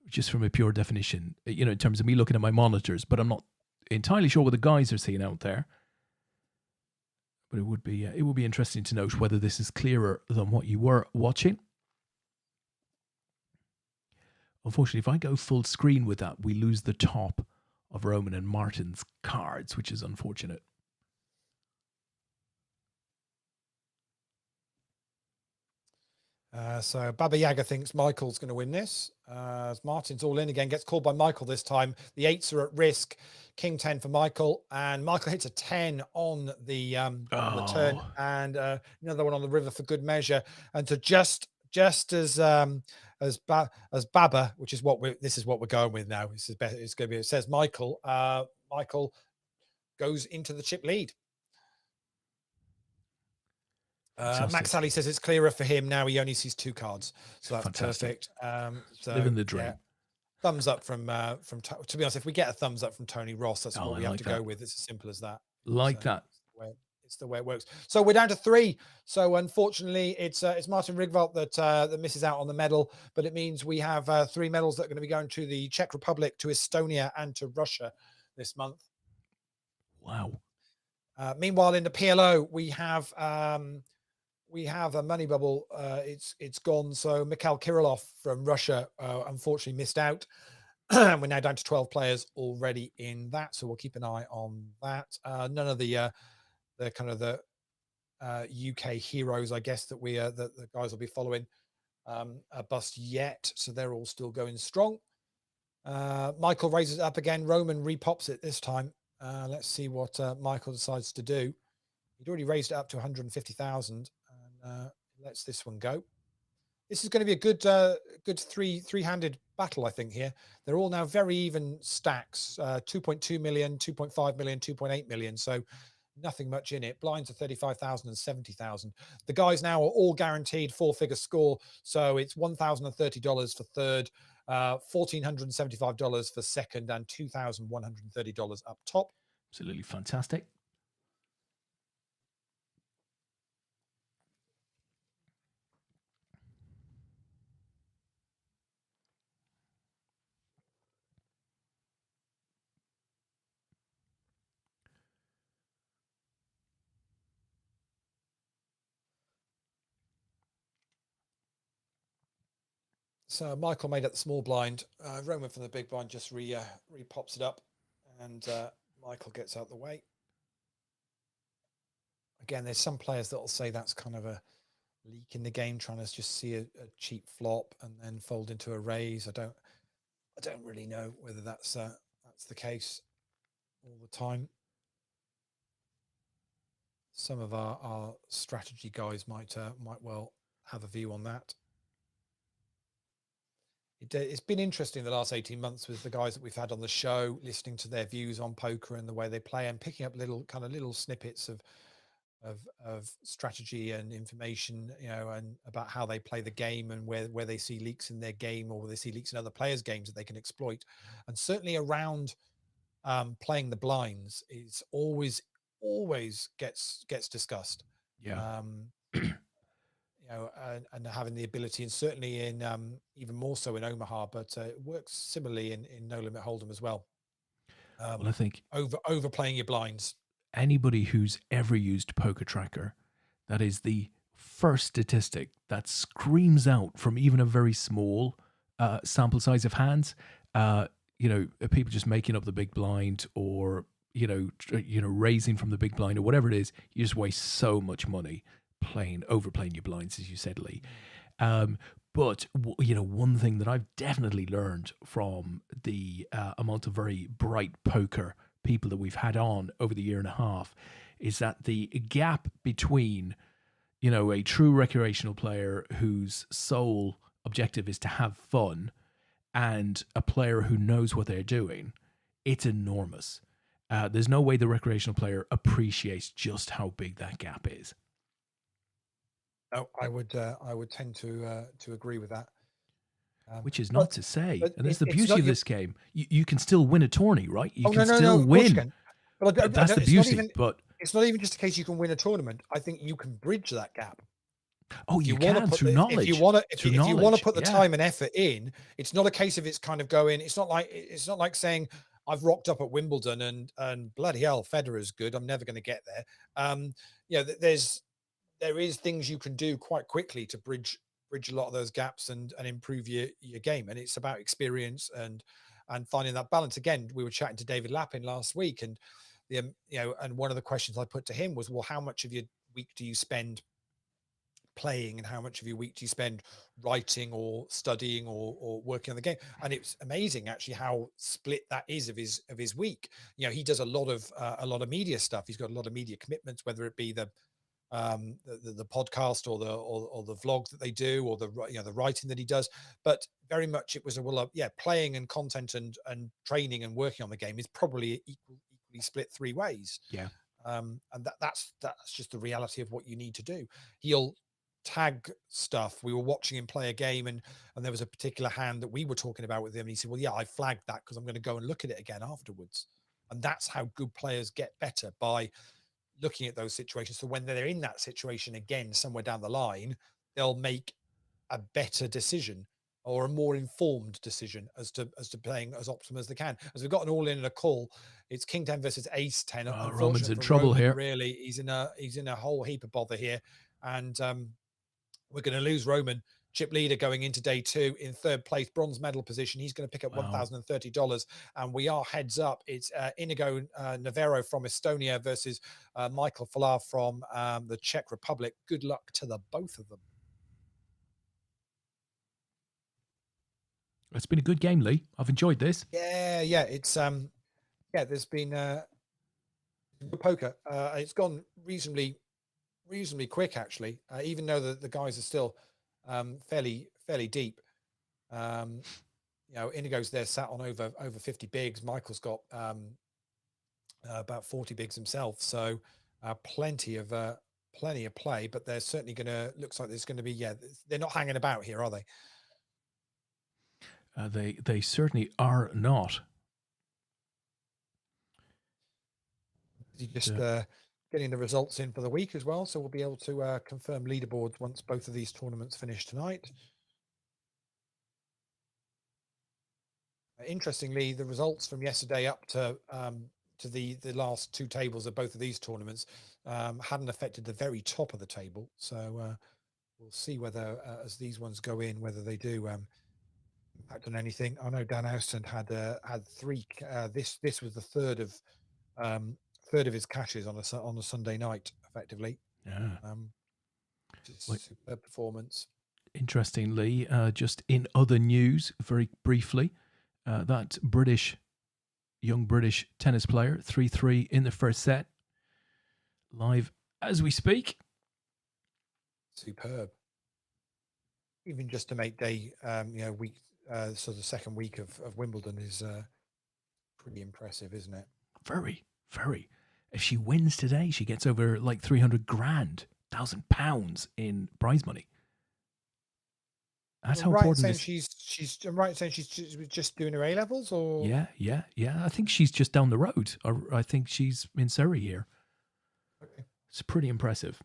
just from a pure definition, in terms of me looking at my monitors, but I'm not entirely sure what the guys are seeing out there. But it would be interesting to note whether this is clearer than what you were watching. Unfortunately, if I go full screen with that, we lose the top of Roman and Martin's cards, which is unfortunate. So Baba Yaga thinks Michael's going to win this. As Martin's all in again, gets called by Michael this time. The 8s are at risk. King 10 for Michael, and Michael hits a 10 on the turn, and another one on the river for good measure. And so just as Baba, which is what we're going with now. This is better. It's going to be. It says Michael. Michael goes into the chip lead. Max Sally says it's clearer for him now. He only sees 2 cards, so that's fantastic. Perfect. So living the dream. Yeah, thumbs up from. To be honest, if we get a thumbs up from Tony Ross, that's what we have to go with. It's as simple as that. That. It's the way it works. So we're down to 3. So unfortunately, it's Martin Rigvalt that misses out on the medal, but it means we have 3 medals that are going to be going to the Czech Republic, to Estonia, and to Russia this month. Wow. Meanwhile, in the PLO, we have a money bubble. It's gone. So Mikhail Kirillov from Russia unfortunately missed out. We're now down to 12 players already in that, so we'll keep an eye on that. None of the kind of the UK heroes, I guess, that the guys will be following are bust yet, so they're all still going strong. Michael raises it up again. Roman repops it this time. Let's see what Michael decides to do. He'd already raised it up to 150,000, and lets this one go. This is going to be a good three-handed battle, I think. Here, they're all now very even stacks. 2.2 million, 2.5 million, 2.8 million. So nothing much in it. Blinds are 35,000 and 70,000. The guys now are all guaranteed 4-figure score. So it's $1,030 for third, $1,475 for second, and $2,130 up top. Absolutely fantastic. So Michael made up the small blind. Roman from the big blind just re-pops it up, and Michael gets out the way. Again, there's some players that will say that's kind of a leak in the game, trying to just see a cheap flop and then fold into a raise. I don't really know whether that's the case all the time. Some of our strategy guys might well have a view on that. It's been interesting the last 18 months with the guys that we've had on the show, listening to their views on poker and the way they play, and picking up little snippets of strategy and information, and about how they play the game, and where they see leaks in their game, or where they see leaks in other players' games that they can exploit. And certainly around playing the blinds is always gets discussed. Yeah. And having the ability, and certainly in even more so in Omaha, but it works similarly in No Limit Hold'em as well. Well, I think overplaying your blinds. Anybody who's ever used Poker Tracker, that is the first statistic that screams out from even a very small sample size of hands. People just making up the big blind, or raising from the big blind, or whatever it is. You just waste so much money overplaying your blinds, as you said, Lee. But one thing that I've definitely learned from the amount of very bright poker people that we've had on over the year and a half is that the gap between, a true recreational player whose sole objective is to have fun and a player who knows what they're doing, it's enormous. There's no way the recreational player appreciates just how big that gap is. Oh, I would tend to agree with that. Which is not to say, and that's the beauty of this game. You can still win a tourney, right? You can still win. But that's the beauty. But it's not even just a case you can win a tournament. I think you can bridge that gap. Oh, you can through knowledge. If you want to put the time and effort in, it's not a case of it's kind of going. It's not like saying I've rocked up at Wimbledon and bloody hell, Federer's good. I'm never going to get there. There is things you can do quite quickly to bridge a lot of those gaps and improve your game. And it's about experience and finding that balance. Again, we were chatting to David Lappin last week, and and one of the questions I put to him was, well, how much of your week do you spend playing and how much of your week do you spend writing or studying or working on the game. And it's amazing actually how split that is of his week. You know, he does a lot of media stuff. He's got a lot of media commitments, whether it be the podcast or the vlogs that they do, or the writing that he does. But very much it was playing and content and training and working on the game is probably equally split three ways. Yeah. And that's just the reality of what you need to do. He'll tag stuff. We were watching him play a game, and there was a particular hand that we were talking about with him, and he said, well, yeah, I flagged that because I'm going to go and look at it again afterwards. And that's how good players get better, by looking at those situations. So when they're in that situation again somewhere down the line, they'll make a better decision, or a more informed decision as to playing as optimum as they can. As we've got an all in and a call, it's King 10 versus Ace 10. Roman's in for trouble Roman, here. really, he's in a whole heap of bother here, and we're going to lose Roman, chip leader, going into day 2 in 3rd place, bronze medal position. He's going to pick up $1,030, and we are heads up. It's Inigo Navarro from Estonia versus Michael Falar from the Czech Republic. Good luck to the both of them. It's been a good game, Lee. I've enjoyed this. Yeah, it's there's been good poker. It's gone reasonably quick, actually, even though the guys are still fairly deep. Inigo's there sat on over 50 bigs. Michael's got about 40 bigs himself, so plenty of play. But there's certainly looks like there's going to be they're not hanging about here, are they? They certainly are not. Just getting the results in for the week as well, so we'll be able to confirm leaderboards once both of these tournaments finish tonight. Interestingly, the results from yesterday up to the last 2 tables of both of these tournaments hadn't affected the very top of the table. So we'll see whether as these ones go in, whether they do impact on anything. I know Dan Austin had 3. This was the third of his cashes on a Sunday night, effectively. Yeah. Superb performance. Interestingly, just in other news, very briefly, that young British tennis player, 3-3 in the first set, live as we speak. Superb. Even just to make day, week, so the second week of Wimbledon is pretty impressive, isn't it? Very, very. If she wins today, she gets over like 300 grand, £1,000 in prize money. That's how important it is. I'm right saying she's just doing her A levels, or yeah. I think she's just down the road. I think she's in Surrey here. Okay. It's pretty impressive.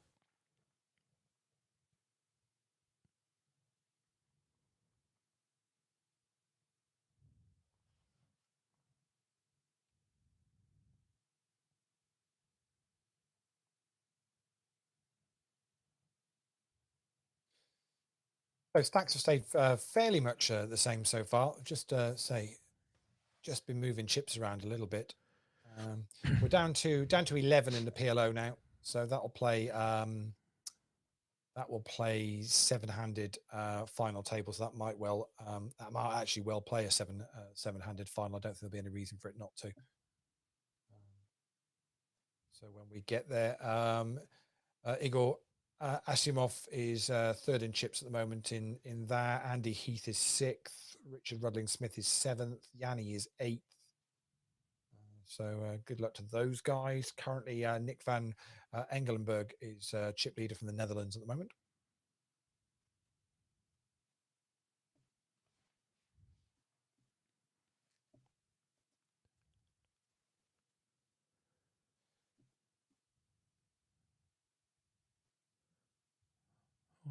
So stacks have stayed fairly much the same so far. Just been moving chips around a little bit. We're down to 11 in the PLO now, so that will play 7-handed final table. So that might actually well play a 7-handed final. I don't think there'll be any reason for it not to. So when we get there, Igor Asimov is 3rd in chips at the moment in that. Andy Heath is 6th. Richard Rudling Smith is 7th. Yanni is 8th. So good luck to those guys. Currently, Nick van Engelenberg is chip leader from the Netherlands at the moment.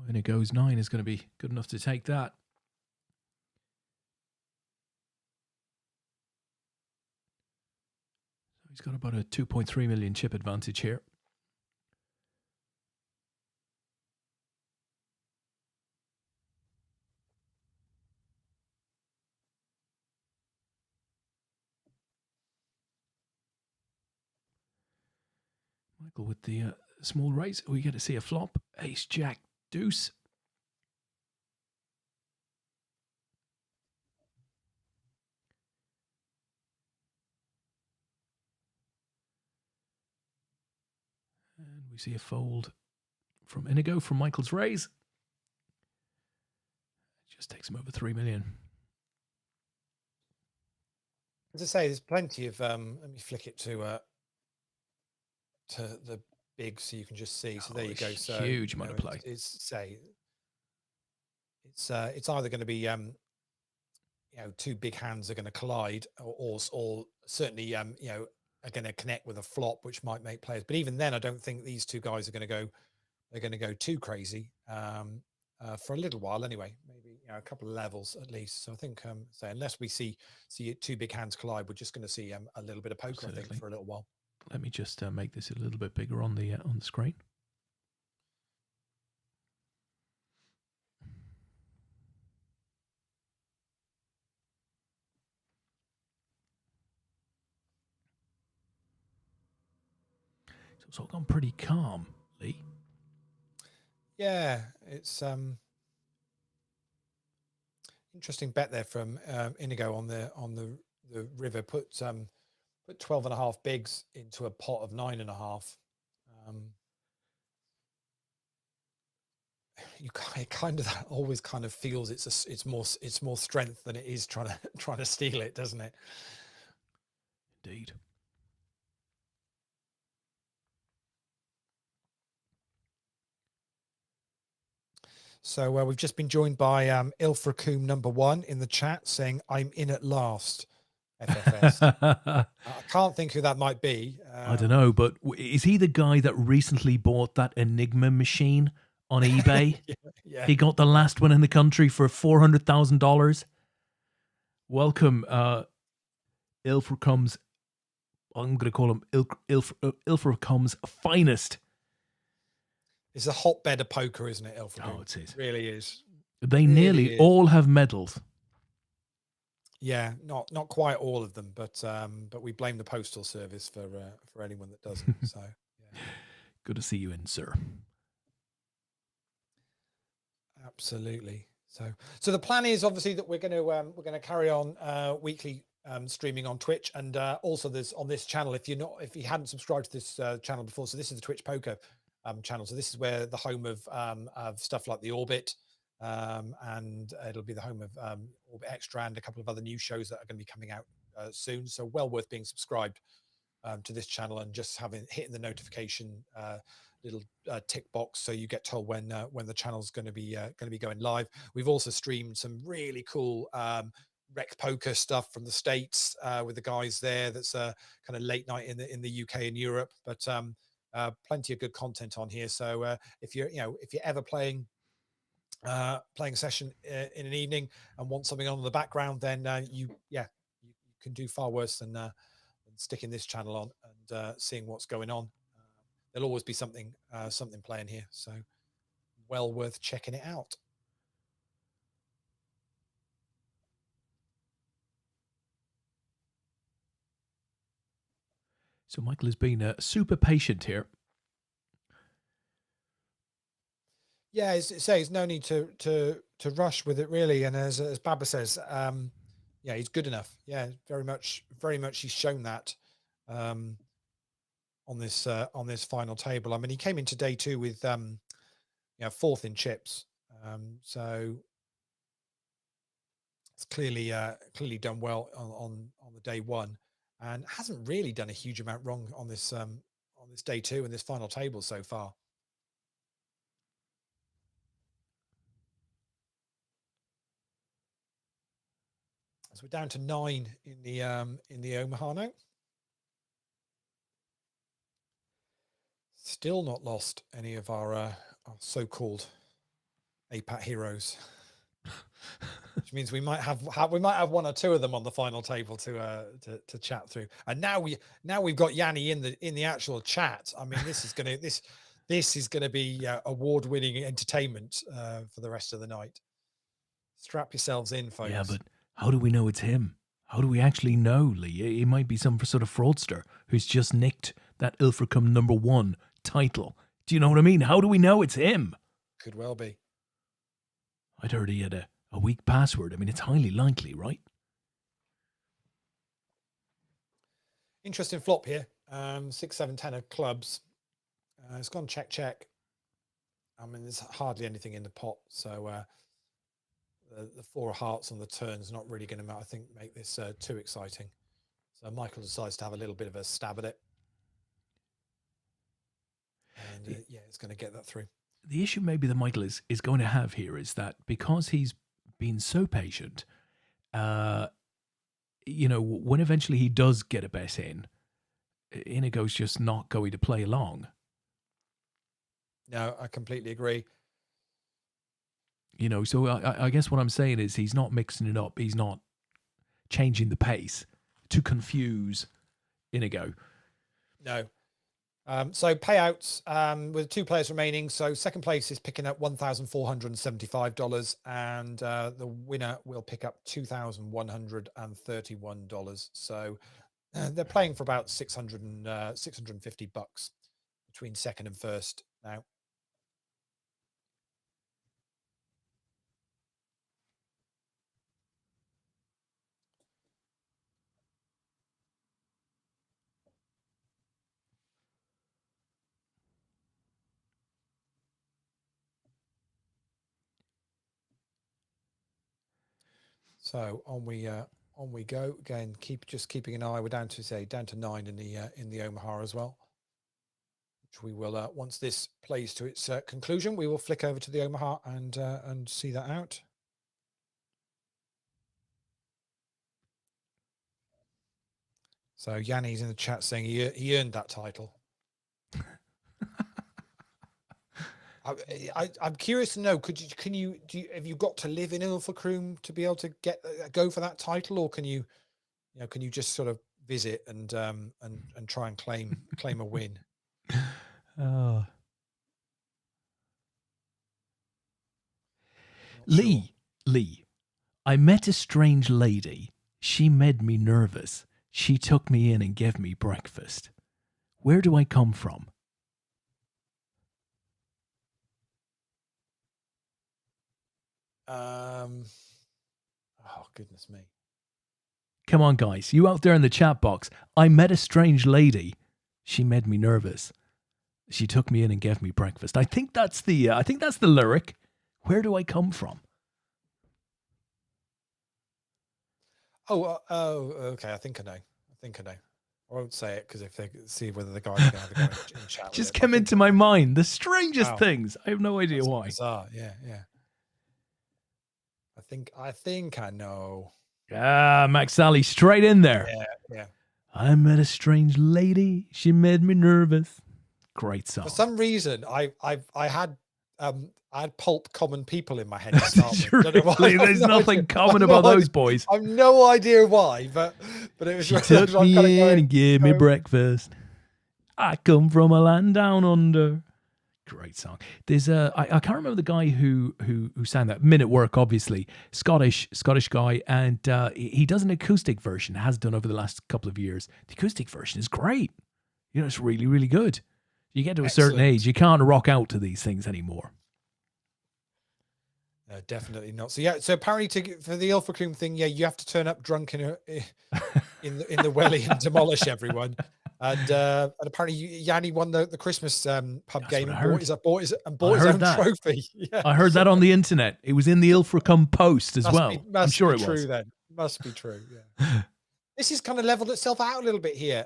And it goes 9 is going to be good enough to take that. So he's got about a 2.3 million chip advantage here. Michael with the small raise. We get to see a flop. Ace, Jack, Deuce. And we see a fold from Inigo from Michael's raise. Just takes him over 3 million. As I say, there's plenty of let me flick it to the big so you can just see. So there you go. So huge amount of play. It's either going to be two big hands are going to collide, or certainly are going to connect with a flop, which might make players. But even then, I don't think these two guys are going to go. They're going to go too crazy for a little while anyway. Maybe a couple of levels at least. So I think so unless we see two big hands collide, we're just going to see a little bit of poker. Absolutely. I think for a little while. Let me just make this a little bit bigger on the screen. So it's all gone pretty calm, Lee. Yeah, it's interesting bet there from Inigo on the river. Put 12.5 bigs into a pot of 9.5. It kind of always kind of feels it's more strength than it is trying to steal it, doesn't it? Indeed. So we've just been joined by Ilfracombe #1 in the chat saying, "I'm in at last." FFS. I can't think who that might be. I don't know, but is he the guy that recently bought that Enigma machine on eBay? Yeah. He got the last one in the country for $400,000. Welcome, Ilfracombe's. I'm going to call him Ilfracombe's finest. It's a hotbed of poker, isn't it, Ilfracombe? Oh, it is. It really is. They really nearly all have medals. Yeah, not quite all of them, but we blame the postal service for anyone that doesn't. So, yeah. Good to see you in, sir. Absolutely. So the plan is obviously that we're going to carry on weekly streaming on Twitch, and also there's on this channel. If you hadn't subscribed to this channel before, so this is the Twitch Poker channel. So this is where the home of stuff like the Orbit. And it'll be the home of Orbit Extra and a couple of other new shows that are going to be coming out soon. So well worth being subscribed to this channel and just hitting the notification little tick box so you get told when the channel's going to be going live. We've also streamed some really cool rec poker stuff from the States with the guys there. That's kind of late night in the UK and Europe, but plenty of good content on here. So if you're ever playing a session in an evening and want something on in the background, then you can do far worse than sticking this channel on and seeing what's going on. There'll always be something playing here, so well worth checking it out. So Michael has been super patient here. Yeah, there's no need to rush with it really, and as Baba says, he's good enough. Yeah, very much he's shown that on this final table. I mean, he came into day 2 with 4th in chips, so it's clearly done well on the day 1, and hasn't really done a huge amount wrong on this day 2 and this final table so far. So we're down to 9 in the Omaha now. Still not lost any of our so-called APAT heroes, which means we might have 1 or 2 of them on the final table to chat through. And now we've got Yanni in the actual chat. I mean, this is gonna be award-winning entertainment for the rest of the night. Strap yourselves in, folks. Yeah, but how do we know it's him? How do we actually know, Lee? He might be some sort of fraudster who's just nicked that Ilfracombe #1 title. Do you know what I mean? How do we know it's him? Could well be. I'd heard he had a weak password. I mean, it's highly likely, right? Interesting flop here. 6, 7, 10 of clubs. It's gone check, check. I mean, there's hardly anything in the pot. So the 4 of hearts on the turn is not really going to, I think, make this too exciting. So Michael decides to have a little bit of a stab at it. And yeah, it's going to get that through. The issue maybe that Michael is going to have here is that because he's been so patient, you know, when eventually he does get a bet in, Inigo's just not going to play along. No, I completely agree. You know, so I guess what I'm saying is he's not mixing it up. He's not changing the pace to confuse Inigo. No. So payouts with 2 players remaining. So second place is picking up $1,475 and the winner will pick up $2,131. So they're playing for about $650 between second and first now. So on we go again. Keeping an eye. We're down to 9 in the Omaha as well. Which we will once this plays to its conclusion, we will flick over to the Omaha and see that out. So Yanni's in the chat saying he earned that title. I'm curious to know. Have you got to live in Ilfracombe to be able to go for that title, or can you just sort of visit and try and claim a win? Oh. Lee, I met a strange lady. She made me nervous. She took me in and gave me breakfast. Where do I come from? Oh, goodness me. Come on, guys. You out there in the chat box. I met a strange lady. She made me nervous. She took me in and gave me breakfast. I think that's the lyric. Where do I come from? Oh, okay. I think I know. I won't say it because if they see whether the guys are going to go in chat. Just come into my mind. The strangest things. I have no idea why. Bizarre. Yeah. I think I know. Max Sally, straight in there. Yeah. I met a strange lady. She made me nervous. Great song. For some reason, I had pulp common people in my head to start with. There's nothing common about those boys. I've no idea why, but it was. She took me in and gave me breakfast. I come from a land down under. Great song. There's I can't remember the guy who sang that. Men at Work, obviously Scottish guy, and he does an acoustic version. Has done over the last couple of years. The acoustic version is great. You know, it's really, really good. You get to a certain age, you can't rock out to these things anymore. No, definitely not. So yeah, so apparently for the Ilfracombe thing, yeah, you have to turn up drunk in the welly and demolish everyone. And apparently Yanni won the Christmas pub game and bought his own trophy. Yeah. I heard that on the internet. It was in the Ilfracombe Post as well. I'm sure it was. True then. Must be true. Yeah. This has kind of leveled itself out a little bit here.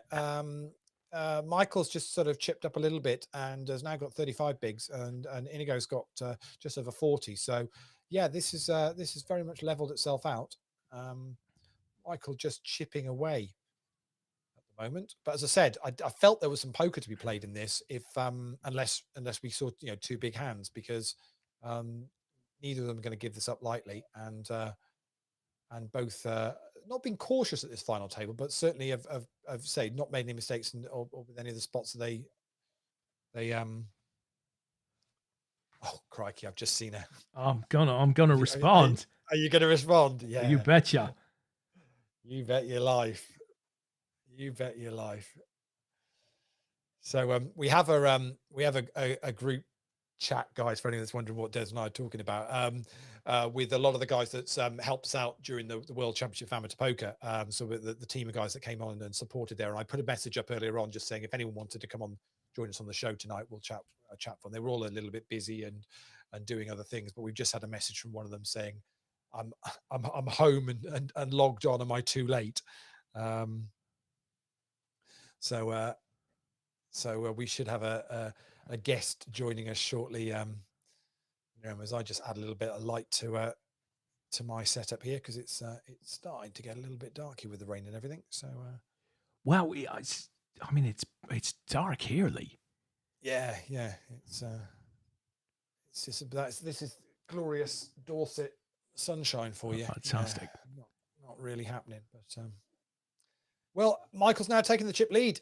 Michael's just sort of chipped up a little bit and has now got 35 bigs, and Inigo's got just over 40. So yeah, this is very much leveled itself out. Michael just chipping away at the moment, but as I said, I felt there was some poker to be played in this, if unless we saw 2 big hands, because neither of them are going to give this up lightly, and both not being cautious at this final table, but certainly have say not made any mistakes or with any of the spots that they oh crikey, I've just seen it. I'm gonna respond. Are you gonna respond? Yeah, you betcha. You bet your life. So we have a group chat, guys, for anyone that's wondering what Des and I are talking about, with a lot of the guys that's helps out during the World Championship of Amateur Poker. So with the team of guys that came on and supported there. And I put a message up earlier on just saying if anyone wanted to come on, join us on the show tonight, we'll chat for them. They were all a little bit busy and doing other things, but we've just had a message from one of them saying, I'm home and logged on. Am I too late? So we should have a guest joining us shortly. As I just add a little bit of light to my setup here, because it's starting to get a little bit dark here with the rain and everything. So wow, it's dark here, Lee. Yeah. This is glorious Dorset sunshine for you. Fantastic. Yeah, not really happening, but well, Michael's now taking the chip lead.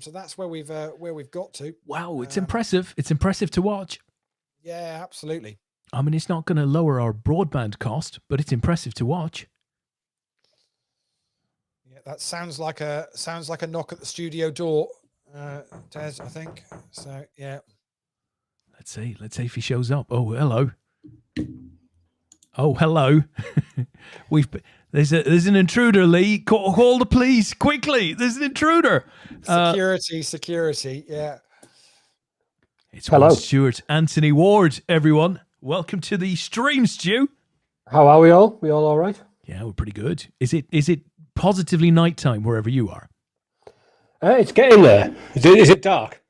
So that's where we've got to. Wow, it's impressive. It's impressive to watch. Yeah, absolutely. I mean, it's not going to lower our broadband cost, but it's impressive to watch. Yeah, that sounds like a knock at the studio door, Des, I think. So yeah. Let's see if he shows up. Oh, hello. Oh, hello. There's an intruder, Lee. Call the police quickly. There's an intruder. Security. Yeah. It's Hello, Stuart Anthony Ward. Everyone, welcome to the stream, Stu. How are we all? We all right? Yeah, we're pretty good. Is it positively nighttime wherever you are? It's getting there. Is it dark?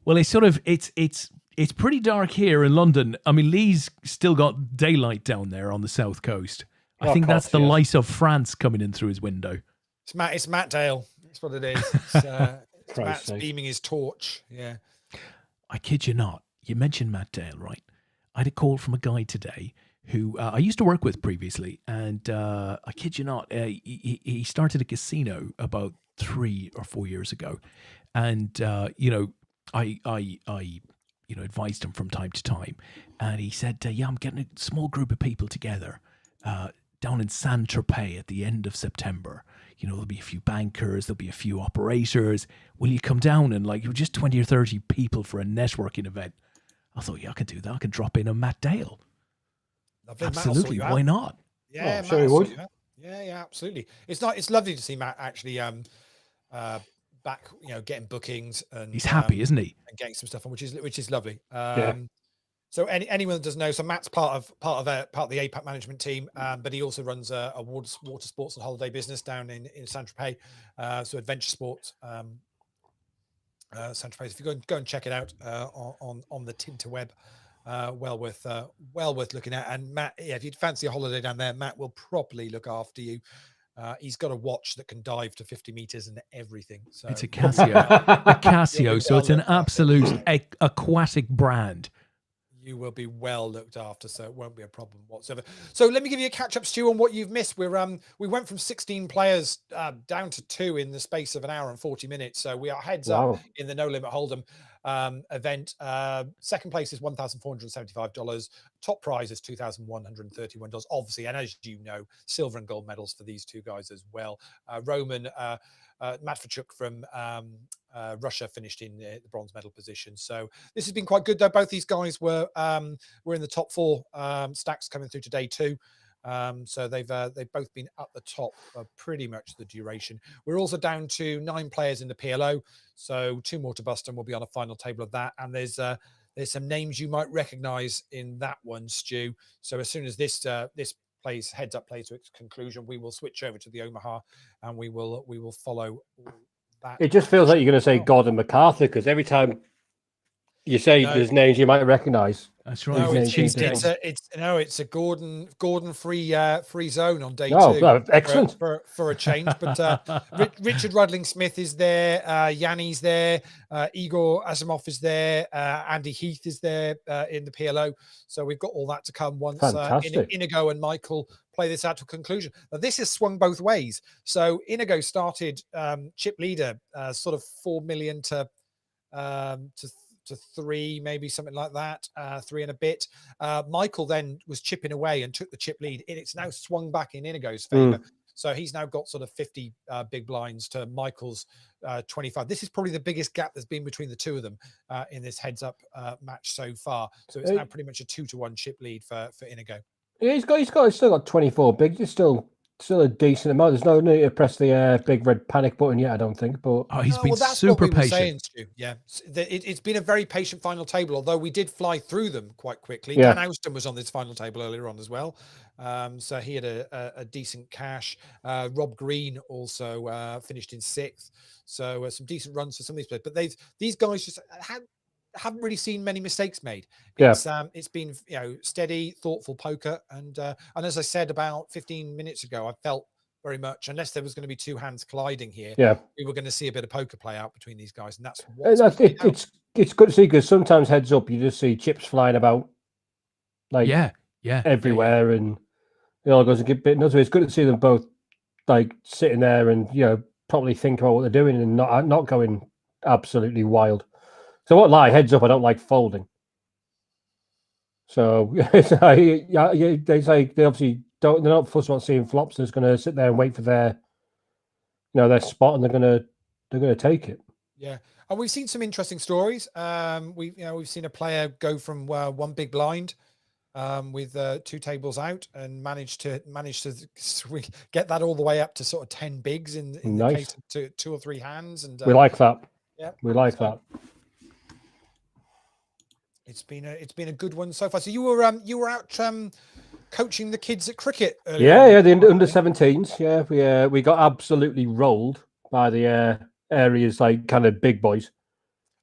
Well, it's pretty dark here in London. I mean, Lee's still got daylight down there on the south coast. I think that's the light of France coming in through his window. It's Matt Dale. That's what it is. It's Matt's beaming his torch. Yeah. I kid you not. You mentioned Matt Dale, right? I had a call from a guy today who I used to work with previously, and I kid you not, he started a casino about 3 or 4 years ago, and I advised him from time to time, and he said, "Yeah, I'm getting a small group of people together down in Saint-Tropez at the end of September. There'll be a few bankers, there'll be a few operators. Will you come down and just 20 or 30 people for a networking event?" I thought, yeah, I can do that. I can drop in on Matt Dale. Absolutely, why not? Yeah, sure he would. Yeah, absolutely. It's lovely to see Matt actually back, getting bookings, and he's happy, isn't he? And getting some stuff on, which is lovely. Yeah. So anyone that doesn't know, so Matt's part of the APAT management team, but he also runs a water sports and holiday business down in Saint-Tropez, so adventure sports. Saint-Tropez. If you go and check it out on the Tinterweb, well worth looking at. And Matt, if you'd fancy a holiday down there, Matt will properly look after you. He's got a watch that can dive to 50 meters and everything. So it's a Casio. So it's an absolute aquatic brand. You will be well looked after, so it won't be a problem whatsoever. So let me give you a catch-up, Stu, on what you've missed. We went from 16 players down to 2 in the space of an hour and 40 minutes. So we are heads up in the No Limit Hold'em event. Second place is $1,475. Top prize is $2,131. Obviously, and as you know, silver and gold medals for these two guys as well. Roman Matvechuk from Russia finished in the bronze medal position. So this has been quite good, though. Both these guys were in the top 4 stacks coming through to day 2. So they've both been at the top for pretty much the duration. We're also down to 9 players in the PLO, so 2 more to bust, and we'll be on a final table of that. And there's some names you might recognise in that one, Stu. So as soon as this heads up plays to its conclusion, we will switch over to the Omaha, and we will follow that. It just feels like you're going to say Gordon MacArthur, because every time you say there's names you might recognise. That's right. No, it's a Gordon free zone on day 2. Oh, excellent for a change. But Richard Rudling Smith is there, Yanni's there, Igor Asimov is there, Andy Heath is there in the PLO. So we've got all that to come once Inigo and Michael play this out to a conclusion. Now this has swung both ways. So Inigo started chip leader, sort of 4 million to 3, maybe something like that, 3 and a bit. Michael then was chipping away and took the chip lead. It's now swung back in Inigo's favor. So he's now got sort of 50 big blinds to Michael's 25. This is probably the biggest gap there's been between the two of them in this heads-up match so far. So it's now pretty much a 2-1 chip lead for Inigo. Yeah, he's still got 24 big. It's still a decent amount. There's no need to press the big red panic button yet, I don't think. But he's been that's super what we were patient. saying, Stu. Yeah, it's been a very patient final table, although we did fly through them quite quickly. Yeah. Dan Houston was on this final table earlier on as well, so he had a decent cash. Rob Green also finished in 6th, so some decent runs for some of these players. But these guys just haven't really seen many mistakes made. It's been steady, thoughtful poker, and as I said about 15 minutes ago, I felt very much, unless there was going to be two hands colliding here, we were going to see a bit of poker play out between these guys, and that's it's good to see, because sometimes heads up you just see chips flying about like everywhere, and it all goes a bit nuts. It's good to see them both like sitting there and probably think about what they're doing and not going absolutely wild. So what heads up, I don't like folding. So they say they obviously they're not fussed about seeing flops. They're just going to sit there and wait for their their spot, and they're going to take it. Yeah, and we've seen some interesting stories. We've seen a player go from one big blind with 2 tables out and managed to get that all the way up to sort of 10 bigs in the case of 2 or 3 hands. And we like that. Yeah, we like that. It's been a good one so far. So you were out coaching the kids at cricket earlier. Yeah, the under 17s. Yeah, we got absolutely rolled by the areas like kind of big boys.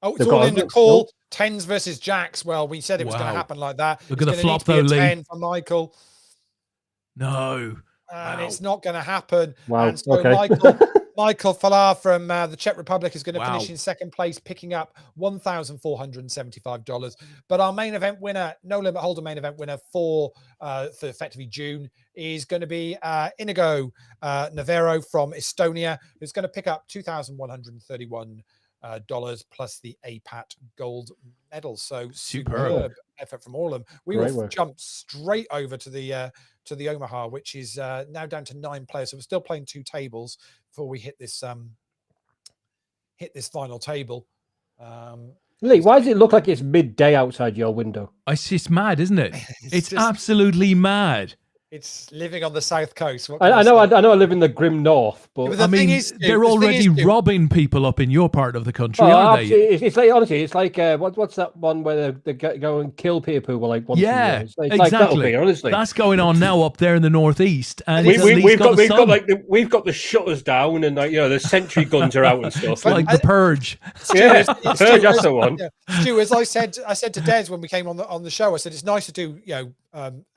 Oh, it's all in the call. 10s versus jacks. Well, we said it was going to happen like that. Look at the flop though, Lee. 10 for Michael. No. And it's not going to happen. Wow. And so Michael Falar from the Czech Republic is going to finish in 2nd place, picking up $1,475. But our main event winner, No Limit Holder main event winner for effectively June, is going to be Inigo Navarro from Estonia, who's going to pick up $2,131 plus the APAT gold medal. So superb effort from all of them. We will jump straight over to the Omaha, which is now down to 9 players. So we're still playing 2 tables before we hit this final table. Lee, why does it look like it's midday outside your window? It's just mad, isn't it? It's absolutely mad. It's living on the south coast. I know I live in the grim north, but I mean, they're already robbing people up in your part of the country, aren't they? It's like, honestly, it's like what's that one where they go and kill people like once a year? It's exactly. Like honestly, that's going on now up there in the northeast, and we've got the shutters down, and the sentry guns are out and stuff, like the Purge. Purge, that's the one. Stu, as I said to Des when we came on the show, I said it's nice to do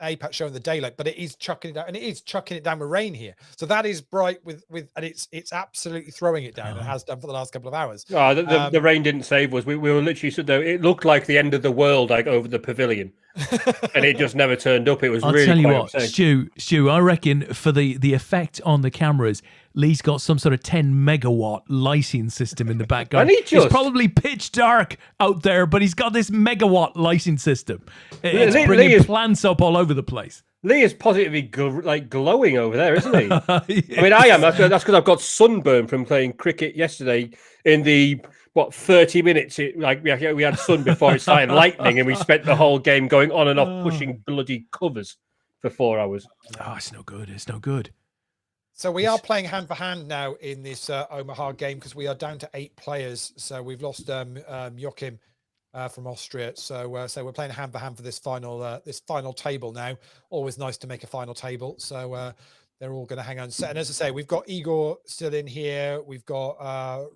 APAT showing the daylight, but it is chucking it down, and it is chucking it down with rain here. So that is bright with and it's absolutely throwing it down. It has done for the last couple of hours. The rain didn't save us. We were literally stood there. It looked like the end of the world, like over the pavilion, and it just never turned up. It was really. I'll tell you what, Stu. I reckon for the effect on the cameras, Lee's got some sort of 10 megawatt lighting system in the background. It's probably pitch dark out there, but he's got this megawatt lighting system. It's bringing plants up all over the place. Lee is positively glowing over there, isn't he? I mean, I am. That's because I've got sunburn from playing cricket yesterday. In the 30 minutes, we had sun before it started lightning, and we spent the whole game going on and off pushing bloody covers for 4 hours. Oh, it's no good. It's no good. So we are playing hand for hand now in this Omaha game because we are down to 8 players. So we've lost Joachim from Austria. So we're playing hand for hand for this final table now. Always nice to make a final table. So they're all going to hang on. And as I say, we've got Igor still in here. We've got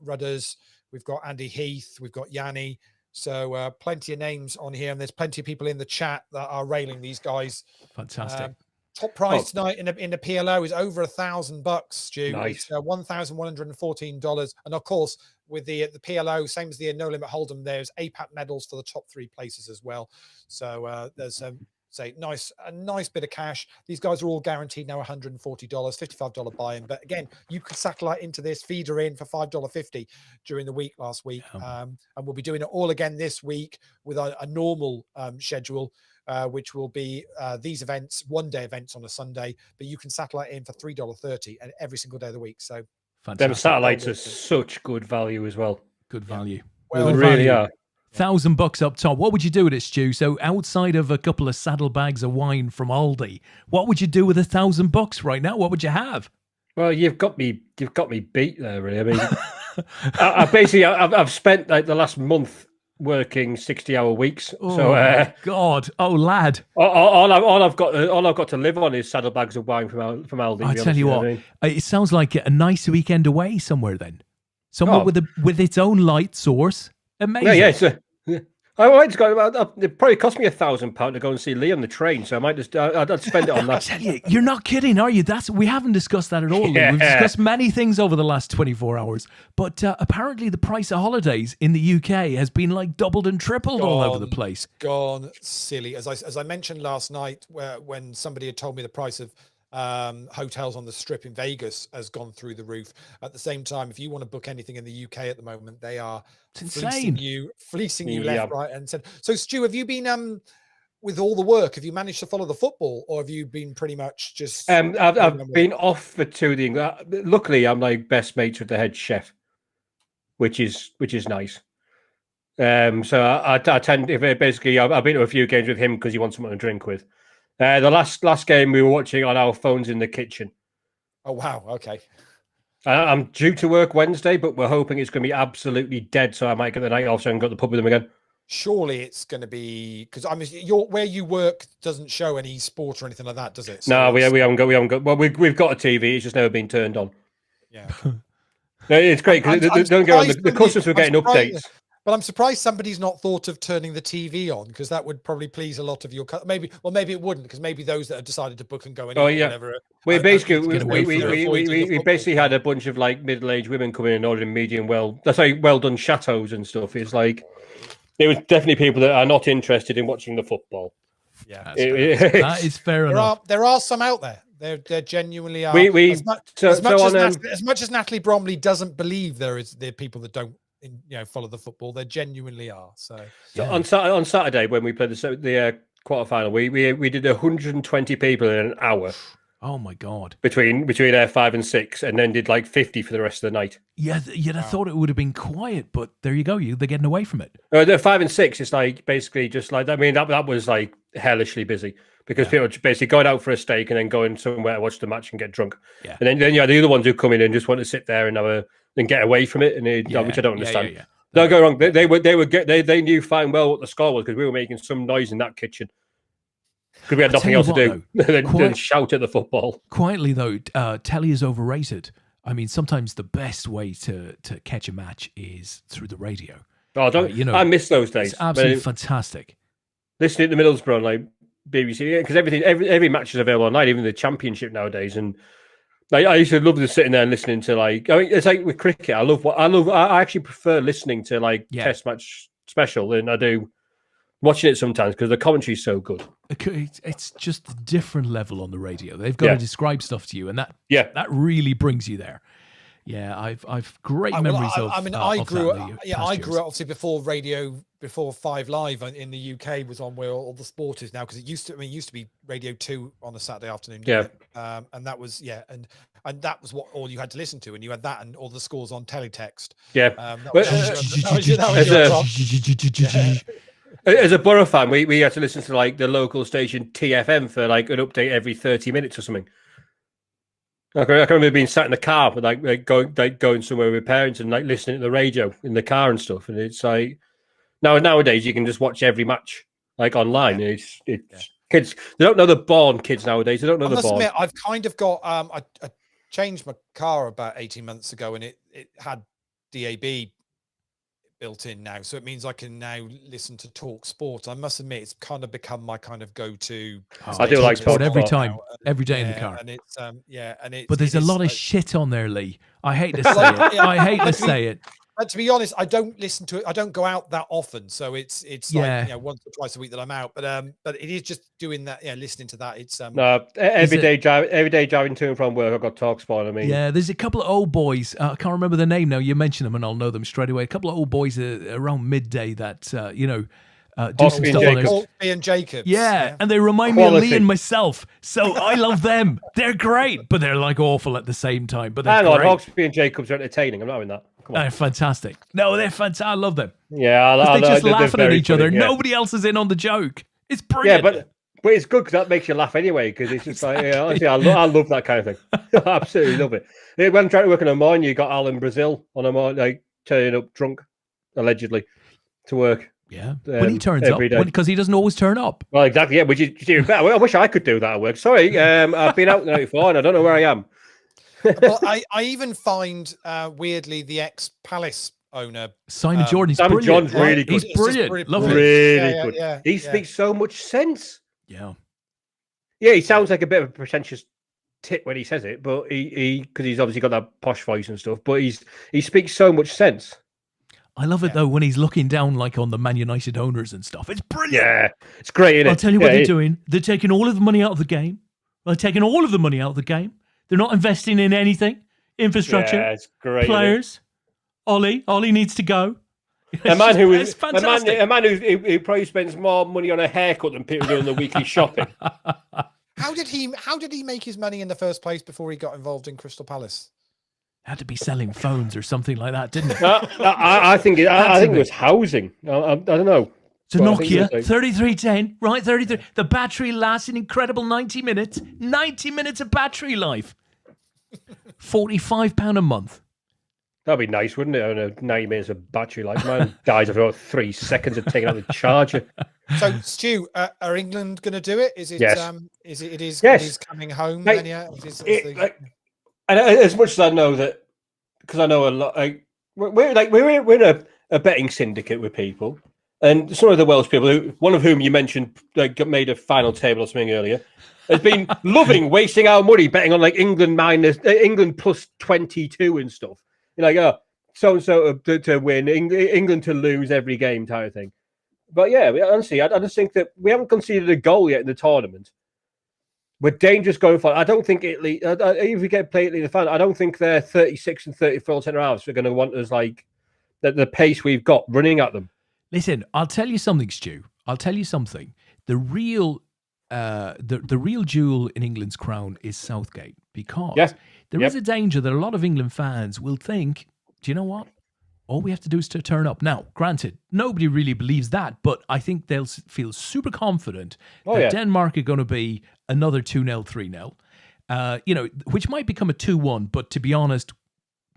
Rudders. We've got Andy Heath. We've got Yanni. So plenty of names on here, and there's plenty of people in the chat that are railing these guys. Fantastic. Top prize tonight in the PLO is over $1,000, Stu. Nice. It's $1,114, and of course with the PLO, same as the No Limit Hold'em, there's APAT medals for the top 3 places as well. So there's a nice bit of cash. These guys are all guaranteed now $140, $55 buy-in. But again, you could satellite into this, feeder in for $5.50 during the week last week, and we'll be doing it all again this week with a normal schedule. which will be these events, one-day events on a Sunday, but you can satellite in for $3.30 and every single day of the week. So fantastic. Them satellites are such good value as well. Good value. Yeah. Well, they really are. $1,000 up top. What would you do with it, Stu? So outside of a couple of saddlebags of wine from Aldi, what would you do with $1,000 right now? What would you have? Well, you've got me beat there, really. I mean, I've spent like the last month working 60-hour weeks. Oh, so, my God. Oh, lad. All I've got to live on is saddlebags of wine from Aldi. I tell you what, it sounds like a nice weekend away somewhere then. Somewhere with its own light source. Amazing. Yeah. I might go. It probably cost me £1,000 to go and see Lee on the train, so I might just I'd spend it on that. I tell you, you're not kidding, are you? We haven't discussed that at all. Yeah. We've discussed many things over the last 24 hours, but apparently the price of holidays in the UK has been like doubled and tripled all over the place. Gone silly. As I mentioned last night, when somebody had told me the price of hotels on the Strip in Vegas has gone through the roof. At the same time, if you want to book anything in the UK at the moment, they are fleecing you left, right, and center. So, Stu, have you been with all the work? Have you managed to follow the football, or have you been pretty much just? I've been off for 2 days. Luckily, I'm like best mates with the head chef, which is nice. So I tend, if basically I've been to a few games with him because he wants someone to drink with. The last game we were watching on our phones in the kitchen. Oh, wow. Okay. I'm due to work Wednesday, but we're hoping it's going to be absolutely dead, so I might get the night off so I can go to the pub with them again. Surely it's going to be, because where you work doesn't show any sport or anything like that, does it? So no, we haven't got. Well, we've got a TV. It's just never been turned on. Yeah. It's great because don't get on. The customers were getting updates. But I'm surprised somebody's not thought of turning the TV on, because that would probably please a lot of your maybe it wouldn't, because maybe those that have decided to book and go anywhere. Oh yeah. Whatever, we basically had a bunch of like middle-aged women coming in and ordering medium well done chateaus and stuff. It's like there was definitely people that are not interested in watching the football. Yeah, that is fair enough. There are some out there. There genuinely are. As much as Natalie Bromley doesn't believe there are people that don't follow the football, there genuinely are. So on Saturday when we played the quarterfinal, we did 120 people in an hour. Oh my God! Between 5 and 6, and then did like 50 for the rest of the night. Yeah, you'd have thought it would have been quiet, but there you go. They're getting away from it. The 5 and 6 is like basically just like, I mean, that was like hellishly busy because people are basically going out for a steak and then going somewhere to watch the match and get drunk. Yeah. And then the other ones who come in and just want to sit there and get away from it, which I don't understand. Yeah. Don't go wrong. They knew fine well what the score was because we were making some noise in that kitchen. Because we had nothing else to do than shout at the football. Quietly, though, telly is overrated. I mean, sometimes the best way to catch a match is through the radio. Oh, I miss those days. It's absolutely fantastic. Listening to Middlesbrough on like BBC, because every match is available online, even the Championship nowadays. And I used to love just sitting there and listening to it's like with cricket. I actually prefer listening to Test match special than I do watching it sometimes because the commentary is so good. It's just a different level on the radio. They've got to describe stuff to you, and that really brings you there. Yeah, I've great memories of. I mean, I grew up obviously before 5 Live in the UK was on where all the sport is now, because it used to be Radio 2 on a Saturday afternoon. Yeah, and that was and that was what all you had to listen to, and you had that and all the scores on teletext. Yeah. As a Borough fan, we had to listen to like the local station TFM for like an update every 30 minutes or something. I can remember being sat in the car, but going somewhere with parents and like listening to the radio in the car and stuff. And it's like nowadays you can just watch every match like online. Yeah. It's kids. They don't know the born kids nowadays. They don't know the born. Admit, I've kind of got. I changed my car about 18 months ago, and it had DAB built in now, so it means I can now listen to Talk Sport. I must admit, it's kind of become my kind of go-to. I do like Talk every time, every day in the car. And it's but there's a lot of shit on there, Lee. I hate to say it. I hate to say it. But to be honest, I don't listen to it. I don't go out that often, so it's like once or twice a week that I'm out. But it is just doing that. Yeah, listening to that. It's every day driving to and from work. I've got TalkSport. I mean, there's a couple of old boys. I can't remember the name now. You mention them, and I'll know them straight away. A couple of old boys around midday that do some stuff on Hawksby and Jacobs. Yeah, and they remind me of Lee and myself. So I love them. They're great, but they're like awful at the same time. But they're great. Hawksby and Jacobs are entertaining. I'm not in that. Come on. They're fantastic. No, they're fantastic. I love them. Yeah, they're just laughing at each other. Yeah. Nobody else is in on the joke. It's brilliant. Yeah, but it's good because that makes you laugh anyway. Because it's just like, honestly, I love that kind of thing. I absolutely love it. When I'm trying to work on a mine, you got Alan Brazil on a mine, like turning up drunk, allegedly, to work. Yeah, when he turns up, because he doesn't always turn up. Well, exactly. Yeah, which is even better. I wish I could do that at work. Sorry, I've been out the night before and I don't know where I am. Well, I even find weirdly the ex-Palace owner Simon Jordan. Simon Jordan's really good. He's brilliant. Love him. Really good. Yeah, he speaks so much sense. Yeah. Yeah, he sounds like a bit of a pretentious tit when he says it, but he because he's obviously got that posh voice and stuff. But he speaks so much sense. I love it though when he's looking down like on the Man United owners and stuff. It's brilliant. Yeah, it's great. Isn't it? I'll tell you what they're doing. They're taking all of the money out of the game. They're taking all of the money out of the game. They're not investing in anything. Infrastructure. Yeah, it's great. Players. Ollie needs to go. A man who probably spends more money on a haircut than people do on the weekly shopping. How did he make his money in the first place before he got involved in Crystal Palace? Had to be selling phones or something like that, didn't it? I think it was housing. I don't know. It's a Nokia 3310, right? 33. The battery lasts an incredible 90 minutes. 90 minutes of battery life. £45 a month. That'd be nice, wouldn't it? On a 90 minutes of battery life, man dies after about 3 seconds of taking out the charger. So, Stu, are England going to do it? Is it? Yes. It is yes. coming home. Like, then, yeah. And as much as I know that, because I know a lot, we're in a betting syndicate with people, and some of the Welsh people, one of whom you mentioned, made a final table or something earlier, has been loving wasting our money betting on like England plus 22 and stuff. You're like, so and so to win, England to lose every game type of thing. But yeah, honestly, I just think that we haven't conceded a goal yet in the tournament. We're dangerous going forward. I don't think Italy, if we get play Italy in the final, I don't think their 36 and 34 centre halves are going to want us like the pace we've got running at them. Listen, I'll tell you something, Stu. I'll tell you something. The real jewel in England's crown is Southgate, because there is a danger that a lot of England fans will think, do you know what? All we have to do is to turn up. Now, granted, nobody really believes that, but I think they'll feel super confident that Denmark are going to be another 2-0, 3-0, which might become a 2-1, but to be honest,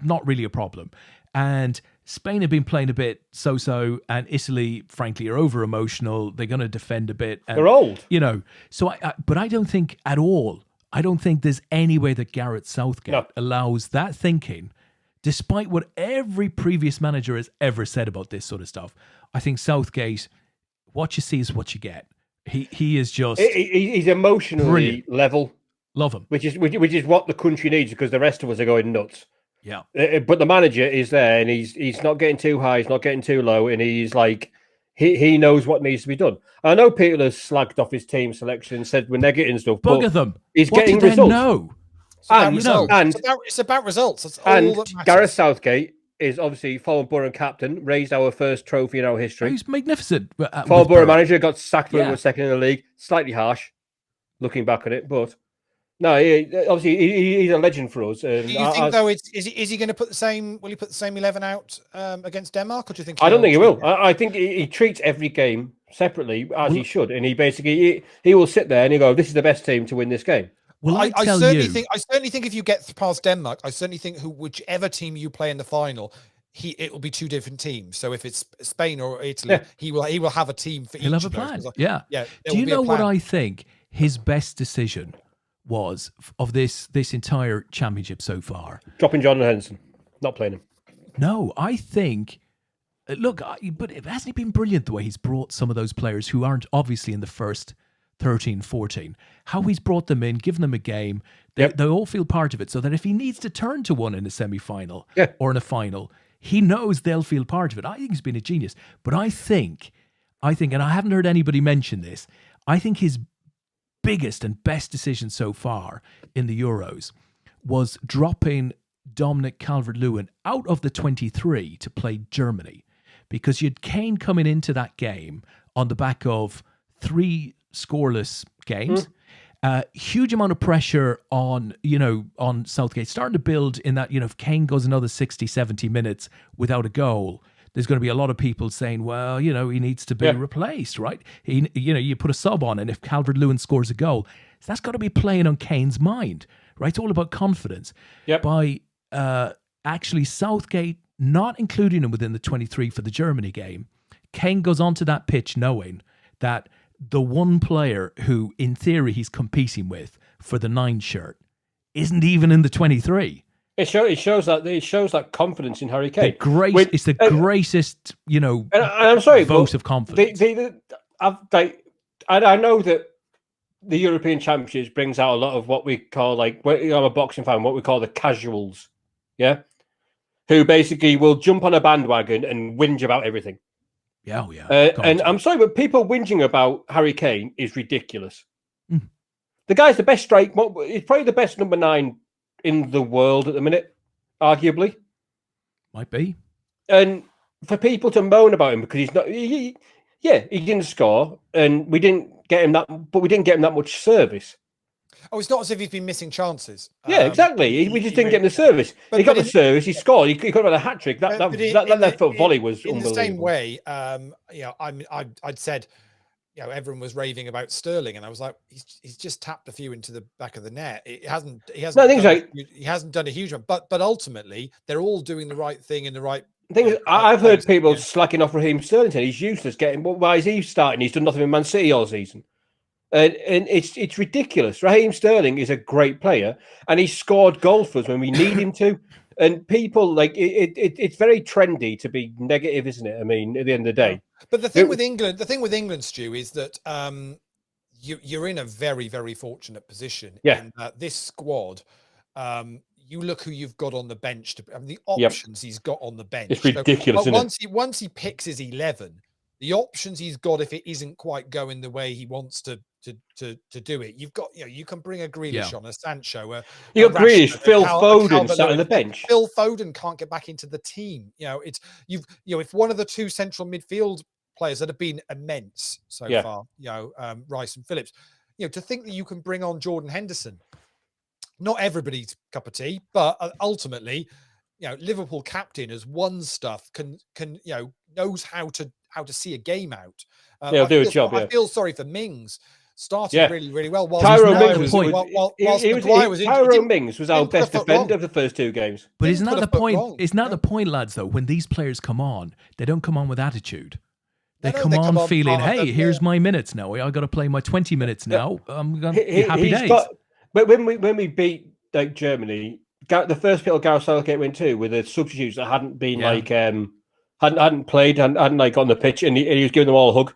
not really a problem. And Spain have been playing a bit so-so, and Italy, frankly, are over-emotional. They're going to defend a bit. And, they're old. So but I don't think at all, I don't think there's any way that Gareth Southgate allows that thinking. Despite what every previous manager has ever said about this sort of stuff, I think Southgate, what you see is what you get. He is just... He's emotionally brilliant. Level. Love him. Which is what the country needs, because the rest of us are going nuts. Yeah. But the manager is there, and he's not getting too high, he's not getting too low, and he's like... He knows what needs to be done. I know Peter has slagged off his team selection and said we're negative and stuff, Bugger them. He's what getting did results. They know? It's about results. That's all that matters. Gareth Southgate is obviously former Borough captain, raised our first trophy in our history. He's magnificent. Former Borough manager, got sacked when we were second in the league. Slightly harsh, looking back at it, but no, obviously he's a legend for us. Do you think though, is he going to put the same? Will he put the same 11 out against Denmark, or do you think? I don't think he will. I think he treats every game separately as he should, and he basically he will sit there and he go, "This is the best team to win this game." Well, I certainly think if you get past Denmark, I certainly think whichever team you play in the final, it will be two different teams. So if it's Spain or Italy, he will have a team for each. He'll have a plan. Yeah. Do you know what I think his best decision was of this entire championship so far? Dropping John Henderson, not playing him. No, I think. Look, but hasn't he been brilliant the way he's brought some of those players who aren't obviously in the first 13, 14, how he's brought them in, given them a game, they all feel part of it, so that if he needs to turn to one in a semi-final or in a final, he knows they'll feel part of it. I think he's been a genius. But I think, and I haven't heard anybody mention this, I think his biggest and best decision so far in the Euros was dropping Dominic Calvert-Lewin out of the 23 to play Germany, because you had Kane coming into that game on the back of 3 scoreless games. Huge amount of pressure on Southgate, starting to build in that, if Kane goes another 60, 70 minutes without a goal, there's going to be a lot of people saying, well, he needs to be replaced, right? You put a sub on, and if Calvert-Lewin scores a goal, that's got to be playing on Kane's mind, right? It's all about confidence. By actually Southgate not including him within the 23 for the Germany game, Kane goes onto that pitch knowing that the one player who, in theory, he's competing with for the 9 shirt isn't even in the 23. It shows that confidence in Harry Kane. It's the greatest, and I'm sorry, vote of confidence. I know that the European Championships brings out a lot of what we call, I'm a boxing fan, what we call the casuals, who basically will jump on a bandwagon and whinge about everything. Yeah. And I'm sorry, but people whinging about Harry Kane is ridiculous. The guy's the best he's probably the best number 9 in the world at the minute, arguably. Might be. And for people to moan about him because he's not, he didn't score, and we didn't get him that much service. Oh, it's not as if he's been missing chances. Yeah, exactly. We just didn't get him the service. He got the service. He scored. He could have had a hat trick. That left foot volley was in unbelievable. the same way. I'd said, everyone was raving about Sterling, and I was like, he's just tapped a few into the back of the net. He hasn't. He hasn't done a huge one, but ultimately they're all doing the right thing in the right. I've heard people slacking off Raheem Sterling saying he's useless. Why is he starting? He's done nothing in Man City all season. And it's ridiculous. Raheem Sterling is a great player, and he scored goals for us when we need him to. And people it's very trendy to be negative, isn't it? I mean, at the end of the day. But the thing with England, Stu, is that you're in a very, very fortunate position. Yeah. In that this squad, you look who you've got on the bench. The options he's got on the bench. It's ridiculous. Once he picks his 11. The options he's got, if it isn't quite going the way he wants to do it, you've got, you can bring a Grealish on, a Sancho, you got Grealish, Phil Foden sat on the bench. Phil Foden can't get back into the team. If one of the 2 central midfield players that have been immense so far, Rice and Phillips, to think that you can bring on Jordan Henderson, not everybody's cup of tea, but ultimately, Liverpool captain has won stuff, can knows how to see a game out. He'll do a job. I feel sorry for Mings. Started really, really well. Tyrone Mings was our best defender of the first 2 games. But isn't that the point? Isn't that the point, lads? Though, when these players come on, they don't come on with attitude. They come on feeling, "Hey, here's my minutes now. I got to play my 20 minutes now. I'm going to be happy days." But when we beat Germany, the first bit of Gareth Southgate went to with the substitutes that hadn't been hadn't played and hadn't got on the pitch, and he was giving them all a hug.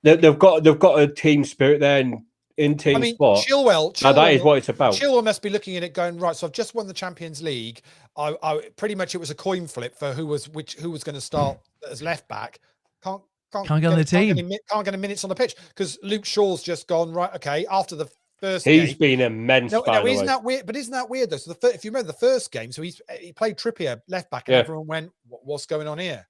They've got a team spirit there and in team sport. Chilwell, that is what it's about. Chilwell must be looking at it going, right, so I've just won the Champions League. I pretty much, it was a coin flip for who was going to start as left back. Can't get on the team. Can't get a minutes on the pitch because Luke Shaw's just gone, right, okay, after the first He's been immense. Isn't that weird? But isn't that weird though? So if you remember the first game, so he played Trippier left back, and everyone went, "What's going on here?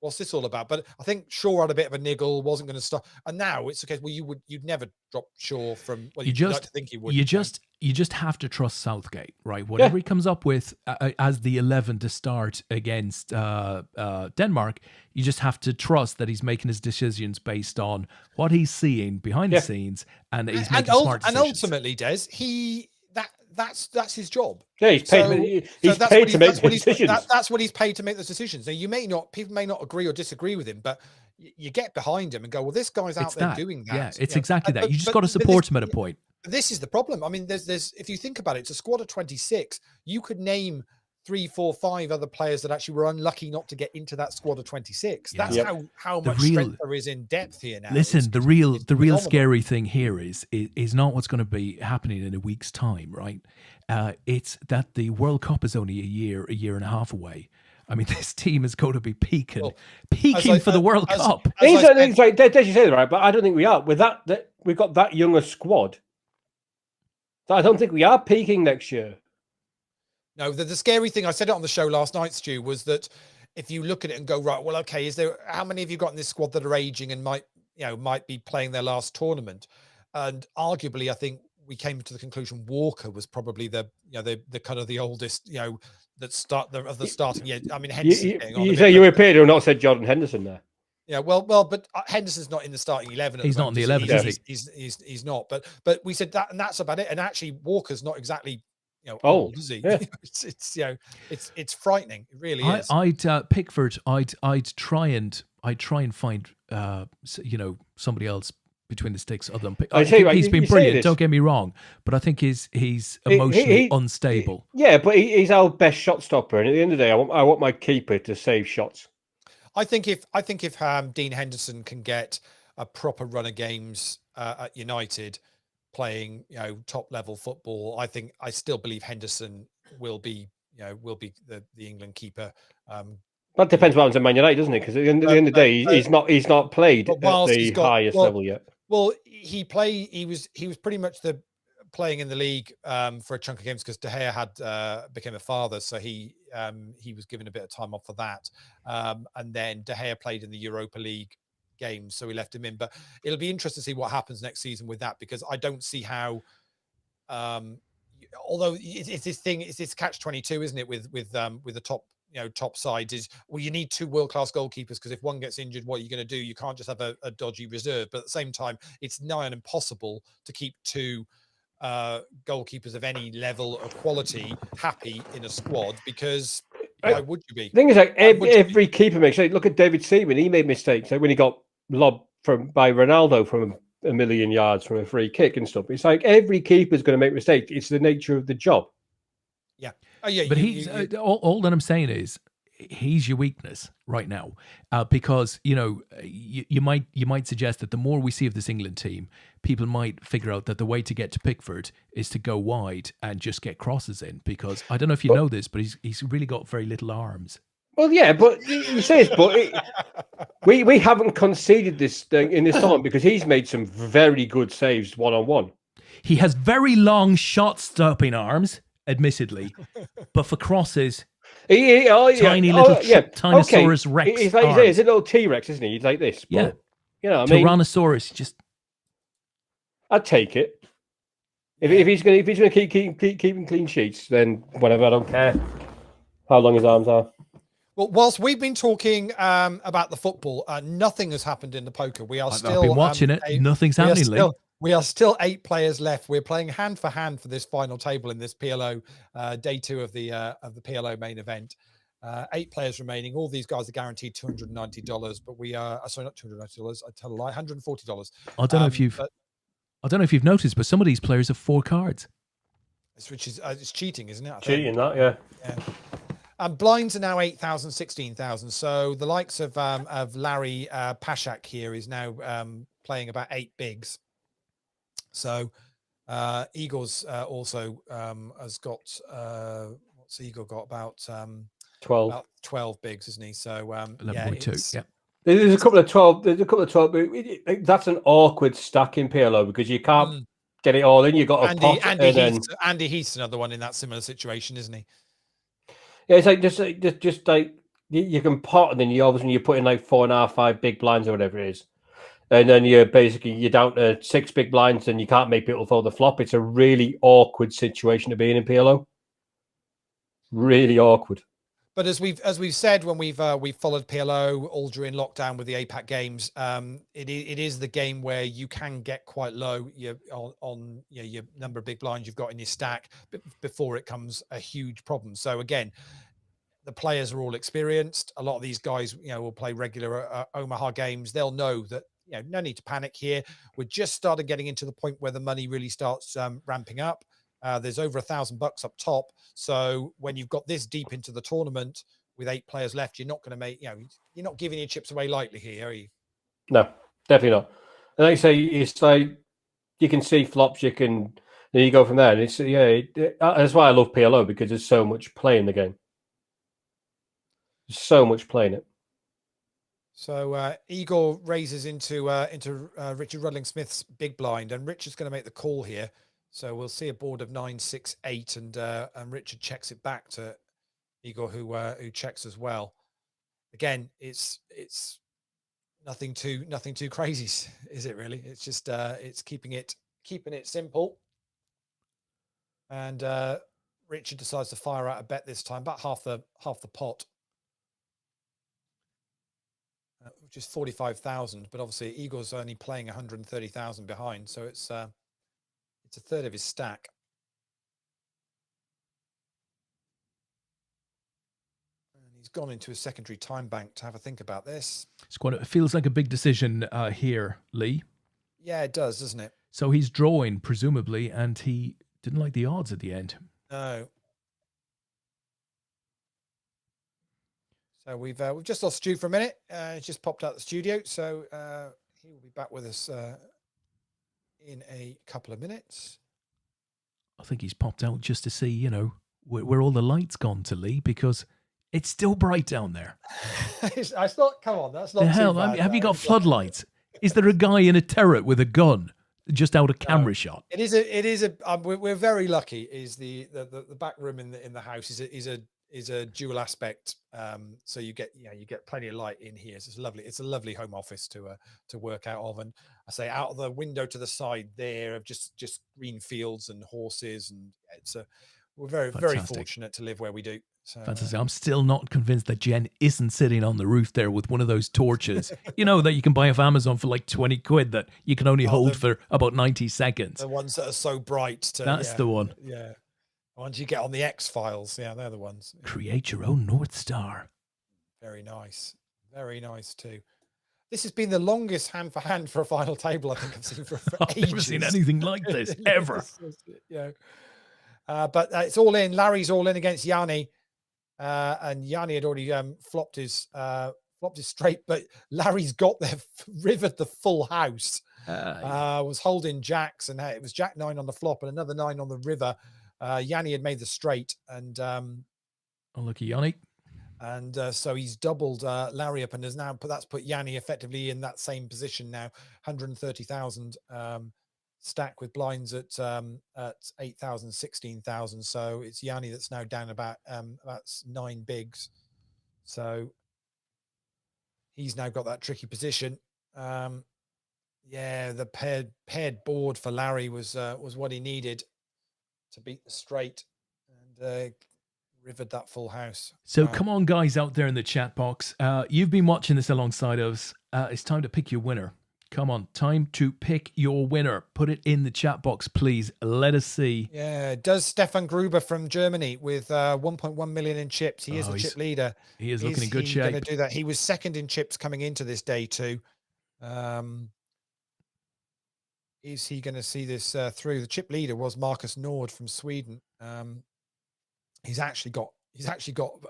What's this all about?" But I think Shaw had a bit of a niggle, wasn't going to start, and now it's okay. Well, you'd never drop Shaw from. Well, you'd like to think you would. You just have to trust Southgate, right? Whatever he comes up with as the 11 to start against Denmark, you just have to trust that he's making his decisions based on what he's seeing behind the scenes, and that he's making smart decisions. And ultimately, Des, that's his job. Yeah, he's paid. He's paid to make the decisions. That's what he's paid to make those decisions. Now, people may not agree or disagree with him, but you get behind him and go, "Well, this guy's out there doing that." Yeah, it's exactly that. You just got to support him at a point. This is the problem. I mean, there's if you think about it, it's a squad of 26. You could name 3, 4, 5 other players that actually were unlucky not to get into that squad of 26. That's how much strength there is in depth here now. Listen, the real scary thing here is not what's going to be happening in a week's time, right? It's that the World Cup is only a year and a half away. I mean, this team is going to be peaking for the World Cup. You say that, right? But I don't think we are. With that we've got that younger squad. I don't think we are peaking next year. No, the scary thing, I said it on the show last night, Stu, was that if you look at it and go, right, well, okay, how many have you got in this squad that are aging and might might be playing their last tournament. And arguably, I think we came to the conclusion Walker was probably the kind of the oldest, that of the starting. Yeah, I mean, Henderson. You say you appear to have not said Jordan Henderson there. Yeah, well, but Henderson's not in the starting 11. He's not in the 11, is he? He's not. But we said that, and that's about it. And actually, Walker's not exactly old, is he? Yeah. it's frightening. It really is. Pickford. I'd try and find somebody else between the sticks other than Pickford. He's been brilliant. Don't get me wrong, but I think he's emotionally unstable. Yeah, but he's our best shot stopper, and at the end of the day, I want my keeper to save shots. I think if Dean Henderson can get a proper run of games at United, playing top level football, I still believe Henderson will be the England keeper. That depends what happens at Man United, doesn't it? Because at the end of the day, he's not played at the highest level yet. Well, he was pretty much playing in the league for a chunk of games because De Gea had became a father, so he was given a bit of time off for that, and then De Gea played in the Europa League games, so we left him in. But it'll be interesting to see what happens next season with that, because I don't see how. Although it's this catch-22, isn't it? With the top sides is, well, you need two world-class goalkeepers, because if one gets injured, what are you going to do? You can't just have a dodgy reserve. But at the same time, it's nigh on impossible to keep two goalkeepers of any level or quality happy in a squad, because why would you be? The thing is, like, every keeper makes mistakes. Look at David Seaman; he made mistakes. Like when he got lobbed by Ronaldo from a million yards from a free kick and stuff. It's like every keeper's going to make mistakes. It's the nature of the job. Yeah. Oh, yeah. But all that I'm saying is, he's your weakness right now, because you might suggest that the more we see of this England team, people might figure out that the way to get to Pickford is to go wide and just get crosses in, because I don't know if you know this, but he's really got very little arms. Well, yeah, but you say this, but we haven't conceded this thing in this time because he's made some very good saves one-on-one. He has very long shot-stopping arms, admittedly, but for crosses, tiny little Tyrannosaurus Rex. He's a little T-Rex, isn't he? He's like this. But, yeah, Tyrannosaurus. Just, I'd take it. If he's going to keep keeping clean sheets, then whatever. I don't care how long his arms are. Well, whilst we've been talking about the football, nothing has happened in the poker. We are still. I've been watching it. Nothing's happening, Lee. We are still 8 players left. We're playing hand for hand for this final table in this PLO day 2 of the PLO main event. 8 players remaining. All these guys are guaranteed $290, but we are sorry, not $290. I tell a lie, $140. I don't know if you've noticed, but some of these players have 4 cards. Which is it's cheating, isn't it? Cheating, that, yeah. Blinds are now 8,000, 16,000. So the likes of Larry Pashak here is now playing about 8 bigs. So Eagles also has got what's Eagle got about 12. About 12 bigs, isn't he? So 11.2. Yeah. There's a couple of 12. There's a couple of 12. That's an awkward stack in PLO because you can't get it all in. You got Andy Heath's another one in that similar situation, isn't he? Yeah, it's like just like you can pot, and then you put in like 4.5, 5 big blinds or whatever it is, and then you're down to 6 big blinds, and you can't make people fold the flop. It's a really awkward situation to be in PLO. Really awkward. But as we've said when we've followed PLO all during lockdown with the APAT games, it is the game where you can get quite low your number of big blinds you've got in your stack before it becomes a huge problem. So again, the players are all experienced. A lot of these guys, will play regular Omaha games. They'll know that no need to panic here. We're just started getting into the point where the money really starts ramping up. There's over $1,000 up top. So when you've got this deep into the tournament with 8 players left, you're not going to make, you're not giving your chips away lightly here, are you? No, definitely not. And like I say, it's like you can see flops, then you go from there. And it's that's why I love PLO, because there's so much play in the game. There's so much play in it. So Igor raises into Richard Rudling-Smith's big blind, and Richard's going to make the call here. So we'll see a board of 9, 6, 8, and Richard checks it back to Igor, who checks as well. Again, it's nothing too crazy, is it really? It's just it's keeping it simple. And Richard decides to fire out a bet this time, about half the pot, which is 45,000. But obviously Igor's only playing 130,000 behind, so it's a third of his stack. And he's gone into a secondary time bank to have a think about this. It feels like a big decision here, Lee. Yeah, it does, doesn't it? So he's drawing, presumably, and he didn't like the odds at the end. No. So we've just lost Stu for a minute. He's just popped out the studio, so he will be back with us in a couple of minutes. I think he's popped out just to see, you know, where all the lights gone to, Lee, because it's still bright down there. I thought, come on, that's not the hell. too bad. Have you got floodlights? Is there a guy in a turret with a gun just out of camera shot? It is a. We're very lucky. Is the back room in the house is a dual aspect. So you get plenty of light in here. So it's a lovely home office to work out of. And I say out of the window to the side there of just green fields and horses, and we're very very fortunate to live where we do. So, fantastic. I'm still not convinced that Jen isn't sitting on the roof there with one of those torches, you know, that you can buy off Amazon for like 20 quid that you can only hold for about 90 seconds. The ones that are so bright. That's the one. Yeah. Once you get on the X-Files, yeah, they're the ones. Create your own North Star. Very nice. Very nice too. This has been the longest hand-for-hand for a final table I think I've seen for I've never seen anything like this, ever. Yeah. But it's all in. Larry's all in against Yanni. And Yanni had already flopped his straight, but Larry's got there, rivered the full house. Was holding jacks, and it was Jack 9 on the flop and another 9 on the river. Yanni had made the straight, and unlucky Yanni. And so he's doubled Larry up, and that's put Yanni effectively in that same position now, 130,000 stack with blinds at 8,000, 16,000. So it's Yanni that's now down about 9 bigs. So he's now got that tricky position. Yeah, the paired board for Larry was what he needed to beat the straight, and rivered that full house. So come on, guys out there in the chat box. You've been watching this alongside us. It's time to pick your winner. Come on, time to pick your winner. Put it in the chat box, please. Let us see. Yeah, does Stefan Gruber from Germany with 1.1 million in chips. He is the chip leader. He is looking in good shape. Going to do that. He was second in chips coming into this day too. Is he going to see this through? The chip leader was Marcus Nord from Sweden. He's actually got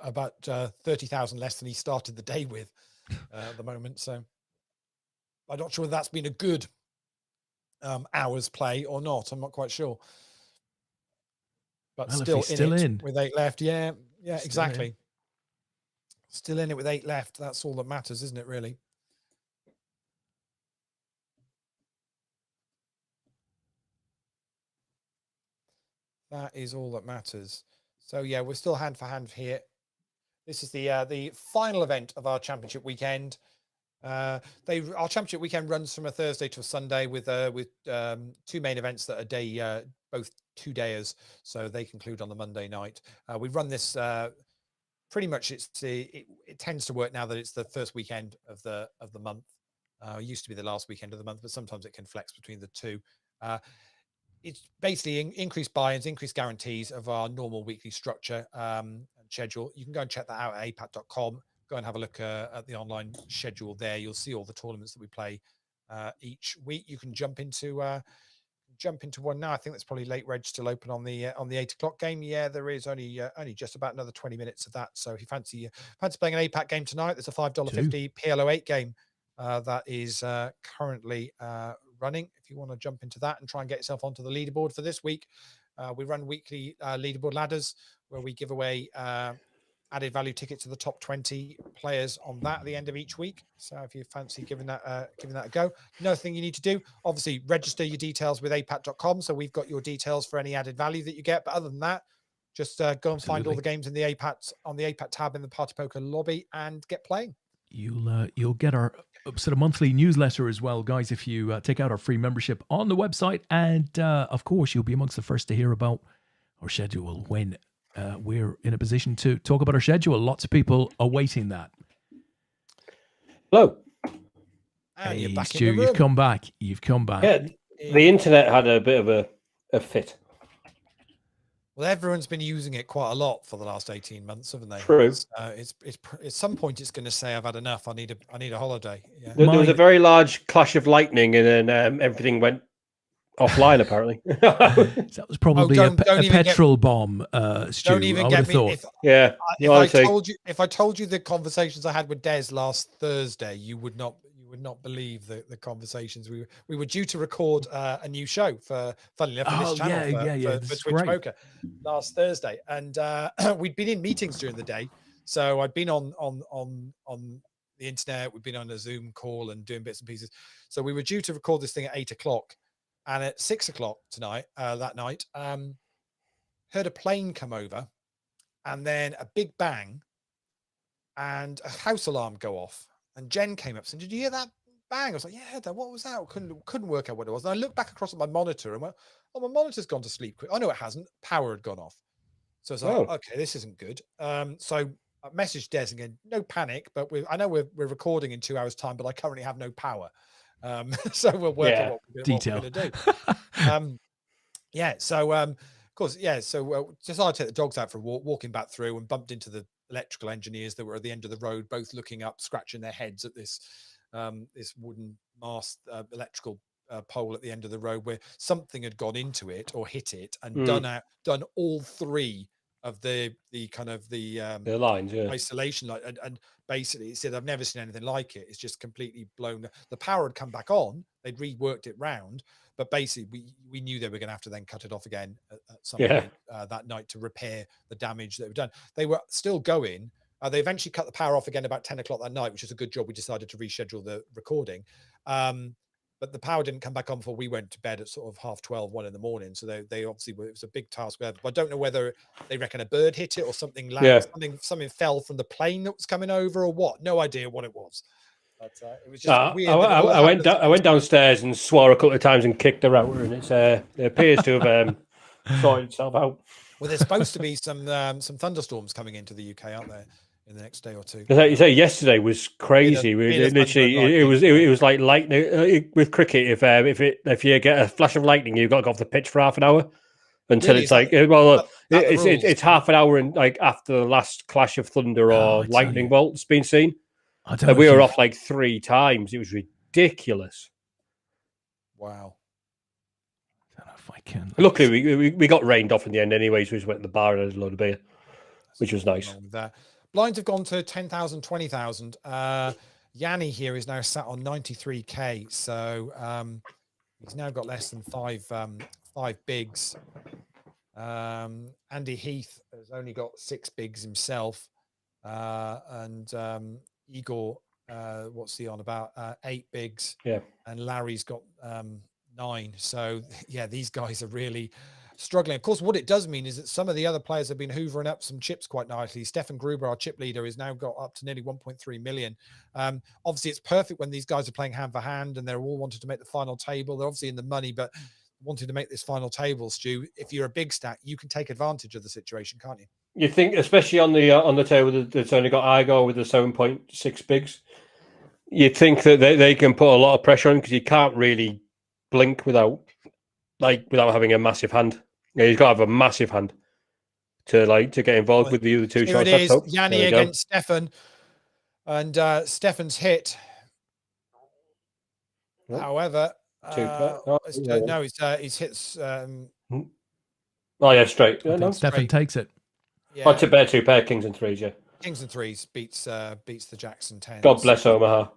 about 30,000 less than he started the day with at the moment. So I'm not sure whether that's been a good hours play or not. I'm not quite sure. But well, still in with 8 left. Yeah, exactly. Still in it with 8 left. That's all that matters, isn't it, really? That is all that matters. So yeah, we're still hand for hand here. This is the final event of our championship weekend. Our championship weekend runs from a Thursday to a Sunday with 2 main events that are day both 2-dayers, so they conclude on the Monday night. We run this pretty much. It tends to work now that it's the first weekend of the month. It used to be the last weekend of the month, but sometimes it can flex between the two. It's basically increased buy-ins, increased guarantees of our normal weekly structure and schedule. You can go and check that out at apat.com. Go and have a look at the online schedule there. You'll see all the tournaments that we play each week. You can jump into one now. I think that's probably late reg still open on the 8 o'clock game. Yeah, there is only just about another 20 minutes of that. So if you fancy playing an APAT game tonight, there's a $5.50 PLO8 game that is currently running. If you want to jump into that and try and get yourself onto the leaderboard for this week, we run weekly leaderboard ladders where we give away added value tickets to the top 20 players on that at the end of each week. So if you fancy giving that a go, another thing you need to do, obviously register your details with apat.com. So we've got your details for any added value that you get. But other than that, just go and find all the games in the APAT on the APAT tab in the Party Poker lobby and get playing. You'll get our sort of monthly newsletter as well, guys. If you take out our free membership on the website, and of course, you'll be amongst the first to hear about our schedule when we're in a position to talk about our schedule. Lots of people awaiting that. Hello. And you're Hey, back Stu, in the room. you've come back. You've come back. Yeah, the internet had a bit of a fit. Well, everyone's been using it quite a lot for the last 18 months, haven't they? True. It's at some point it's going to say I've had enough. I need a holiday. Yeah. There was a very large clash of lightning, and then everything went offline. Apparently, that was probably a petrol bomb. Stu, don't even get me. If I told you the conversations I had with Des last Thursday, you would not believe the conversations. We were due to record a new show for, funnily enough, for this channel for Twitch Poker last Thursday, and we'd been in meetings during the day. So I'd been on the internet. We'd been on a Zoom call and doing bits and pieces. So we were due to record this thing at 8 o'clock, and at 6 o'clock that night, heard a plane come over, and then a big bang, and a house alarm go off. And Jen came up and said, "Did you hear that bang?" I was like, "Yeah, I heard that. What was that?" Couldn't work out what it was. And I looked back across at my monitor and went, "Oh, my monitor's gone to sleep quick." Oh, no, it hasn't. Power had gone off. So I was like, "Okay, this isn't good." So I messaged Des again, "No panic, but I know we're recording in 2 hours' time, but I currently have no power." So we'll work out what we're going to do. Of course, so decided to take the dogs out for a walk, walking back through, and bumped into the electrical engineers that were at the end of the road, both looking up, scratching their heads at this wooden mast electrical pole at the end of the road, where something had gone into it or hit it and done all three of the lines, isolation line, and basically it said, "I've never seen anything like it. It's just completely blown." The power had come back on. They'd reworked it round, but basically we knew they were going to have to then cut it off again at some point that night to repair the damage that were done. They were still going. They eventually cut the power off again about 10 o'clock that night, which is a good job. We decided to reschedule the recording. But the power didn't come back on before we went to bed at sort of 12:30, 1 in the morning. So they obviously it was a big task. But I don't know whether they reckon a bird hit it or something landed, something fell from the plane that was coming over or what. No idea what it was. But it was just weird. I went downstairs and swore a couple of times and kicked the router, and it appears to have sorted itself out. Well, there's supposed to be some thunderstorms coming into the UK, aren't there, in the next day or two? Like you say, yesterday was crazy. It was like lightning with cricket. If you get a flash of lightning, you've got to go off the pitch for half an hour until it's it's half an hour and like after the last clash of thunder or lightning bolts been seen. We were off like 3 times. It was ridiculous. Wow. I don't know if I can. Luckily, we got rained off in the end anyway, so we just went to the bar and had a load of beer, which was nice. Blinds have gone to 10,000, 20,000. Yanni here is now sat on 93k, so he's now got less than five bigs. Andy Heath has only got 6 bigs himself, and Igor, what's he on about? 8 bigs. Yeah. And Larry's got 9. So yeah, these guys are really struggling. Of course, what it does mean is that some of the other players have been hoovering up some chips quite nicely. Stefan Gruber, our chip leader, has now got up to nearly 1.3 million. Obviously, it's perfect when these guys are playing hand for hand and they're all wanting to make the final table. They're obviously in the money, but wanting to make this final table, Stu, if you're a big stack, you can take advantage of the situation, can't you? You think, especially on the table that's only got Igor with the 7.6 bigs, you'd think that they can put a lot of pressure on because you can't really blink without having a massive hand. Yeah, he's got to have a massive hand to get involved with the other two shots. It is Yanni against Stefan, and Stefan's hit. Oh. However, he's hit. Straight. Stefan takes it. Yeah. To bear 2 pair, kings and threes. Yeah, kings and threes beats the Jackson 10. God bless Omaha.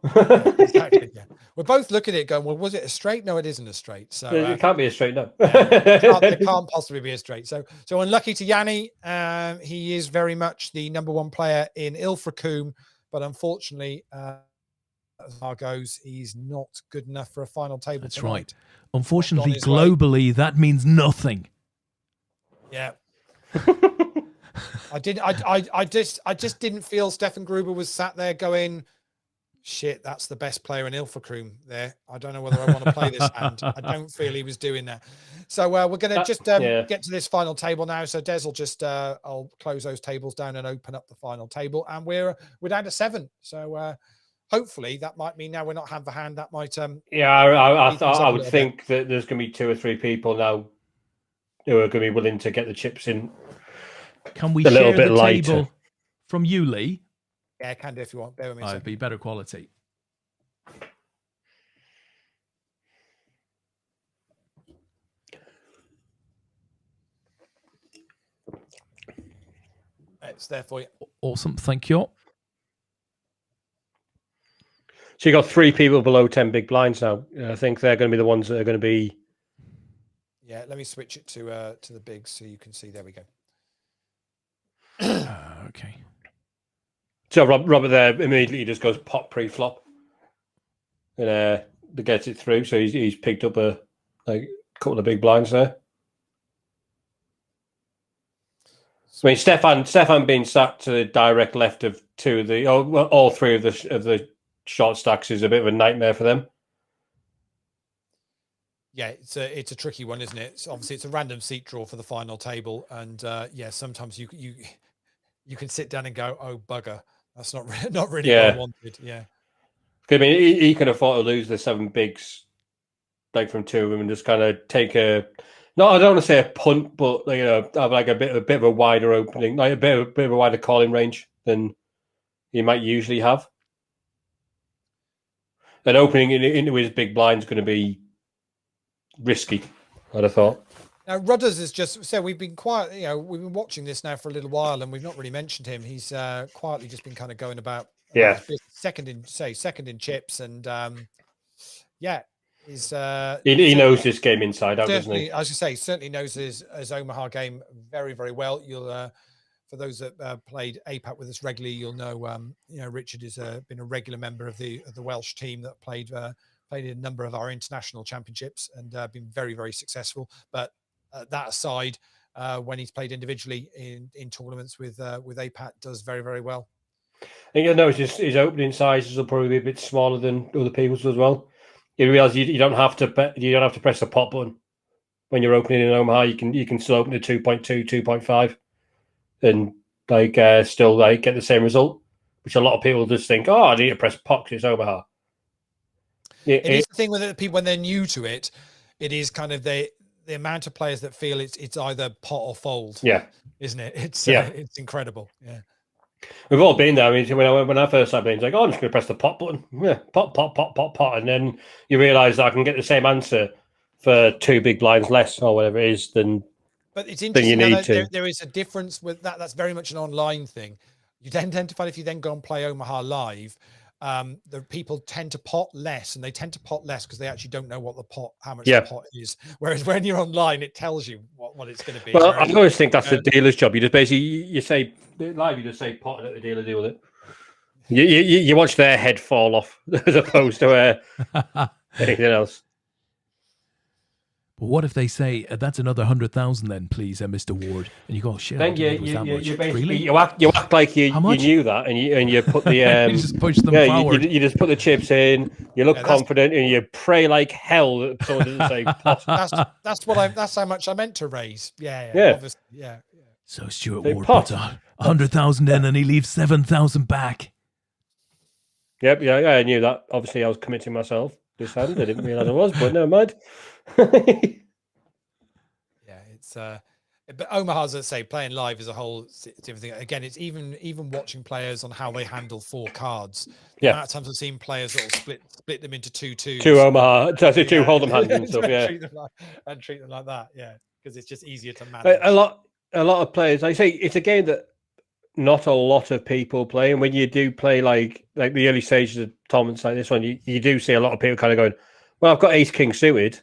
Exactly. Yeah. We're both looking at it going, well, was it a straight? No, it isn't a straight. So it can't be a straight. No, it can't possibly be a straight. So unlucky to Yanni. He is very much the number 1 player in Ilfracombe, but unfortunately, as far goes, he's not good enough for a final table. That's tonight. Right. Unfortunately, globally, that means nothing. Yeah. I just didn't feel Stefan Gruber was sat there going, Shit, that's the best player in Ilfracombe there. I don't know whether I want to play this hand. I don't feel he was doing that. So we're going to just get to this final table now. So Des will just, I'll close those tables down and open up the final table. And we're down to 7. So hopefully that might mean now we're not hand for hand. That might... I would think that there's going to be 2 or 3 people now who are going to be willing to get the chips in. Can we share the table from you, Lee? Yeah, I can do if you want. Bear with me. It'd be better quality. It's there for you. Awesome. Thank you. So you got 3 people below 10 big blinds now. I think they're going to be the ones that are going to be. Yeah, let me switch it to the bigs so you can see. There we go. Okay. So Robert there immediately just goes pop pre-flop, and gets it through. So he's picked up a couple of big blinds there. I mean, Stefan being sat to the direct left of 2 of the all 3 of the short stacks is a bit of a nightmare for them. Yeah, it's a tricky one, isn't it? Obviously, it's a random seat draw for the final table, and sometimes you can sit down and go, oh bugger. That's not really what I wanted. Yeah. I mean, he can afford to lose the 7 bigs, from 2 of them, and just kind of take I don't want to say a punt, but have a bit of a wider opening, a bit of a wider calling range than you might usually have. And opening into his big blind is going to be risky, I'd have thought. Now, Rudders is just so we've been quiet. We've been watching this now for a little while, and we've not really mentioned him. He's quietly just been kind of going about. Second in chips, and he's he knows this game inside out, doesn't he? I was going to say, certainly knows his Omaha game very, very well. You'll for those that played APAT with us regularly, you'll know Richard has been a regular member of the Welsh team that played in a number of our international championships and been very, very successful. But that aside, when he's played individually in tournaments with APAT, does very, very well. I think you'll notice his opening sizes will probably be a bit smaller than other people's as well. You realise you don't have to press the pot button when you're opening in Omaha. You can still open to 2.2, 2.5, and still get the same result. Which a lot of people just think, I need to press pot because it's Omaha. It is the thing with people when they're new to it. It is kind of the amount of players that feel it's either pot or fold. Yeah, isn't it? It's incredible. Yeah. We've all been there. I mean, when I first started playing, it's I'm just going to press the pot button. Yeah, pot. And then you realise that I can get the same answer for 2 big blinds less or whatever it is than. But it's interesting that there is a difference with that. That's very much an online thing. You then tend to find if you then go and play Omaha live, the people tend to pot less, and they tend to pot less because they actually don't know what how much the pot is. Whereas when you're online, it tells you what it's going to be. Well, I always think that's the dealer's job. You just basically you say live, you just say pot and let the dealer deal with it. You watch their head fall off as opposed to anything else. But what if they say that's another 100,000 then, please, Mr. Ward? And you go, shit. Then you act like you knew that, and you put the you just push them forward. You just put the chips in. You look confident, and you pray like hell that someone doesn't say pot. That's how much I meant to raise. Yeah. Obviously, yeah. So Stuart Ward puts 100,000 in, and he leaves 7,000 back. Yep, yeah, I knew that. Obviously, I was committing myself this hand. I didn't realize I was, but never mind. It's but Omaha's, as I say, playing live is a whole different thing. Again, it's even watching players on how they handle 4 cards. The amount of times I've seen players that will split them into 2-2s. 2 Omaha, 2 Hold'em hands and stuff. and treat them like that. Yeah, because it's just easier to manage. A lot of players. I say it's a game that not a lot of people play, and when you do play like the early stages of tournaments like this one, you do see a lot of people kind of going, "Well, I've got Ace King suited.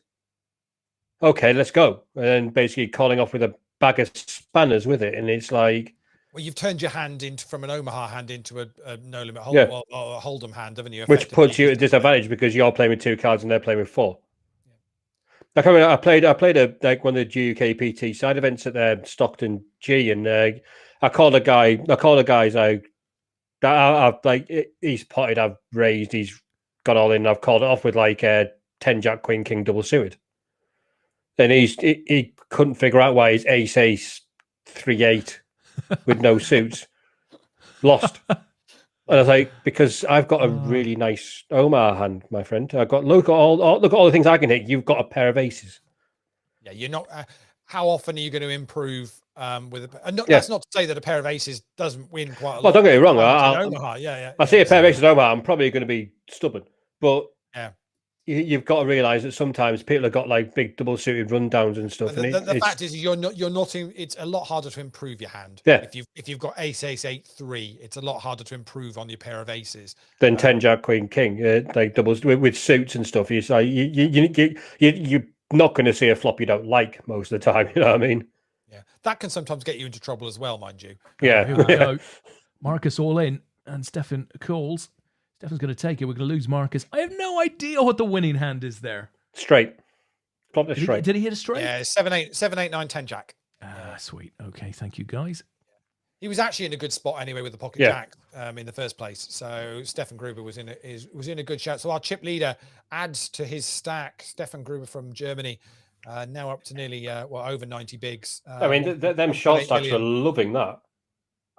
Okay, let's go," and then basically calling off with a bag of spanners with it, and it's like, well, you've turned your hand from an Omaha hand into a no limit hold or a Hold'em hand, haven't you? Which puts you at a disadvantage because you're playing with 2 cards and they're playing with 4. I played one of the GUKPT side events at Stockton G, and I called a guys out He's potted, I've raised, he's got all in. I've called it off with like 10 Jack Queen King double suited. And he couldn't figure out why his ace 3-8 with no suits lost. And I was like, because I've got a really nice Omar hand, my friend. I've got look at all the things I can hit. You've got a pair of aces. Yeah, you're not. How often are you going to improve with? That's not to say that a pair of aces doesn't win quite a lot. Well, don't get me wrong. I see a pair of aces Omar. I'm probably going to be stubborn, but you've got to realise that sometimes people have got like big double suited rundowns and stuff. The fact is, you're not. It's a lot harder to improve your hand. Yeah. If you've got ace 8-3, it's a lot harder to improve on your pair of aces than 10 Jack Queen King, like doubles with suits and stuff. You're not going to see a flop you don't like most of the time. You know what I mean? Yeah, that can sometimes get you into trouble as well, mind you. Yeah. Here we go. Marcus all in, and Stefan calls. Stefan's going to take it. We're going to lose Marcus. I have no idea what the winning hand is there. Straight. Flop it straight. Did he hit a straight? Yeah, 7-8, 9-10 Jack. Sweet. Okay, thank you, guys. He was actually in a good spot anyway with the pocket jack in the first place. So Stefan Gruber was in a good shout. So our chip leader adds to his stack. Stefan Gruber from Germany, now up to nearly over 90 bigs. I mean, them short stacks were loving that.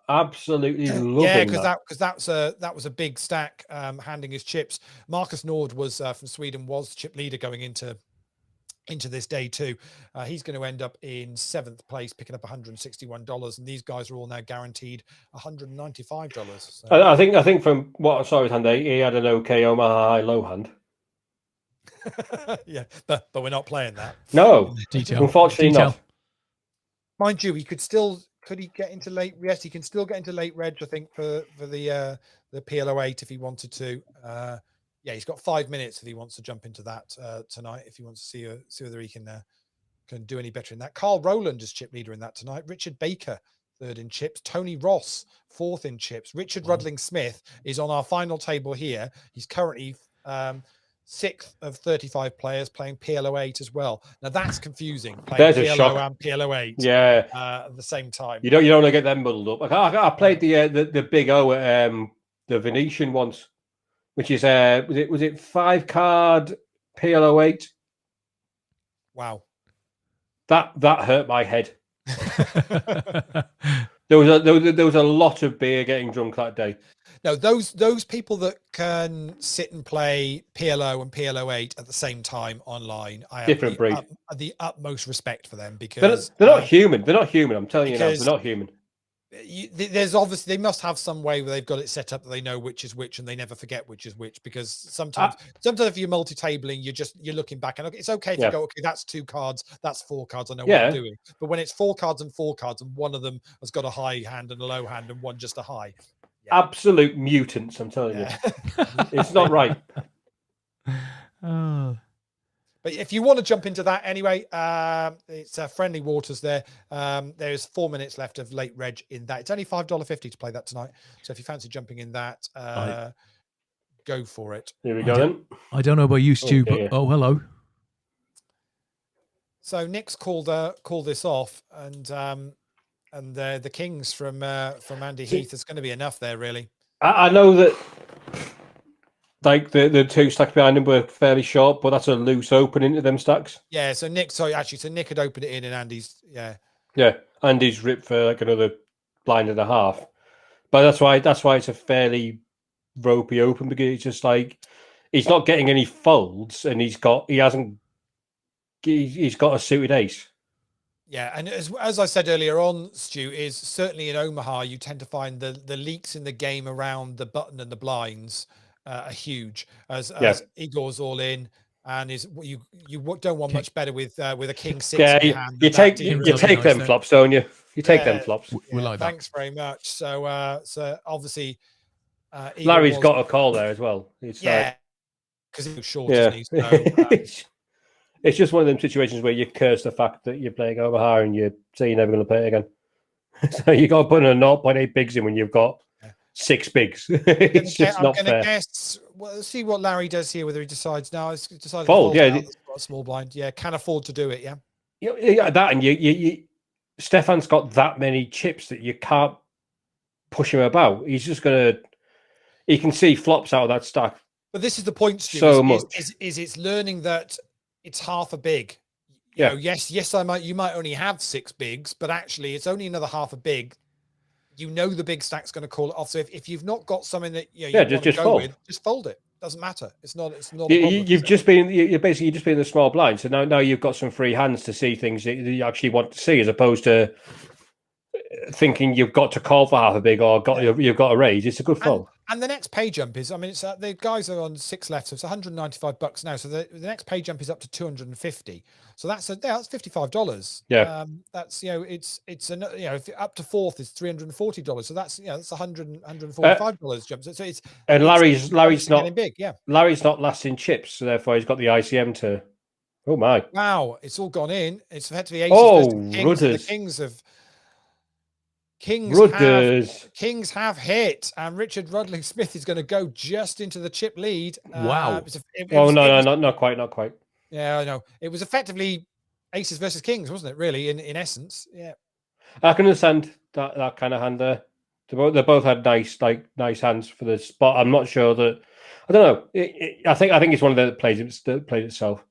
Absolutely loving that. Because that was a big stack handing his chips. Marcus Nord was from Sweden, was chip leader going into this day too. He's going to end up in 7th place, picking up $161, and these guys are all now guaranteed $195. So. I think from what I saw with hand, he had an okay Omaha high low hand. Yeah, but we're not playing that. No, unfortunately not. Mind you, could he get into late? Yes, he can still get into late reg, I think, for the PL08 if he wanted to. Yeah, he's got 5 minutes if he wants to jump into that tonight. If he wants to see whether he can do any better in that. Carl Rowland is chip leader in that tonight. Richard Baker 3rd in chips. Tony Ross 4th in chips. Richard Rudling Smith is on our final table here. He's currently 6th of 35 players playing PL08 as well. Now that's confusing. Playing PLO and PL08 at the same time. You don't want to get them muddled up. I played the Big O at the Venetian once, which is was it 5-card PL08? Wow, that hurt my head. There was a lot of beer getting drunk that day. No, those people that can sit and play PLO and PLO8 at the same time online, I have the utmost respect for them, because they're not human. They're not human. I'm telling you now, they're not human. There's obviously, they must have some way where they've got it set up that they know which is which and they never forget which is which, because sometimes if you're multi-tabling, you're looking back and it's okay if you go, okay, that's 2 cards, that's 4 cards, I know what I'm doing. But when it's 4 cards and 4 cards and one of them has got a high hand and a low hand and one just a high, absolute mutants, I'm telling you. It's not right. But if you want to jump into that anyway, it's friendly waters there. There's 4 minutes left of late reg in that. It's only $5.50 to play that tonight. So if you fancy jumping in that, go for it. Here we go then. I don't know about you, Stu, but hello. So Nick's called this off, and the Kings from Andy Heath is going to be enough there, really. I know that. Like the 2 stacks behind him were fairly short, but that's a loose open into them stacks. Yeah, so Nick had opened it in, and Andy's Andy's ripped for like another blind and a half. But that's why it's a fairly ropey open, because it's just like he's not getting any folds, and he's got a suited ace. Yeah, and as I said earlier on, Stu, is certainly in Omaha you tend to find the leaks in the game around the button and the blinds are huge, as Igor's all in, and you don't want much better with a king 6 in your hand. You take them flops, don't you? You take them flops. We like thanks very much. So obviously Larry's got a call there as well. It's because he was short. Isn't he? So, it's just one of them situations where you curse the fact that you're playing Omaha and you say you're never going to play it again. So you got to put a 0.8 bigs in when you've got 6 bigs. It's just not fair. Let's see what Larry does here, whether he decides now. He's decided fold. To fold a small blind. Yeah, can afford to do it. Yeah. That, and you Stefan's got that many chips that you can't push him about. He's just going to he can see flops out of that stack. But this is the point, Stu, so much. Is it's learning that it's half a big. You know, yes, you might only have 6 bigs, but actually it's only another half a big. You know the big stack's going to call it off. So if you've not got something that you want to go with, just fold it. Doesn't matter. It's not. You're basically just been in the small blind. So now you've got some free hands to see things that you actually want to see, as opposed to thinking you've got to call for half a big or you've got a raise. It's a good fold. And the next pay jump is, I mean, it's the guys are on 6 left, so it's $195 now. So the next pay jump is up to 250. So that's $55. Yeah. That's it's if up to 4th is $340. So that's that's $145 jump. So it's and Larry's not getting big. Yeah. Larry's not last in chips, so therefore he's got the ICM to. Oh my! Wow, it's all gone in. It's effectively aces versus kings. Rudders. The Kings have hit, and Richard Rudley Smith is going to go just into the chip lead. Wow! Not quite. Yeah, I know. It was effectively aces versus kings, wasn't it? Really, in essence. Yeah. I can understand that kind of hand there. They both had nice hands for the spot. I'm not sure that. I don't know. I think it's one of the plays itself.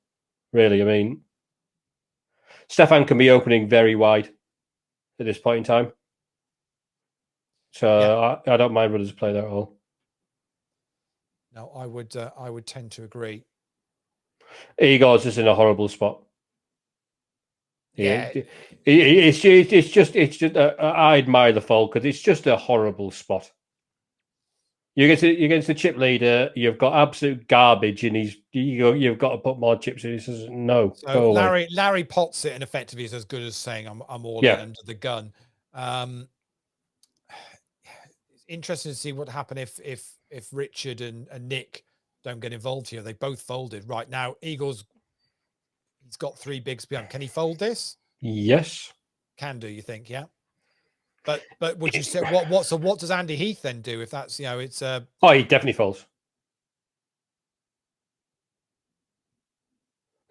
Really, I mean, Stefan can be opening very wide at this point in time. So I don't mind Rudder's play there at all. No, I would tend to agree. Igor's just in a horrible spot. Yeah, it's just. I admire the fold because it's just a horrible spot. You get against the chip leader, you've got absolute garbage, and you've got to put more chips in. He says no. So Larry pots it, and effectively is as good as saying I'm all in under the gun. Interesting to see what happened if Richard and Nick don't get involved here. They both folded right now. He's got 3 bigs behind. Can he fold this? Yes, can do. You think? Yeah. But would you say what does Andy Heath then do if that's it's he definitely folds.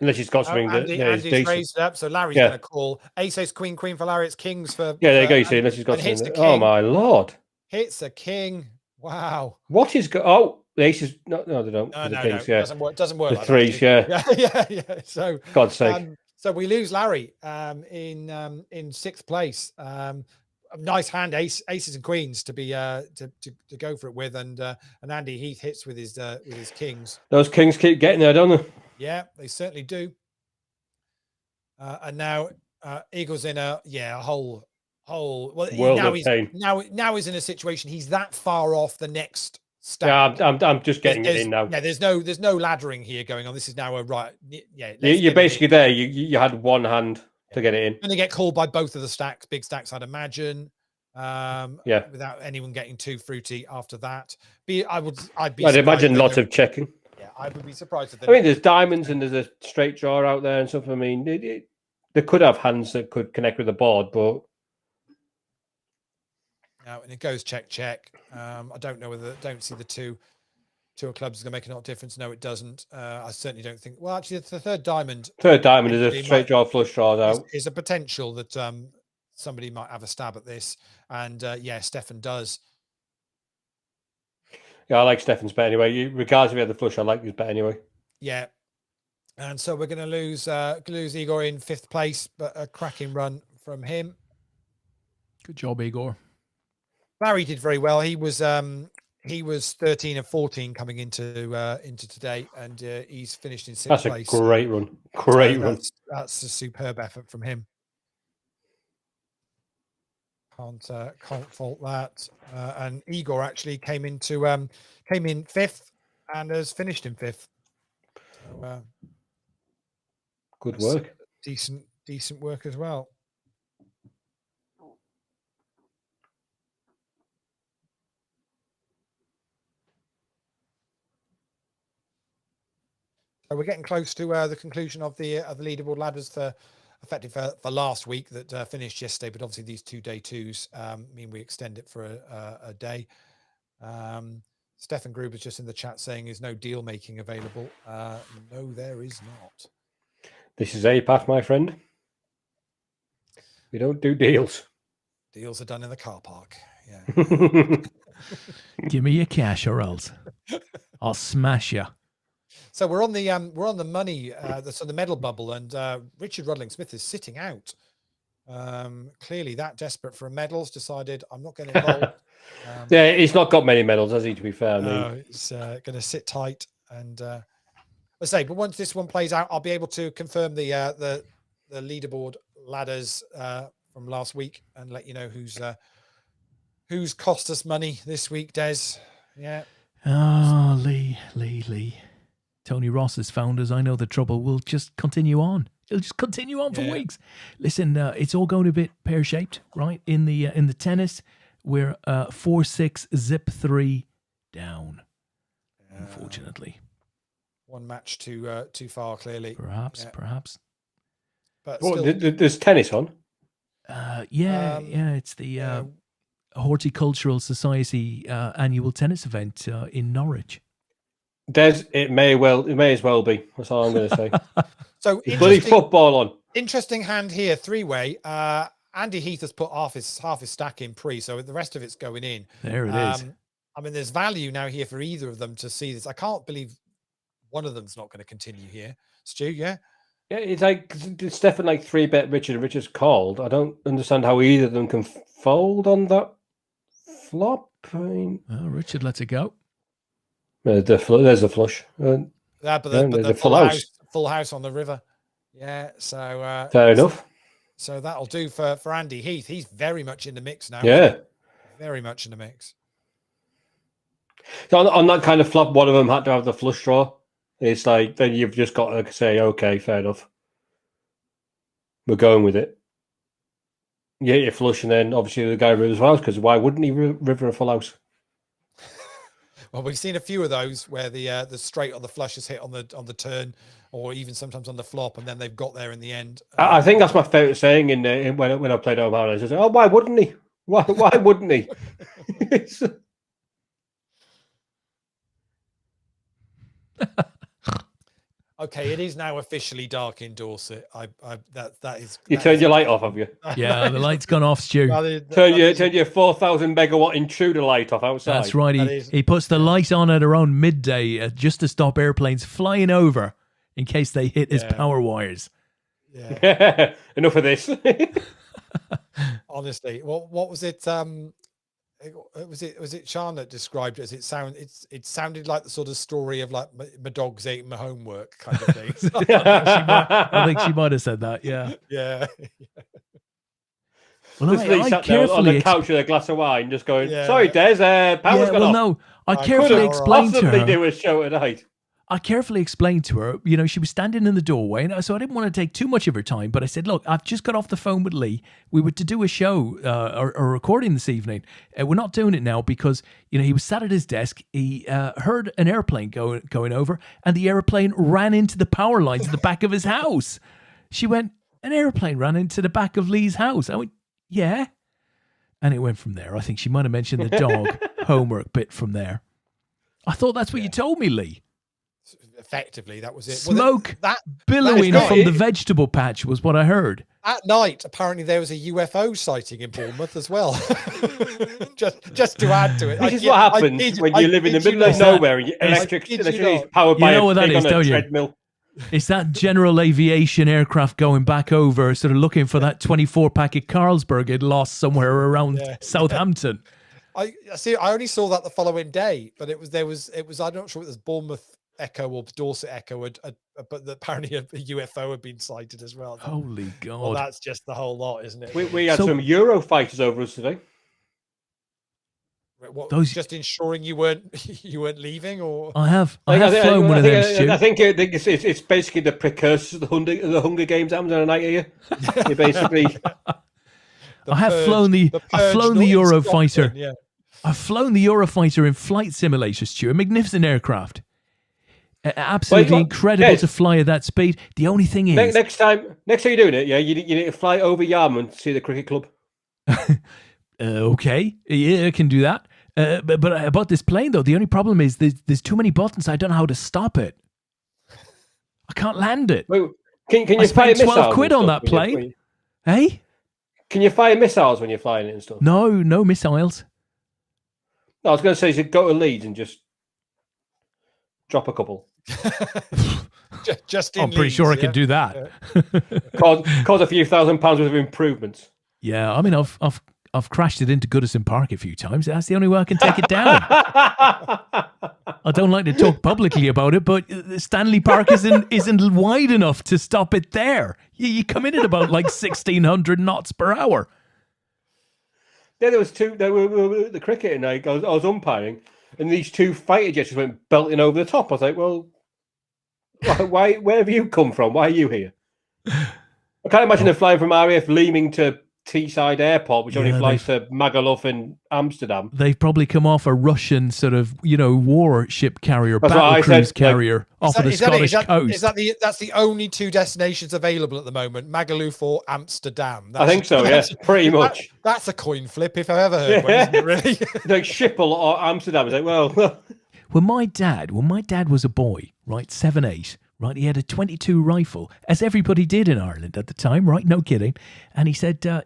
Unless he's got something Andy's raised it up, so Larry's going to call ace queen for Larry. It's kings for there you go. You see, unless he's got something. Oh my lord! Hits a king. Wow. What is the aces? No, they don't. No, the kings, Doesn't work. The like threes, yeah. So God's sake. So we lose Larry in 6th place. Nice hand, aces and queens to be to go for it with, and Andy Heath hits with his kings. Those kings keep getting there, don't they? Yeah, they certainly do. And now Eagle's in a whole. Well, now he's in a situation. He's that far off the next stack. Yeah, I'm just getting it in now. Yeah, there's no laddering here going on. This is now a right. Yeah, you're basically there. You had one hand to get it in, and they get called by both of the stacks. Big stacks, I'd imagine. Without anyone getting too fruity after that. I'd imagine lots of checking. Yeah, I would be surprised if there's diamonds and there's a straight draw out there and stuff. I mean, they could have hands that could connect with the board, but. Now, and it goes check. I don't know don't see the two of clubs is going to make a lot of difference. No, it doesn't. I certainly don't think. Well, actually, it's the third diamond. Third diamond is a straight draw flush draw out. Is a potential that somebody might have a stab at this, and Stefan does. Yeah, I like Stefan's bet anyway. Regardless if he had the flush, I like his bet anyway. Yeah, and so we're going to lose Igor in 5th place, but a cracking run from him. Good job, Igor. Larry did very well. He was 13 and 14 coming into today, and he's finished in 6th place. That's a great run. Great run. That's a superb effort from him. Can't fault that. And Igor actually came in 5th and has finished in 5th. So, good work. Decent work as well. So we're getting close to the conclusion of the leaderboard ladders for last week that finished yesterday, but obviously these 2-day twos mean we extend it for a day. Stefan Gruber's just in the chat saying there's no deal making available. No, there is not. This is APAT, my friend. We don't do deals. Deals are done in the car park. Yeah. Give me your cash or else I'll smash you. So we're on the money, the medal bubble, and Richard Rudling Smith is sitting out. Clearly that desperate for a medal's decided I'm not getting involved. Yeah, he's not got many medals, has he, to be fair? No, he's going to sit tight. And let's say, but once this one plays out, I'll be able to confirm the leaderboard ladders from last week and let you know who's cost us money this week, Des. Yeah. Oh, Lee. Tony Ross has found us. I know the trouble will just continue on. It'll just continue on for weeks. Listen, it's all going a bit pear-shaped, right? In the tennis, we're 4-6, zip 3 down, unfortunately. One match too far, clearly. Perhaps. But still, there's tennis on? It's the Horticultural Society annual tennis event in Norwich. Des, it may as well be. That's all I'm going to say. So bloody football on. Interesting hand here, three-way. Andy Heath has put half his stack in pre, so the rest of it's going in. There it is. I mean, there's value now here for either of them to see this. I can't believe one of them's not going to continue here. Stu, yeah? Yeah, it's definitely like 3-bet Richard, and Richard's called. I don't understand how either of them can fold on that flop. Richard lets it go. There's a flush. But the full house on the river. Yeah, so fair enough. So that'll do for Andy Heath. He's very much in the mix now. Yeah, very much in the mix. So on that kind of flop, one of them had to have the flush draw. It's like then you've just got to say, okay, fair enough. We're going with it. Yeah, you flush, and then obviously the guy rivers full house, because why wouldn't he river a full house? Well, we've seen a few of those where the straight or the flush is hit on the turn, or even sometimes on the flop, and then they've got there in the end. I think that's my favourite saying in when I played Omaha. I just say, "Oh, why wouldn't he? Why wouldn't he?" Okay, it is now officially dark in Dorset. That is. You turned your light off, have you? Yeah, the light's gone off, Stu. Turn your 4,000 megawatt intruder light off outside. That's right. He puts the light on at around midday just to stop airplanes flying over in case they hit his power wires. Yeah. Enough of this. Honestly, what was it? Was it Sean that described it as it sounded like the sort of story of like my dog's ate my homework kind of thing. I think she might have said that. Yeah. Well, I carefully on the couch with a glass of wine, just going, "Sorry, Des, power's gone off." No, I carefully explained to her. Do a show tonight. I carefully explained to her, she was standing in the doorway, and so I didn't want to take too much of her time, but I said, look, I've just got off the phone with Lee. We were to do a show, or a recording this evening. We're not doing it now because, he was sat at his desk. He heard an airplane going over, and the airplane ran into the power lines at the back of his house. She went, an airplane ran into the back of Lee's house. I went, yeah. And it went from there. I think she might have mentioned the dog homework bit from there. I thought that's what you told me, Lee. Effectively, that was it. Smoke billowing from the vegetable patch was what I heard. At night, apparently there was a UFO sighting in Bournemouth as well. just to add to it. This is what happens when you live in the middle of nowhere and electricity is powered by a pig on a treadmill. It's that general aviation aircraft going back over, sort of looking for that 24-pack at Carlsberg it lost somewhere around Southampton. I only saw that the following day, but it was I'm not sure it was Bournemouth Echo or Dorset Echo, but apparently a UFO had been sighted as well. Holy God! Well, that's just the whole lot, isn't it? We had some Euro fighters over us today. Those just ensuring you weren't leaving, or I have flown one of them, Stu. I think it's basically the precursors of the Hunger Games happens on a night here. You basically. I've flown the Eurofighter. Yeah. I've flown the Eurofighter in flight simulator, Stu. A magnificent aircraft. Absolutely incredible to fly at that speed. The only thing is, next time you're doing it, you need to fly over Yarmouth to see the cricket club. Okay, yeah, I can do that. But about this plane though, the only problem is there's too many buttons. I don't know how to stop it. I can't land it. Wait, can you fire missiles? 12 quid on that plane. Hey, can you fire missiles when you're flying it and stuff? No missiles. I was going to say, you go to Leeds and just drop a couple. just in I'm pretty Leeds, sure I could do that. Cause a few £1,000 worth of improvements. Yeah, I mean, I've crashed it into Goodison Park a few times. That's the only way I can take it down. I don't like to talk publicly about it, but Stanley Park isn't wide enough to stop it there. You come in at about like 1,600 knots per hour. Yeah, there was two. They were at the cricket, and I was umpiring, and these two fighter jets just went belting over the top. I was like, "Well, why? Where have you come from? Why are you here?" I can't imagine them flying from RAF Leeming to Teesside Airport, which only flies to Magaluf and Amsterdam. They've probably come off a Russian sort of, warship carrier, battle cruise carrier off of the Scottish coast. That's the only two destinations available at the moment, Magaluf or Amsterdam? I think so, yes, pretty much. That's a coin flip if I've ever heard one, isn't it, really? Like Schiphol or Amsterdam. It's like, well... When my dad was a boy, right, 7, 8, right, he had a 22 rifle, as everybody did in Ireland at the time, right? No kidding. And he said, Des,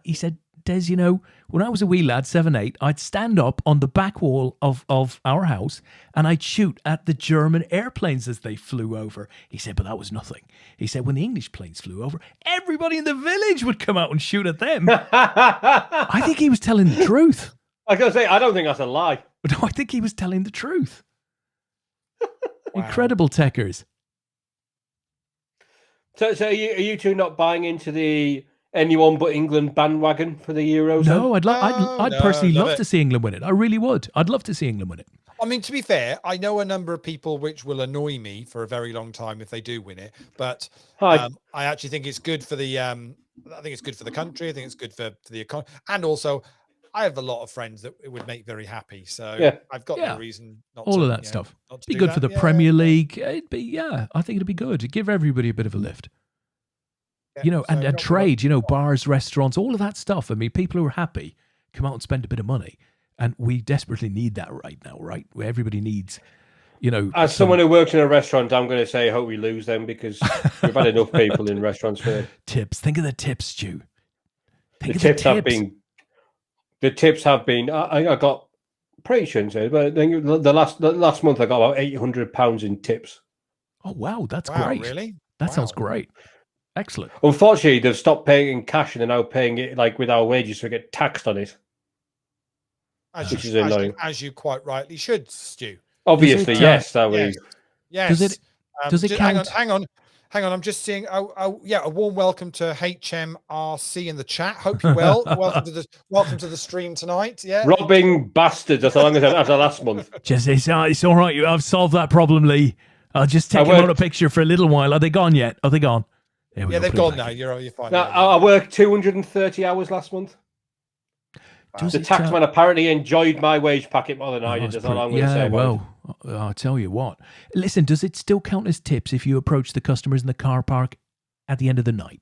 when I was a wee lad, 7, 8, I'd stand up on the back wall of our house and I'd shoot at the German airplanes as they flew over. He said, but that was nothing. He said, when the English planes flew over, everybody in the village would come out and shoot at them. I think he was telling the truth. I was going to say, I don't think that's a lie. No, I think he was telling the truth. Wow. Incredible techers. So are you two not buying into the anyone but England bandwagon for the Euros? No, I'd personally love to see England win it. I really would. I'd love to see England win it. I mean, to be fair, I know a number of people which will annoy me for a very long time if they do win it, but I actually think it's good for the. I think it's good for the country. I think it's good for the economy, and also I have a lot of friends that it would make very happy. So I've got no reason not all to. of that stuff. Be good for the Premier League. It'd be I think it'd be good. It'd give everybody a bit of a lift. And trade, bars, restaurants, all of that stuff. I mean, people who are happy come out and spend a bit of money. And we desperately need that right now, right? Where everybody needs, As someone who works in a restaurant, I'm going to say, I hope we lose them because we've had enough people in restaurants for it. Tips. Think of the tips, Stu. The tips have been, I got, pretty shouldn't say, but I think the last month I got about £800 in tips. Oh, wow. That's great. Really? That sounds great. Excellent. Unfortunately, they've stopped paying in cash and they're now paying it like with our wages, so we get taxed on it. Which is annoying. As you quite rightly should, Stu. Obviously, yes. Yes. Does it count? Hang on. I'm just seeing. A warm welcome to HMRC in the chat. Hope you're well. welcome to the stream tonight. Yeah. Robbing bastards. That's how long as after last month. Just it's all right. I've solved that problem, Lee. I'll just take them on a picture for a little while. Are they gone yet? Are they gone? Yeah, they've gone now. You're fine. Now, I worked 230 hours last month. Wow. The taxman apparently enjoyed my wage packet more than I did. That's all I'm going to say. Well, I'll tell you what. Listen, does it still count as tips if you approach the customers in the car park at the end of the night?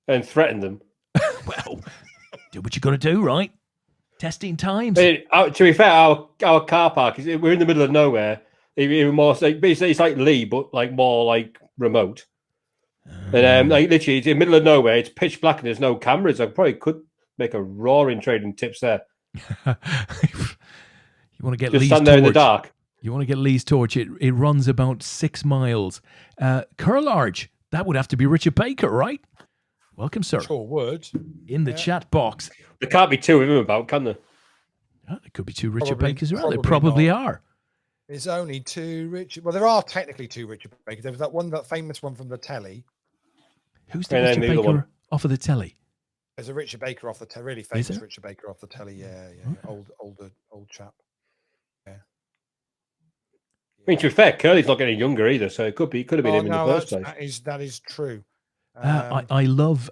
And threaten them? Well, do what you got to do, right? Testing times. To be fair, our car park, we're in the middle of nowhere. Even more, it's like Lee, but like more like remote. And like literally, it's in the middle of nowhere. It's pitch black and there's no cameras. I probably could make a roaring trade in tips there. You want to get just Lee's stand there torch. In the dark. You want to get Lee's torch. It runs about 6 miles. Curlarge, that would have to be Richard Baker, right? Welcome, sir. Sure would. In the chat box. There can't be two of him about, can there? There could be two Richard Bakers around. There probably are. There's only two Richard. Well, there are technically two Richard Bakers. There was that famous one from the telly. Who's the Richard Baker off of the telly? There's a Richard Baker off the telly. Really famous Richard Baker off the telly. Yeah. Old chap. Yeah. I mean, to be fair, Curly's not getting younger either, so it could have been him in the first place. That is true. I love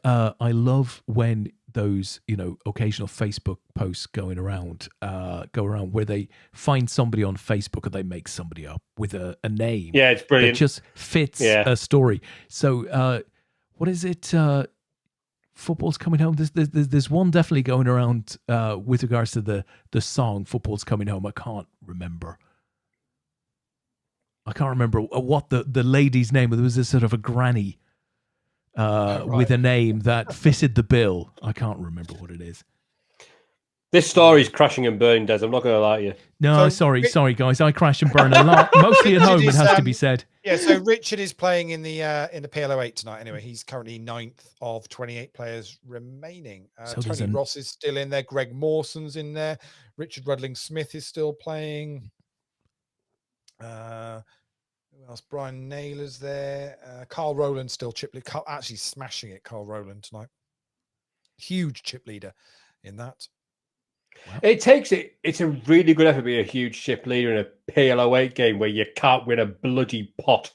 when those occasional Facebook posts go around where they find somebody on Facebook or they make somebody up with a name. Yeah, it's brilliant. That just fits a story. So what is it? Football's coming home. There's one definitely going around with regards to the song "Football's Coming Home." I can't remember what the lady's name was. There was a sort of a granny with a name that fitted the bill. I can't remember what it is. This story's crashing and burning, Des. I'm not going to lie to you. No, sorry, guys. I crash and burn a lot, mostly at home. It has to be said. Yeah, so Richard is playing in the PLO8 tonight. Anyway, he's currently 9th of 28 players remaining. Tony Ross is still in there. Greg Mawson's in there. Richard Rudling Smith is still playing. Who else? Brian Naylor's there. Carl Rowland still chip leader. Actually smashing it, Carl Rowland tonight. Huge chip leader in that. Wow. It's a really good effort to be a huge chip leader in a PLO8 game where you can't win a bloody pot.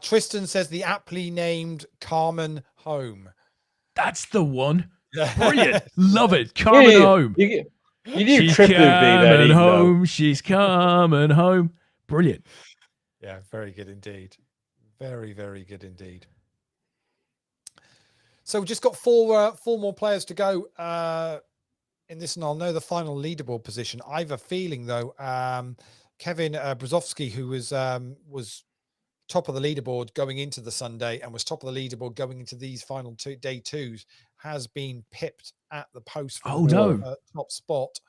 Tristan says the aptly named Carmen Home. That's the one. Brilliant. Love it. Carmen Home. You knew She's Triplet would be there. Coming home. She's coming home. Brilliant. Yeah, very good indeed. Very, very good indeed. So we've just got four more players to go in this, and I'll know the final leaderboard position. I have a feeling, though, Kevin Brzozowski, who was top of the leaderboard going into the Sunday and was top of the leaderboard going into these final day twos, has been pipped at the post for top spot.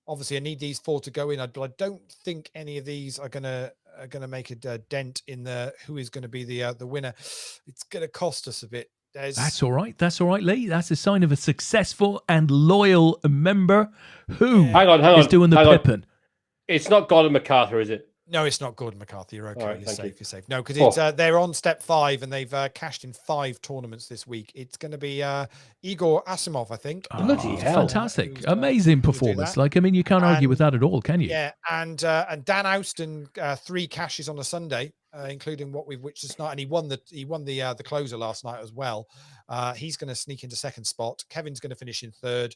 Obviously, I need these 4 to go in, but I don't think any of these are gonna make a dent in who is going to be the winner. It's going to cost us a bit. That's all right. That's all right, Lee. That's a sign of a successful and loyal member who is doing the pipping. It's not Gordon MacArthur, is it? No, it's not Gordon MacArthur. You're okay. Right, you're safe. You're safe. No, because it's they're on step 5 and they've cashed in 5 tournaments this week. It's going to be Igor Asimov, I think. Bloody hell! Fantastic, amazing performance. Like, I mean, you can't argue with that at all, can you? Yeah, and Dan Austin 3 cashes on a Sunday, including what we've witched this night, and he won the closer last night as well. He's going to sneak into 2nd spot. Kevin's going to finish in 3rd.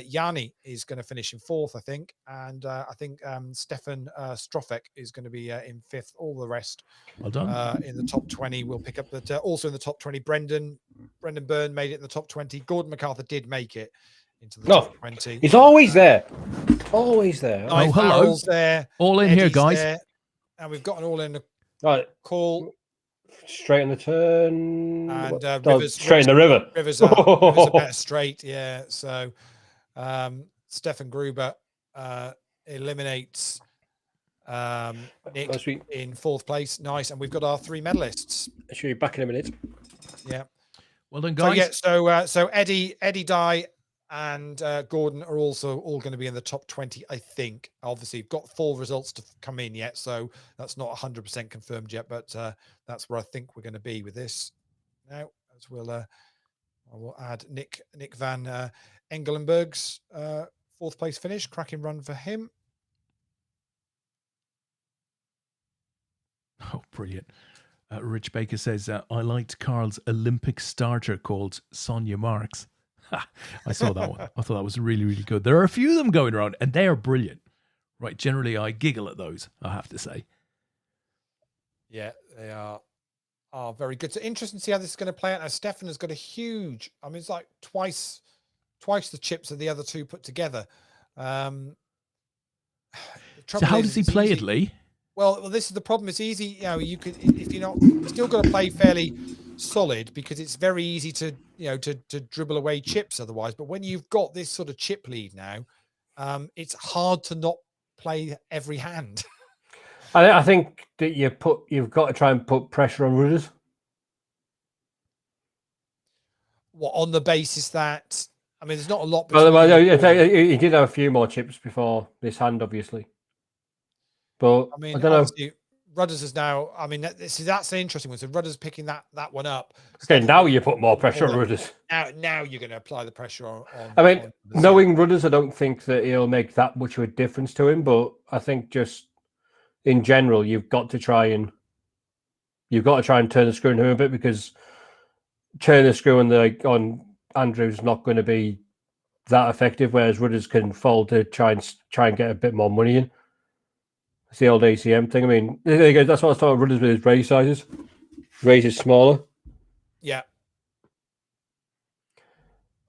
Yanni is going to finish in 4th, I think, and I think Stefan Strofek is going to be in 5th. All the rest, well done, in the top 20. We'll pick up that. Also in the top 20, Brendan Byrne made it in the top 20. Gordon MacArthur did make it into the top 20. He's always there, always there. Hello, there. All in Eddie's here, guys. there. And we've got an all in call. Straight in the turn. And Rivers, straight in the river. Rivers are better straight, yeah. So Stefan Gruber eliminates Nick in 4th place. Nice. And we've got our 3 medalists. I should be back in a minute. Yeah. Well done, guys. So Eddie Dye and Gordon are also all going to be in the top 20, I think. Obviously, you've got full results to come in yet, so that's not 100% confirmed yet, but that's where I think we're going to be with this. Now, as I will add Nick van Engelenberg's 4th place finish. Cracking run for him. Oh, brilliant. Rich Baker says, I liked Carl's Olympic starter called Sonia Marks. I saw that one. I thought that was really, really good. There are a few of them going around, and they are brilliant. Right? Generally, I giggle at those, I have to say. Yeah, they are very good. So interesting to see how this is going to play out. Now, Stefan has got a huge, I mean, it's like twice the chips of the other 2 put together. So how does he play it, Lee? Well, this is the problem. It's easy, you could, if you're not, still got to play fairly solid, because it's very easy to dribble away chips otherwise. But when you've got this sort of chip lead now, it's hard to not play every hand. I think that you've got to try and put pressure on Rudders. What, on the basis that, I mean, there's not a lot. He did have a few more chips before this hand, obviously. But I mean, I don't know. Rudders is now. I mean, that's an interesting one. So Rudders picking that one up. Okay, now you put more pressure on Rudders. Now you're going to apply the pressure on. I mean, knowing Rudders, I don't think that he'll make that much of a difference to him. But I think just in general, you've got to try and turn the screw on him a bit, because turn the screw on Andrew's not going to be that effective. Whereas Rudders can fold to try and get a bit more money in. It's the old ACM thing. I mean, that's what I was talking about Rudders with his raise sizes. Raise is smaller. Yeah.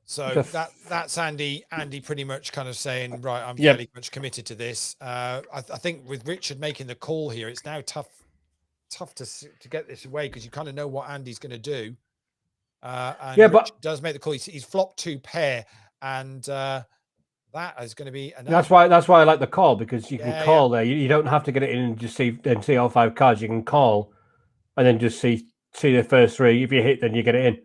So that's Andy pretty much kind of saying, right, I'm fairly much committed to this. I think with Richard making the call here, it's now tough to get this away, because you kind of know what Andy's going to do. And yeah, Rich but does make the call. He's flopped 2 pair, and that is going to be that's why I like the call, because you can call there. You don't have to get it in and just see all 5 cards. You can call and then just see the first 3. If you hit, then you get it in.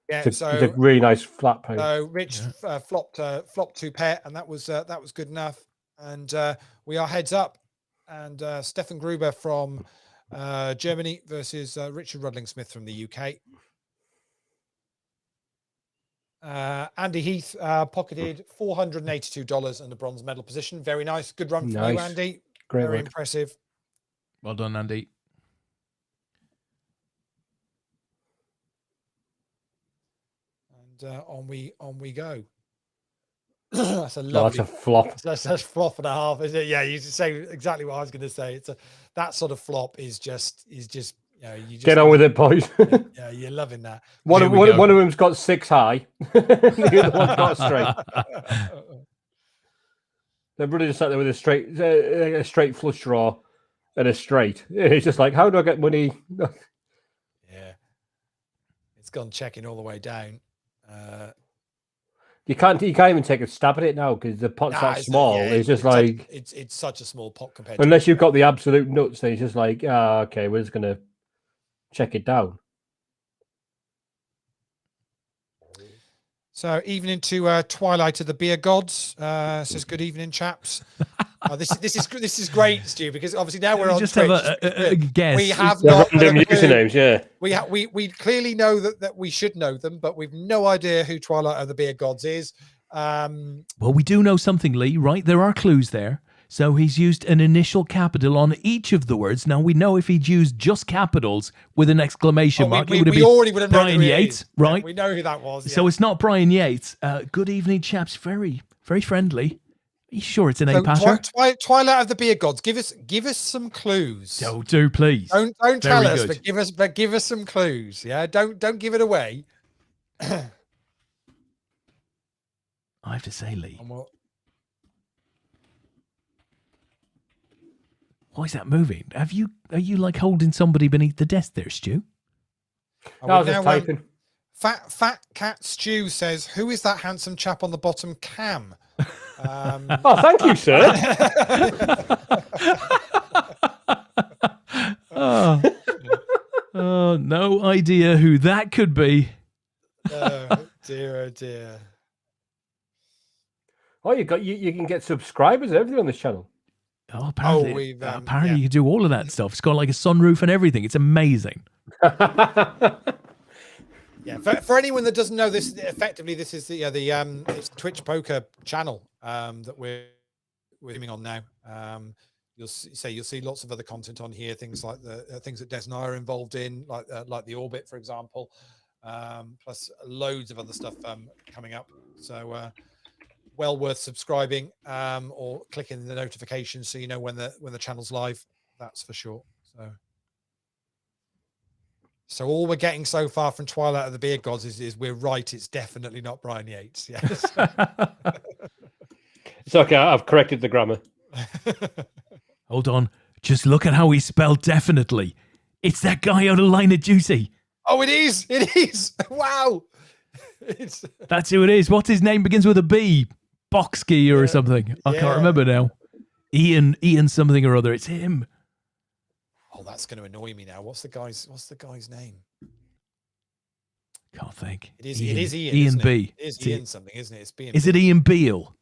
Yeah, it's a really nice flat pay. So Rich flopped 2 pair, and that was good enough. And we are heads up. And Stefan Gruber from Germany versus Richard Rudling-Smith from the UK. Andy Heath pocketed $482 and the bronze medal position. Very nice. Good run from you, Andy. Great Very work. impressive. Well done, Andy. And on we go. That's a lovely. That's a flop. That's flop and a half, isn't it? Yeah, you say exactly what I was going to say. That sort of flop is just you just get on with it, boys. Yeah, you're loving that. One of them's got 6 high. The other one's got straight. They're really just sat there with a straight flush draw and a straight. It's just like, how do I get money? Yeah, it's gone checking all the way down. You can't even take a stab at it now because the pot's that small. It's just like it's such a small pot compared. Unless you've got the absolute nuts, then it's just like, okay, we're just gonna check it down. So evening to Twilight of the Beer Gods. Says good evening, chaps. This is great, Stu, because obviously now we're on just Twitch. have a guess. We have not random usernames, yeah. We clearly know that we should know them, but we've no idea who Twilight of the Beer Gods is. Well, we do know something, Lee, right? There are clues there. So he's used an initial capital on each of the words. Now we know if he'd used just capitals with an exclamation mark, it would have been already would have known Brian Yates, right? Yeah, we know who that was. Yeah. So it's not Brian Yates. Good evening, chaps. Very, very friendly. Are you sure it's an APAT? Twilight of the Beer Gods. Give us some clues. Oh, do please. Don't tell us, but give us some clues. Yeah, don't give it away. I have to say, Lee. Why is that moving? Are you like holding somebody beneath the desk there, Stu? I was just typing. Fat Cat Stew says, "Who is that handsome chap on the bottom cam?" Oh, thank you, sir. Oh, no idea who that could be. Oh dear. Oh, you can get subscribers and everything on this channel. Oh, apparently, you can do all of that stuff. It's got like a sunroof and everything. It's amazing. Yeah, for anyone that doesn't know this, effectively, this is the it's Twitch poker channel that we're streaming on now. You'll see lots of other content on here, things like the things that Des and I are involved in, like the Orbit, for example, plus loads of other stuff coming up. So well worth subscribing or clicking the notifications so you know when the channel's live. That's for sure. So all we're getting so far from Twilight of the Beer Gods is we're right. It's definitely not Brian Yates. Yes. It's okay. I've corrected the grammar. Hold on. Just look at how he spelled definitely. It's that guy out of Line of Juicy. Oh, it is. It is. Wow. That's who it is. What's his name? Begins with a B. Boxkey or something. I can't remember now. Ian something or other. It's him. Oh, that's going to annoy me now. What's the guy's name? Can't think. It is Ian. Ian B. It is Ian something, isn't it? It's B. Is it Ian Beale?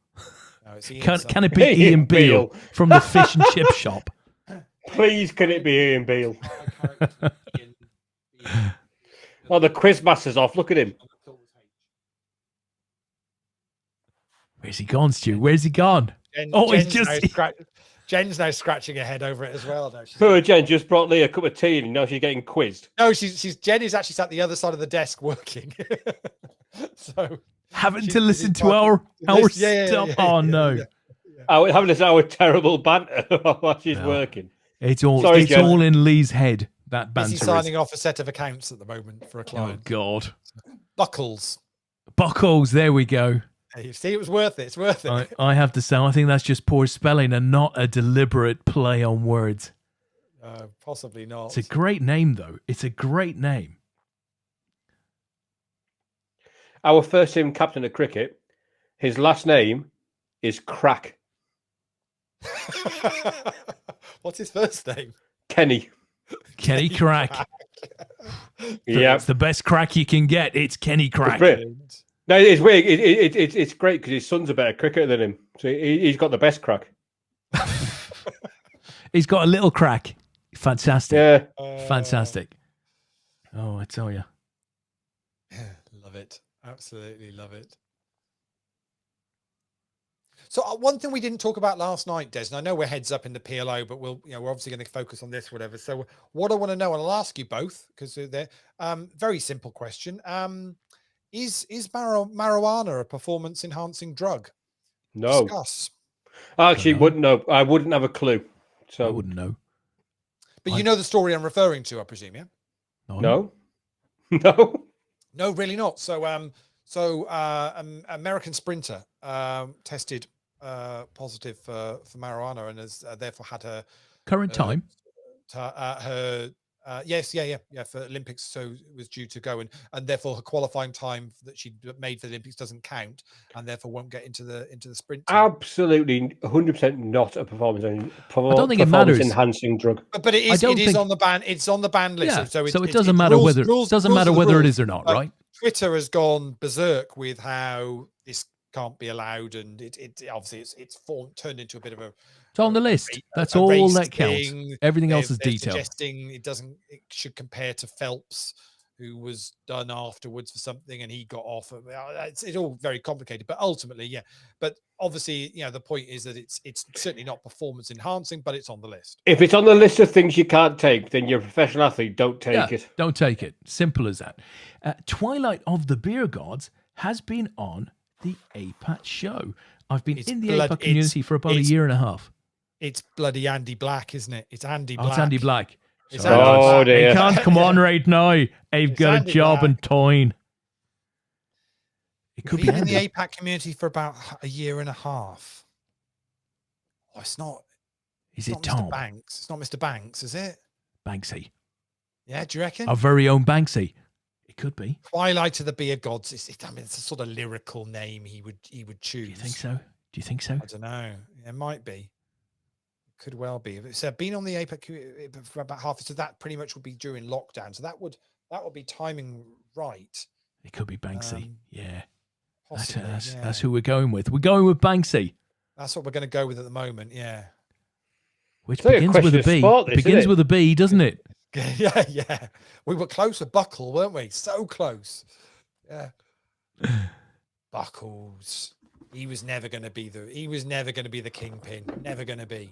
No, it's Ian can it be Ian Beale from the fish and chip shop? Please, can it be Ian Beale? Oh, the quizmaster's off. Look at him. Where's he gone, Stu? Where's he gone? Jen's now scratching her head over it as well. No, poor Jen just brought Lee a cup of tea and now she's getting quizzed. No, Jen is actually sat the other side of the desk working. So having to listen to our stuff. Oh no. Having to listen to our terrible banter while she's working. It's all in Lee's head. That banter. He's signing off a set of accounts at the moment for a client. Oh God. Buckles. There we go. You see, it was worth it. It's worth it. I have to say, I think that's just poor spelling and not a deliberate play on words. Possibly not. It's a great name, though. It's a great name. Our first team captain of cricket, his last name is Crack. What's his first name? Kenny. Kenny Crack. Yeah, it's the best crack you can get. It's Kenny Crack. It's no, it's weird. It's great because his son's a better cricketer than him, so he's got the best crack. He's got a little crack. Fantastic. Yeah, fantastic. Oh, I tell you. Love it. Absolutely love it. So one thing we didn't talk about last night, Des, and I know we're heads up in the PLO, but we're obviously going to focus on this, whatever. So what I want to know, and I'll ask you both because they're very simple question. Is marijuana a performance enhancing drug? No. Discuss. I actually wouldn't know. I wouldn't have a clue. So I wouldn't know. But you know the story I'm referring to, I presume, yeah? No. No, really not. So American sprinter tested positive for marijuana and has therefore had her current time. For Olympics. So it was due to go and therefore her qualifying time that she made for the Olympics doesn't count and therefore won't get into the sprint team. Absolutely 100% not a performance. I don't think it matters. Enhancing drug, but it is on the ban. It's on the ban list. Yeah, so it doesn't matter whether it is or not, like, right? Twitter has gone berserk with how this can't be allowed, and it obviously it's turned into a bit of a. It's on the list. That's all that counts. Everything else is detail. Suggesting it should compare to Phelps, who was done afterwards for something and he got off. It's all very complicated, but ultimately, yeah. But obviously, the point is that it's certainly not performance enhancing, but it's on the list. If it's on the list of things you can't take, then you're a professional athlete. Don't take it. Don't take it. Simple as that. Twilight of the Beer Gods has been on the APAT show. I've been in the APAT community for about a year and a half. It's bloody Andy Black, isn't it? It's Andy Black. It's Andy Black. Oh, dear. I can't come on right now. I've got Andy a job in Tyne. It could be in the APAC community for about a year and a half. Oh, it's not. Is it Tom? Mr. Banks. It's not Mr. Banks, is it? Banksy. Yeah, do you reckon? Our very own Banksy. It could be. Twilight of the Beer Gods. It's a sort of lyrical name he would choose. Do you think so? I don't know. It might be. Could well be. It's been on the APAC for about half. So that pretty much would be during lockdown. So that would be timing right. It could be Banksy. Yeah. Possibly, that's who we're going with. We're going with Banksy. That's what we're going to go with at the moment. Yeah. Which begins with a B. Begins with a B, doesn't it? Yeah. We were close with Buckle, weren't we? So close. Yeah. Buckles. He was never going to be the kingpin. Never going to be.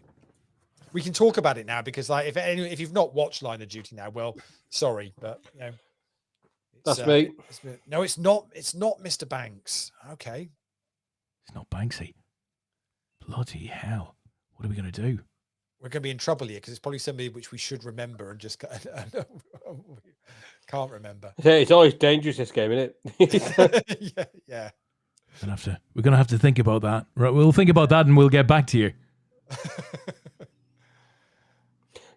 We can talk about it now because, like, if you've not watched Line of Duty now, well, sorry, but that's me. No, it's not. It's not Mr. Banks. Okay, it's not Banksy. Bloody hell! What are we going to do? We're going to be in trouble here because it's probably somebody which we should remember and just can't remember. It's always dangerous, this game, isn't it? Yeah. We're going to have to think about that. Right, we'll think about that and we'll get back to you.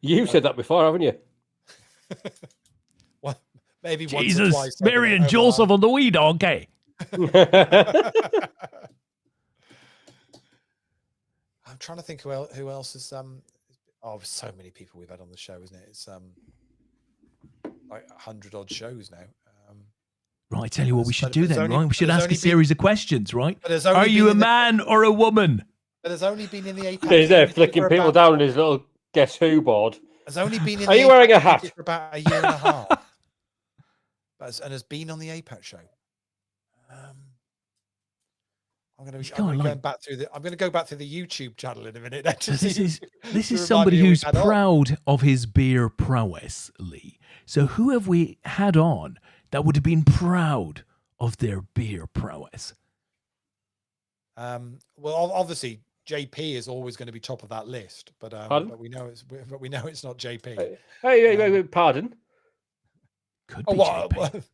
You've said that before, haven't you? Well, maybe Jesus, once or twice. Mary and Joseph on the wee donkey. I'm trying to think who else is so many people we've had on the show, isn't it? It's like 100 odd shows now. Right, tell you what we should do then, right? We should ask a series of questions, right? Are you a man or a woman? But there's only been in the APAC. He's there flicking people down on his little guess who board. Has only been in Are you wearing a hat? For about a year and a half. And has been on the APAT show. I'm going to go back through the YouTube channel in a minute. This is somebody who's proud of his beer prowess, Lee. So who have we had on that would have been proud of their beer prowess? Well, obviously JP is always going to be top of that list, but we know it's not JP. Hey, pardon. Could be JP.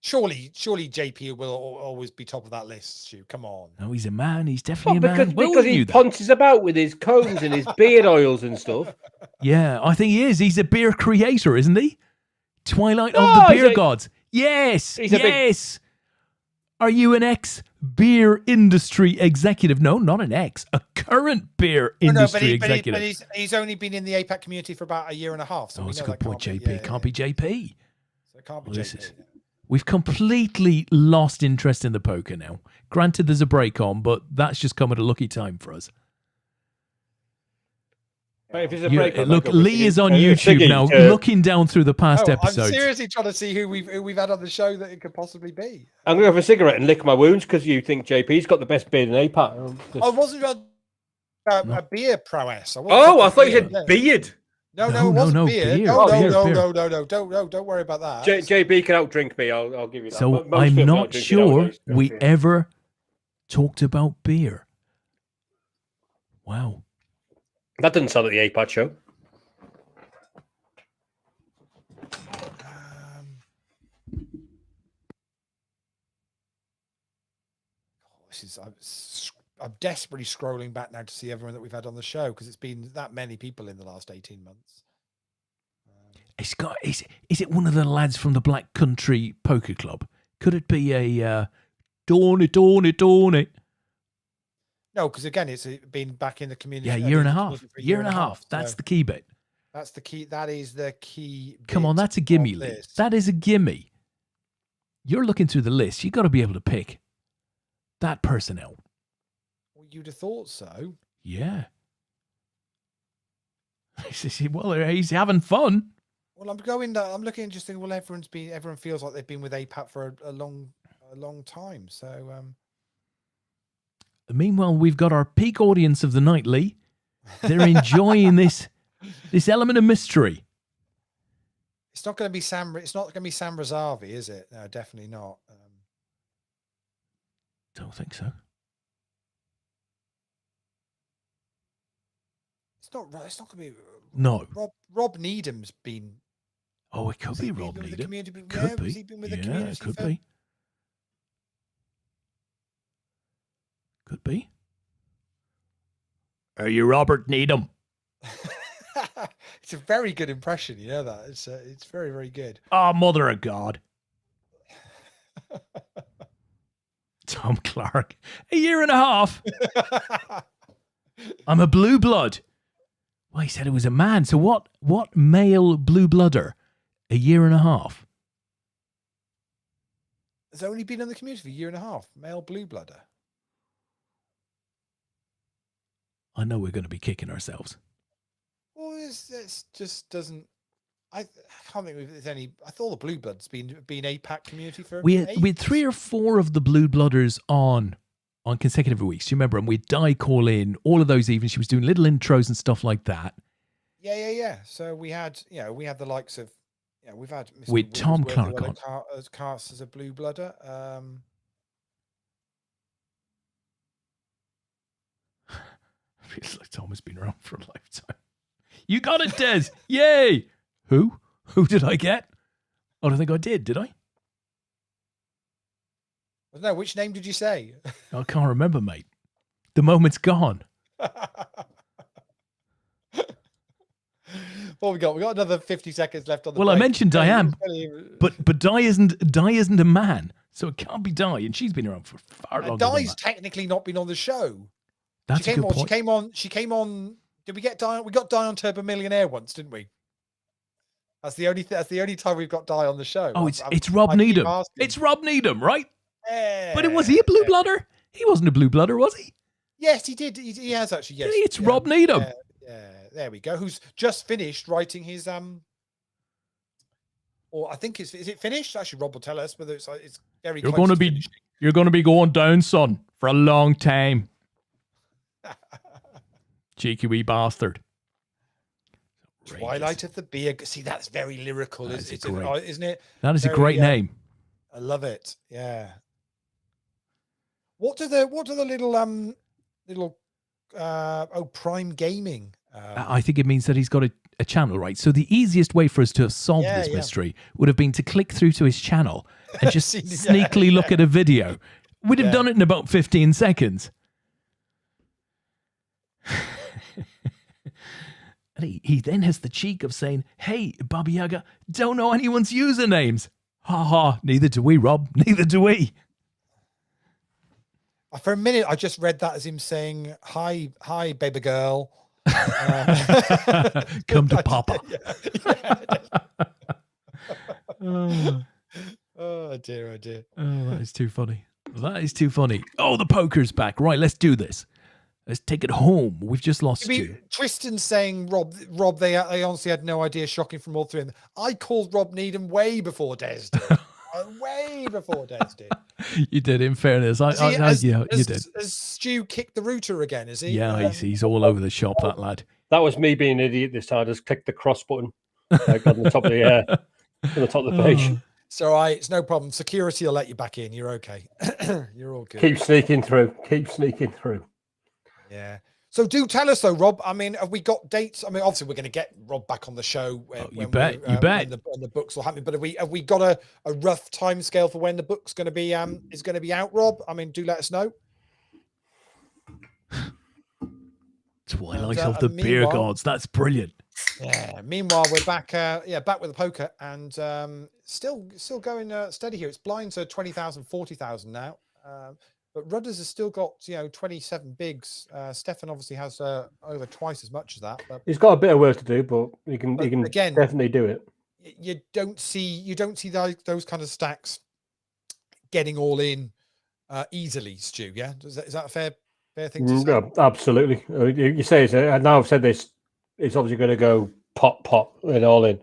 Surely JP will always be top of that list, Stu. Come on. No, he's a man. He's definitely a man. Because he punches about with his combs and his beard oils and stuff. Yeah, I think he is. He's a beer creator, isn't he? Twilight of the Beer Gods. Yes. Are you an ex-beer industry executive? No, not an ex, a current beer industry executive. But he's only been in the APAT community for about a year and a half. So that's a good point, JP. Be, can't be JP. So it can't be JP. We've completely lost interest in the poker now. Granted, there's a break on, but that's just come at a lucky time for us. If there's a break on, look, Lee is on YouTube now, looking down through the past episodes. I'm seriously trying to see who we've had on the show that it could possibly be. I'm going to have a cigarette and lick my wounds because you think JP's got the best beard in APAT. I wasn't a beer prowess. I thought you said beard. No, it wasn't beer. No, don't worry about that. JB can outdrink me. I'll give you that. So I'm not sure we ever talked about beer. Wow. That didn't sound like the APAT show. I'm desperately scrolling back now to see everyone that we've had on the show because it's been that many people in the last 18 months. Is it one of the lads from the Black Country Poker Club? Could it be a Dorny? No, because again, it's been back in the community. Yeah, year and a half. That's the key bit. That's the key. That is the key. Come on, that's a gimme, Lee. That is a gimme. You're looking through the list. You got to be able to pick that person out. Well, you'd have thought so. Yeah. Well, he's having fun. Well, I'm looking, just thinking. Well, everyone feels like they've been with APAT for a long time. So. Meanwhile, we've got our peak audience of the night, Lee. They're enjoying this element of mystery. It's not going to be Sam. It's not going to be Sam Razavi, is it? No, definitely not. Don't think so. It's not going to be. No. Rob Needham's been. Oh, it could be Rob Needham. Could be. It could be. Could be. Are you Robert Needham? It's a very good impression, you know that. It's very, very good. Oh, mother of God. Tom Clark. A year and a half. I'm a blue blood. Well, he said it was a man. So what male blue bloodder? A year and a half. Has only been in the community for a year and a half. Male blue bloodder. I know we're going to be kicking ourselves. Well, it just doesn't. I can't think there's any. I thought the Blue Bloods been APAT community for. We had 3 or 4 of the Blue Blooders on consecutive weeks. Do you remember? And we'd call in all of those evenings. She was doing little intros and stuff like that. Yeah. So we had the likes of we've had Mr. with Tom Clark on as cast as a Blue Blooder. Feels like Tom has been around for a lifetime. You got it, Des. Yay. Who did I get? I don't think I did I? No, which name did you say? I can't remember, mate. The moment's gone. What we got? We got another 50 seconds left on the break. I mentioned Diane, but Di isn't a man, so it can't be Di, and she's been around for far longer. Di's technically not been on the show. That's a good point. She came on. Did we get Di? We got Di on Turbo Millionaire once, didn't we? That's the only time we've got Di on the show. Oh, it's Rob Needham. It's Rob Needham, right? Yeah. But was he a blue blooder? He wasn't a blue blooder, was he? Yes, he did. He has actually. Yes, it's Rob Needham. Yeah, there we go. Who's just finished writing his or I think is it finished? Actually, Rob will tell us whether it's very. You're going to be going down, son, for a long time. Cheeky wee bastard. Twilight of the Beer. See, that's very lyrical, isn't it? That is a great name. I love it. Yeah. What do the little Prime Gaming? I think it means that he's got a channel, right? So the easiest way for us to have solved this mystery would have been to click through to his channel and just sneakily look at a video. We'd have done it in about 15 seconds. And he then has the cheek of saying, "Hey, Baba Yaga, don't know anyone's usernames." Ha ha, neither do we, Rob. Neither do we. For a minute, I just read that as him saying, "Hi, baby girl." Come to Papa. Oh dear, oh dear. Oh, that is too funny. That is too funny. Oh, the poker's back. Right, let's do this. Let's take it home. We've just lost you. Tristan's saying, Rob, they honestly had no idea. Shocking from all three of them. I called Rob Needham way before Des did. Way before Des did. You did, in fairness. You did. Has Stu kicked the router again, is he? Yeah, he's all over the shop, that lad. That was me being an idiot this time. I just clicked the cross button on the top of the page. It's all right. It's no problem. Security will let you back in. You're okay. You're all good. Keep sneaking through. Yeah. So do tell us though, Rob. I mean, have we got dates? I mean, obviously we're going to get Rob back on the show. You bet. When the books will happen. But have we got a rough time scale for when the book's going to be is going to be out, Rob? I mean, do let us know. Twilight of the Beer Gods. That's brilliant. Yeah. Meanwhile, we're back. Back with the poker and still going steady here. It's blind to 20,000, 40,000 now. But Rudders has still got 27 bigs. Stefan obviously has over twice as much as that. But he's got a bit of work to do, but he can again, definitely do it. You don't see those kind of stacks getting all in easily, Stu. Yeah, is that a fair thing to say? No, absolutely. You say it, and now I've said this. It's obviously going to go pop and all in.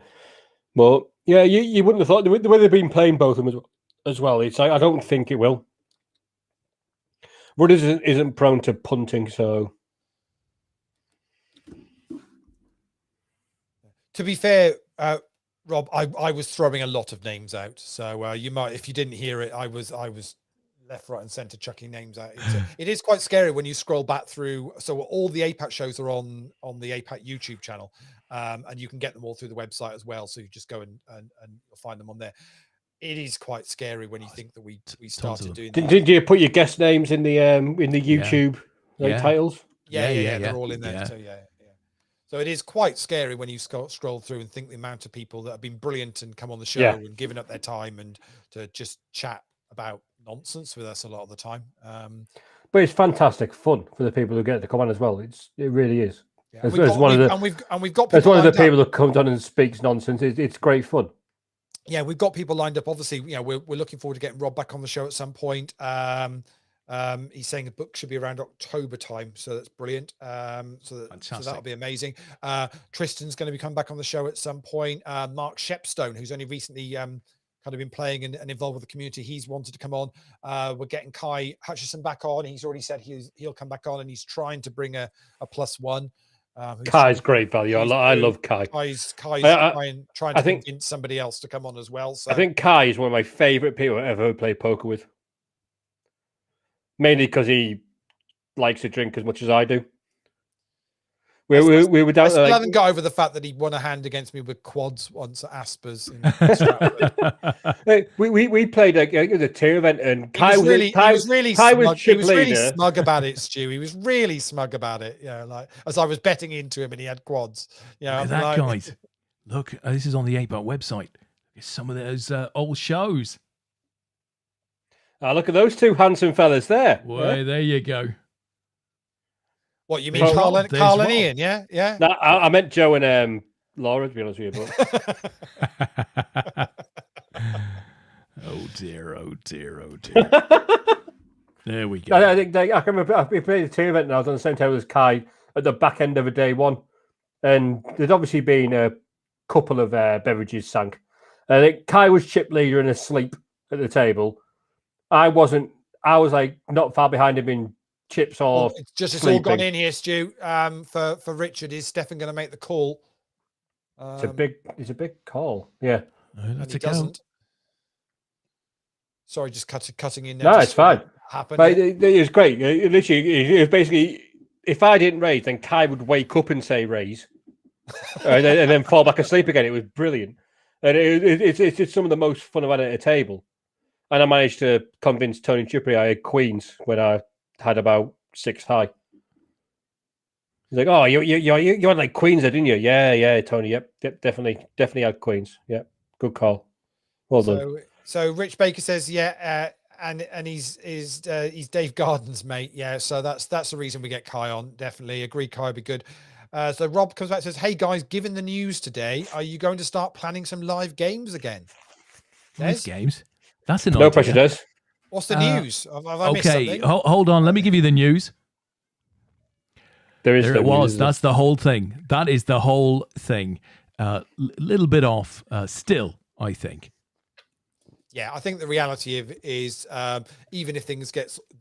But yeah, you wouldn't have thought the way they've been playing both of them as well. It's I don't think it will. Rudders isn't prone to punting, so. To be fair, Rob, I was throwing a lot of names out, so you might, if you didn't hear it, I was left, right, and centre chucking names out. It is quite scary when you scroll back through. So all the APAT shows are on the APAT YouTube channel, and you can get them all through the website as well. So you just go and you'll find them on there. It is quite scary when you think that we started doing. Did you put your guest names in the YouTube titles? Yeah, they're all in there. Yeah. So yeah. So it is quite scary when you scroll through and think the amount of people that have been brilliant and come on the show and given up their time and to just chat about nonsense with us a lot of the time. But it's fantastic fun for the people who get to come on as well. It really is. Yeah. We've got as one of the people that comes on and speaks nonsense. It's great fun. Yeah, we've got people lined up. Obviously, we're looking forward to getting Rob back on the show at some point. He's saying the book should be around October time, so that's brilliant. So that'll be amazing. Tristan's going to be coming back on the show at some point. Mark Shepstone, who's only recently kind of been playing and involved with the community, he's wanted to come on. We're getting Kai Hutchison back on. He's already said he'll come back on, and he's trying to bring a +1. Kai's great value. I love Kai. Kai's trying to convince somebody else to come on as well. So I think Kai is one of my favourite people I've ever played poker with. Mainly because he likes to drink as much as I do. We were down. I still haven't got over the fact that he won a hand against me with quads once at Aspers. We played the tier event, and Kai was really smug about it, Stu. He was really smug about it. Like as I was betting into him, and he had quads. Guys, look, this is on the APAT website. It's some of those old shows. Look at those two handsome fellas there. Well, there you go. What you mean, Carl and Ian? Yeah. No, I meant Joe and Laura. To be honest with you, but oh dear. There we go. I think I can remember we played the team event, and I was on the same table as Kai at the back end of a day one, and there'd obviously been a couple of beverages sank. I think Kai was chip leader and asleep at the table. I wasn't. I was like not far behind him in chips or it's all gone in here, Stu. For Richard, is Stefan going to make the call? It's a big call. Yeah, that's a doesn't. Sorry, just cutting in. No, it's fine. But it was great. It was basically, if I didn't raise, then Kai would wake up and say raise, and then fall back asleep again. It was brilliant, and it's just some of the most fun I've had at a table. And I managed to convince Tony Chippy I had queens when I had about 6 high. He's like, "Oh, you had like queens there, didn't you?" Yeah, Tony. Yep, definitely had queens. Yeah, good call. Well done. So Rich Baker says, and he's Dave Garden's mate. Yeah, so that's the reason we get Kai on. Definitely agree. Kai would be good. So Rob comes back and says, "Hey guys, given the news today, are you going to start planning some live games again?" Live games. That's an no idea. pressure, Des. What's the news? Have I missed Okay, something? hold on. Let me give you the news. There it was. That's the whole thing. That is the whole thing. Little bit off still, I think. Yeah, I think the reality of is even if things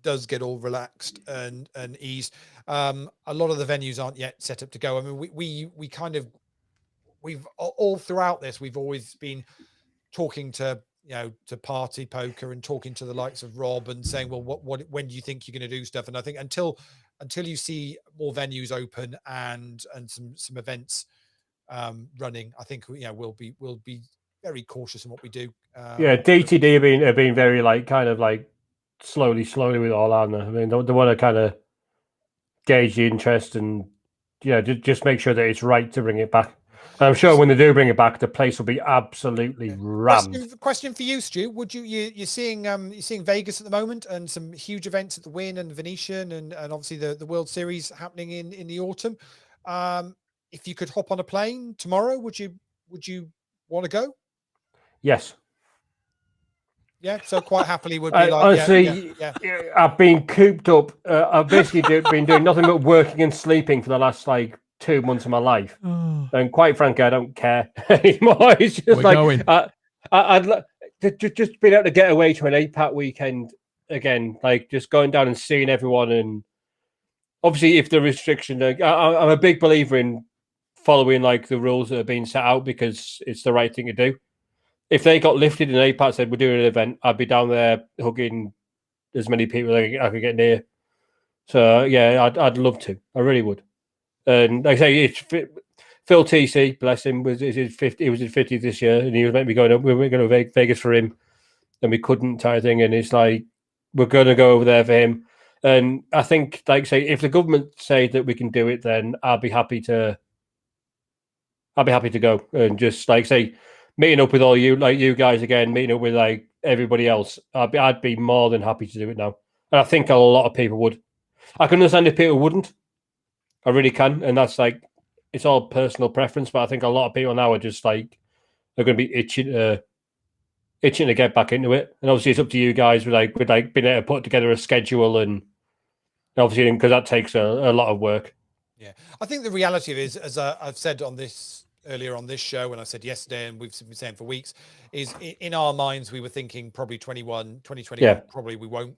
does get all relaxed and eased, a lot of the venues aren't yet set up to go. I mean, we've all throughout this, we've always been talking to Party Poker and talking to the likes of Rob and saying, well, when do you think you're going to do stuff? And I think until you see more venues open and some events running, I think we'll be very cautious in what we do. DTD have been very kind of slowly with all, aren't they? I mean, they want to kind of gauge the interest and just make sure that it's right to bring it back. And I'm sure when they do bring it back, the place will be absolutely rammed. Question for you, Stu. Would you're seeing Vegas at the moment and some huge events at the Wynn and Venetian and obviously the World Series happening in the autumn. If you could hop on a plane tomorrow, would you want to go? Yes. Yeah, so quite happily would be honestly, I've been cooped up. I've basically been doing nothing but working and sleeping for the last 2 months of my life, and quite frankly, I don't care anymore. It's just I'd just been able to get away to an APAT weekend again, just going down and seeing everyone. And obviously, if the restriction, I'm a big believer in following the rules that are being set out because it's the right thing to do. If they got lifted and APAT said we're doing an event, I'd be down there hugging as many people as I could get near. So yeah, I'd love to. I really would. And like I say, it's Phil TC, bless him, was his 50th. He was his 50th this year, and he was meant to be going up. We were going to Vegas for him, and we couldn't, type of thing. And it's we're going to go over there for him. And I think, say, if the government say that we can do it, then I'll be happy to. I'll be happy to go and just say. Meeting up with all you guys again, meeting up with everybody else, I'd be more than happy to do it now. And I think a lot of people would. I can understand if people wouldn't. I really can. And that's it's all personal preference, but I think a lot of people now are just they're going to be itching to get back into it. And obviously it's up to you guys with being able to put together a schedule and obviously because that takes a lot of work. Yeah. I think the reality of it is, as I've said earlier on this show, and I said yesterday, and we've been saying for weeks, is in our minds we were thinking probably 2021 probably we won't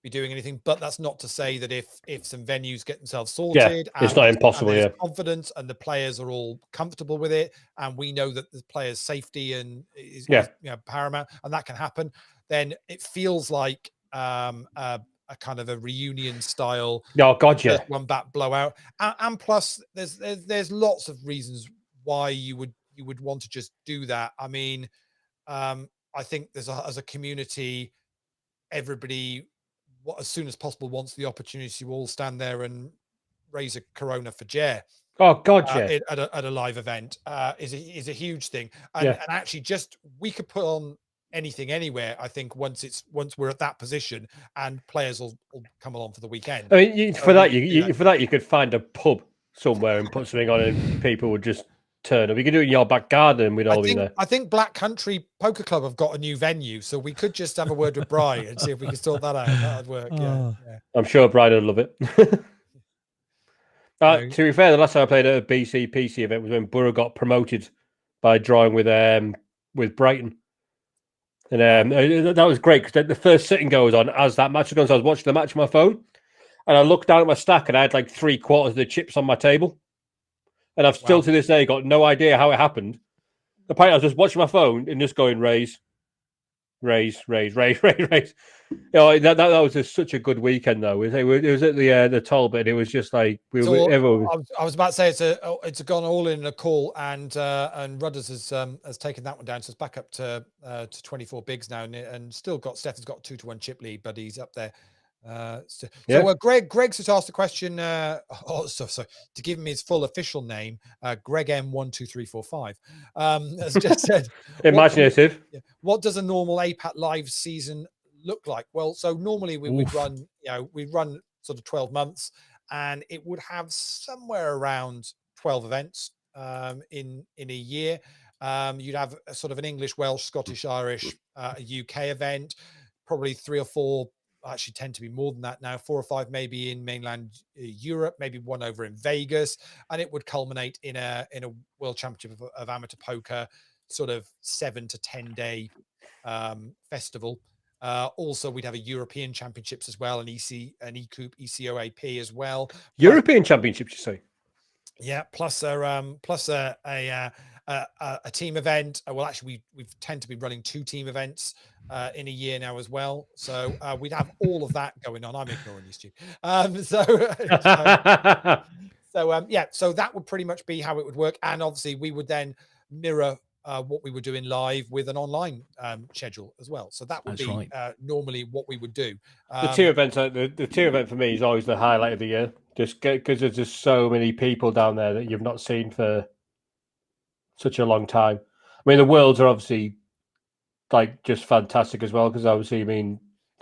be doing anything, but that's not to say that if some venues get themselves sorted, it's not impossible. And confidence and the players are all comfortable with it, and we know that the players' safety is paramount, and that can happen, then it feels like a kind of a reunion style. Oh God, yeah. One back blowout, and plus there's lots of reasons why you would want to just do that. I mean, I think as a community, everybody, as soon as possible, wants the opportunity to all stand there and raise a Corona for Jer. Oh God, yeah. At a live event is a huge thing, and actually, just we could put on anything anywhere. I think once we're at that position, and players will come along for the weekend. I mean, for that you could find a pub somewhere and put something on, and people would just turn up. You can do it in your back garden with all of you there. I think Black Country Poker Club have got a new venue, so we could just have a word with Brian and see if we can sort that out. That'd work. Yeah. I'm sure Brian would love it. To be fair, the last time I played at a BCPC event was when Borough got promoted by drawing with Brighton. And that was great because the first sitting goes on as that match was going. So I was watching the match on my phone, and I looked down at my stack, and I had 3/4 of the chips on my table. And I've still to this day got no idea how it happened. Apparently, I was just watching my phone and just going raise. That was just such a good weekend, though. It was at the toll bit. It was just everyone. I was about to say it's gone all in a call, and Rudders has taken that one down, so it's back up to 24 bigs now, and still got Stefan's got 2-1 chip lead, but he's up there. Greg's just asked a question. To give him his full official name, Greg M12345 has just said, imaginative. What does a normal APAT live season look like? Well, so normally we would run, we run sort of 12 months, and it would have somewhere around 12 events in a year. You'd have a sort of an English, Welsh, Scottish, Irish, a UK event, probably 3 or 4. Actually tend to be more than that now, 4 or 5 maybe in mainland Europe, maybe one over in Vegas, and it would culminate in a World Championship of Amateur Poker, sort of 7 to 10 day festival. Also, we'd have a European Championships as well, an ECOOP, ECOAP as well. European Championships, you say? Yeah, plus a team event. Well, actually, we tend to be running 2 team events in a year now as well. So we'd have all of that going on. I'm ignoring you, Stu. So that would pretty much be how it would work. And obviously, we would then mirror what we were doing live with an online schedule as well. So that would be normally what we would do. The tier event, the tier event for me is always the highlight of the year, just because there's just so many people down there that you've not seen for such a long time. I mean, the Worlds are obviously like just fantastic as well, because obviously,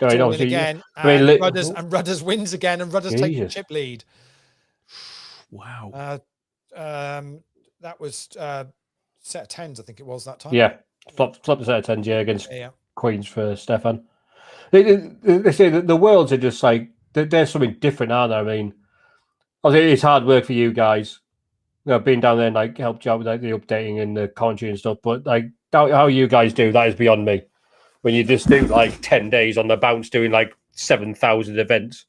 obviously again, Rudders wins again, and Rudders takes the chip lead. Wow. That was set of 10s, I think it was that time. Yeah, flop the set of 10s, against Queens for Stefan. They say that the Worlds are just like, there's something different, aren't there? I mean, obviously it's hard work for you guys, being down there and like helped you out with like, the updating and the commentary and stuff, but like how you guys do that is beyond me. When you just do like 10 days on the bounce doing like 7,000 events.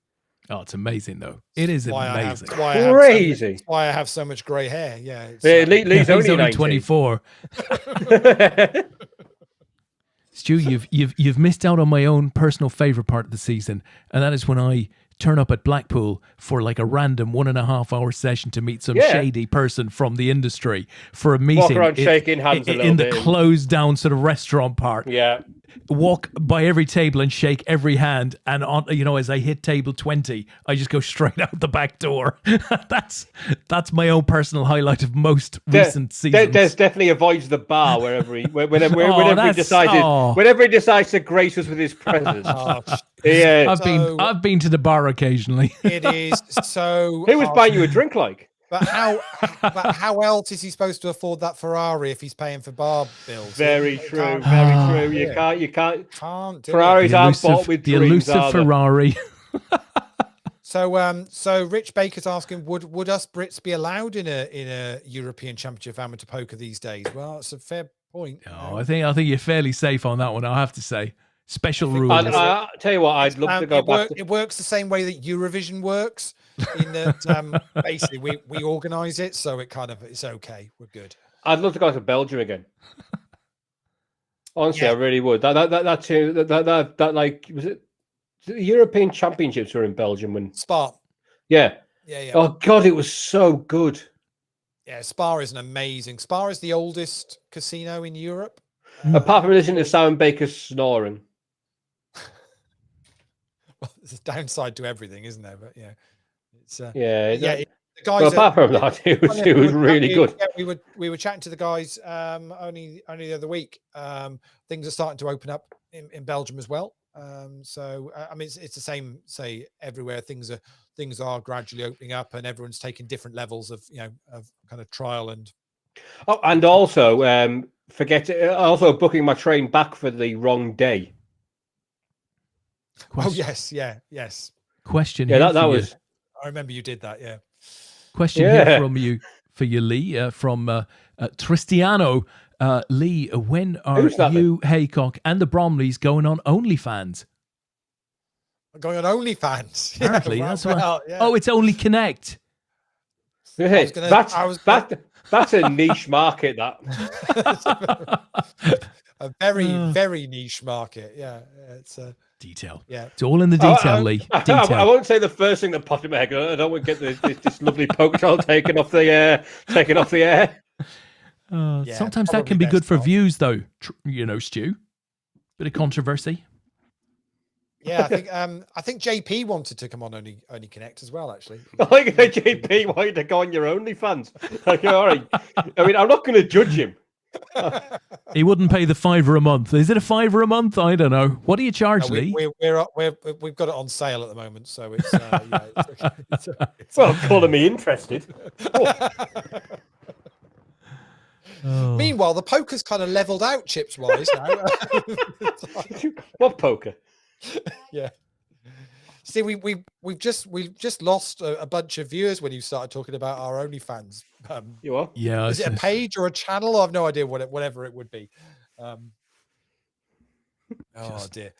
Oh, it's amazing though. It is amazing. Crazy. That's why I have so much grey hair. Yeah. Lee's only 24. Stu, you've missed out on my own personal favorite part of the season, and that is when I turn up at Blackpool for like a random 1.5 hour session to meet some shady person from the industry for a meeting. Walk around shaking hands in the closed down sort of restaurant part. Yeah. Walk by every table and shake every hand, and as I hit table 20, I just go straight out the back door. That's my own personal highlight of most recent seasons. There's definitely avoids the bar whenever he decides to grace us with his presence. Yeah, I've been to the bar occasionally. It is so. Who was buying you a drink like? But how else is he supposed to afford that Ferrari if he's paying for bar bills? Very true. Very true. You can't. Ferraris aren't bought with the dreams, elusive Ferrari. So Rich Baker's asking, would us Brits be allowed in a European Championship of Amateur Poker these days? Well, that's a fair point. No, I think you're fairly safe on that one, I have to say. Special rules. I tell you what, I'd love to go back. It works the same way that Eurovision works, in that basically we organise it, so it's okay. We're good. I'd love to go to Belgium again. Honestly, I really would. That too. That like, was it the European Championships were in Belgium when Spa? Yeah. Yeah. Oh God, it was so good. Yeah, Spa is Spa is the oldest casino in Europe. Apart from listening to Simon Baker snoring. Well, there's a downside to everything, isn't there? But yeah, it's the guys. Well, apart from that, it was really good. Yeah, we were chatting to the guys only the other week. Things are starting to open up in Belgium as well. So I mean, it's the same. Say everywhere, things are gradually opening up, and everyone's taking different levels of of kind of trial and. Oh, and also also booking my train back for the wrong day. Oh yes. Question. Yeah, that was. I remember you did that. Yeah. Question here from you for you, Lee. From Tristiano. Lee, when are you, Haycock, and the Bromleys going on OnlyFans? Going on OnlyFans. Apparently, that's what. Yeah. Oh, it's Only Connect. Hey, that's a niche market. That a very very niche market. Yeah, it's detail. Yeah, it's all in the detail, Lee. Detail. I won't say the first thing that popped in my head. I don't want to get this lovely poker troll taken off the air. Sometimes that can be good for views, though. Stu. Bit of controversy. Yeah, I think JP wanted to come on Only Connect as well. Actually, I like JP wanted to go on your OnlyFans. Like, all right. I mean, I'm not going to judge him. He wouldn't pay the £5 a month. Is it a £5 a month? I don't know. What do you charge, no, Lee? We've got it on sale at the moment, so it's well, calling me interested. Oh. Meanwhile, the poker's kind of leveled out chips wise now. What poker? Yeah. See, we've just lost a bunch of viewers when you started talking about our OnlyFans. You are? Yeah. Is it a page or a channel? I have no idea whatever it would be. Oh dear.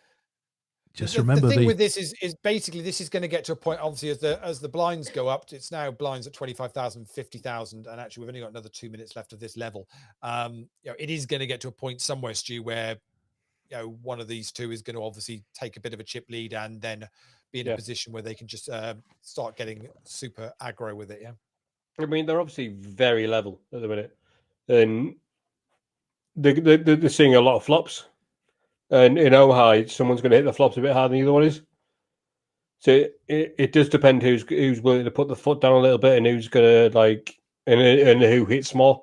Just remember the thing with this is basically this is going to get to a point. Obviously, as the blinds go up, it's now blinds at 25,000, 50,000, and actually we've only got another 2 minutes left of this level. It is going to get to a point somewhere, Stu, where one of these two is going to obviously take a bit of a chip lead and then be in a position where they can just start getting super aggro with it. Yeah, I mean they're obviously very level at the minute, and they're seeing a lot of flops. And in Ohi, someone's going to hit the flops a bit harder than the other one is. So it does depend who's willing to put the foot down a little bit and who's going to and who hits more.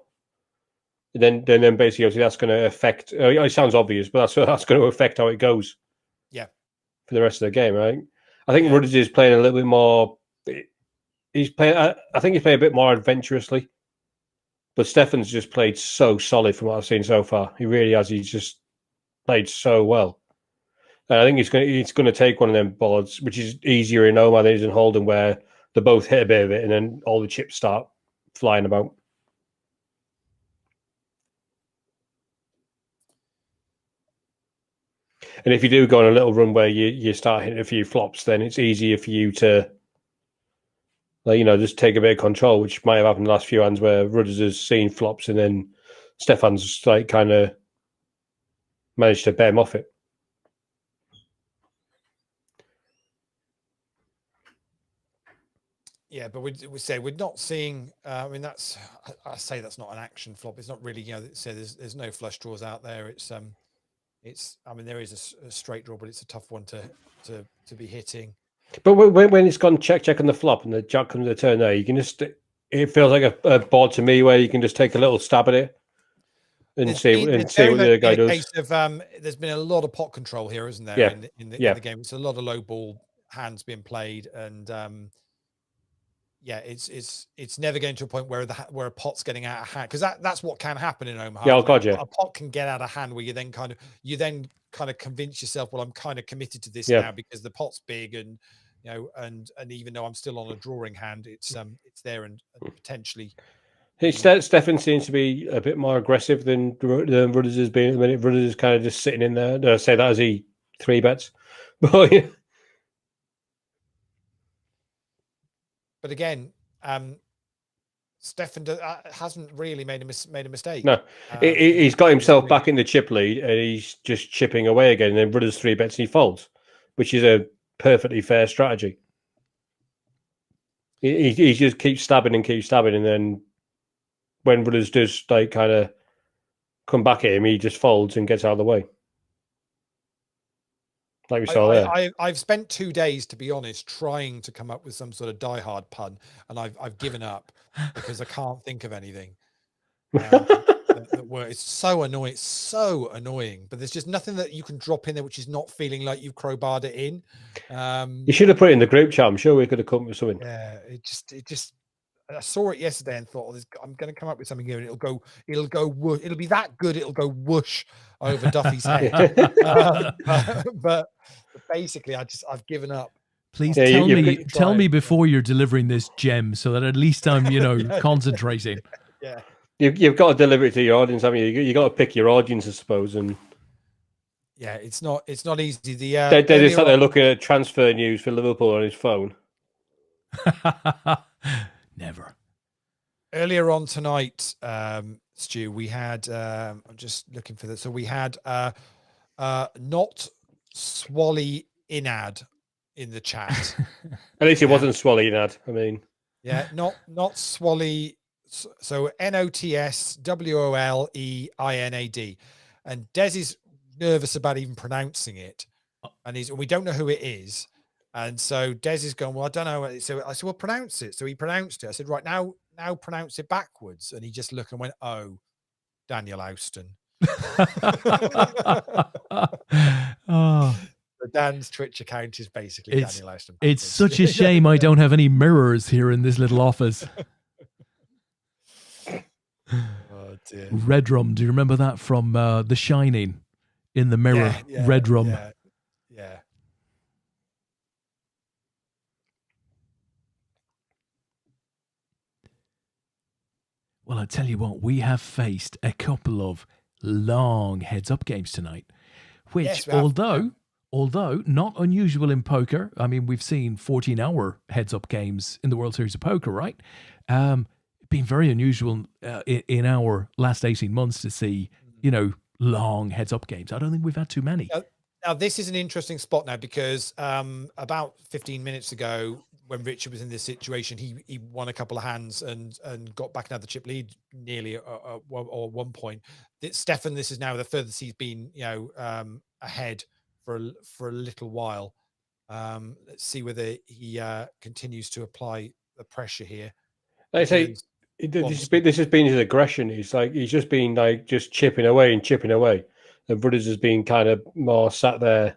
And then basically that's going to affect. It sounds obvious, but that's going to affect how it goes. Yeah, for the rest of the game, right? I think Rudders is playing a little bit more. He's playing. I think he's playing a bit more adventurously. But Stefan's just played so solid from what I've seen so far. He really has. He's just played so well. And I think he's going to take one of them boards, which is easier in Oman than it is in Holden, where they both hit a bit of it and then all the chips start flying about. And if you do go on a little run where you start hitting a few flops, then it's easier for you to, just take a bit of control, which might have happened in the last few hands where Rudders has seen flops and then Stefan's kind of managed to bear him off it. Yeah, but we say we're not seeing. I mean, I say that's not an action flop. It's not really. There's no flush draws out there. It's. I mean, there is a straight draw, but it's a tough one to be hitting. But when it's gone check on the flop and the jack comes to the turn there, you can just. It feels like a board to me where you can just take a little stab at it and see what the other guy does. There's been a lot of pot control here, isn't there? Yeah. In the game, it's a lot of low ball hands being played, and it's never getting to a point where a pot's getting out of hand, because that's what can happen in Omaha. Yeah, oh God, yeah. A pot can get out of hand where you then kind of convince yourself, well, I'm kind of committed to this now because the pot's big, and and even though I'm still on a drawing hand, it's there and potentially. Stefan seems to be a bit more aggressive than Rudders has been at the minute. Rudders is kind of just sitting in there. I say that as he 3-bets, but yeah. But again, Stefan hasn't really made a mistake. No, he's got himself back in the chip lead, and he's just chipping away again. And then Rudders 3-bets and he folds, which is a perfectly fair strategy. He just keeps stabbing, and then when Rudders does kind of come back at him, he just folds and gets out of the way. Like we saw there. I've spent 2 days, to be honest, trying to come up with some sort of diehard pun, and I've given up because I can't think of anything. It's so annoying. It's so annoying. But there's just nothing that you can drop in there which is not feeling like you've crowbarred it in. You should have put it in the group chat. I'm sure we could have come up with something. Yeah, it just. I saw it yesterday and thought, I'm going to come up with something here, and it'll be that good. It'll go whoosh over Duffy's head. But basically, I've given up. Please tell me before you're delivering this gem, so that at least I'm, concentrating. Yeah. You've got to deliver it to your audience, haven't you? You got to pick your audience, I suppose, and yeah, it's not easy. They just they're looking at transfer news for Liverpool on his phone. Never. Earlier on tonight, Stu, we had. I'm just looking for this. So we had not Swally Inad in the chat. At least it wasn't Swally Inad. I mean, yeah, not Swally. So NOTSWOLEINAD, and Des is nervous about even pronouncing it, and we don't know who it is. And so Des is going, well, I don't know. So I said, well, pronounce it. So he pronounced it. I said, right, now pronounce it backwards. And he just looked and went, oh. Daniel Ouston. Oh. Dan's Twitch account is basically Daniel Ouston. It's such a shame I don't have any mirrors here in this little office. Oh dear. Redrum, do you remember that from The Shining? In the mirror, Redrum. Yeah. Well, I tell you what, we have faced a couple of long heads-up games tonight, which, although not unusual in poker, I mean, we've seen 14-hour heads-up games in the World Series of Poker, right? Been very unusual in our last 18 months to see, long heads-up games. I don't think we've had too many. Now, this is an interesting spot now because about 15 minutes ago, when Richard was in this situation, he won a couple of hands and got back another chip lead nearly or 1 point. Stefan, this is now the furthest he's been, ahead for a little while. Let's see whether he continues to apply the pressure here. I say this has been his aggression. He's just been just chipping away. And Brothers has been kind of more sat there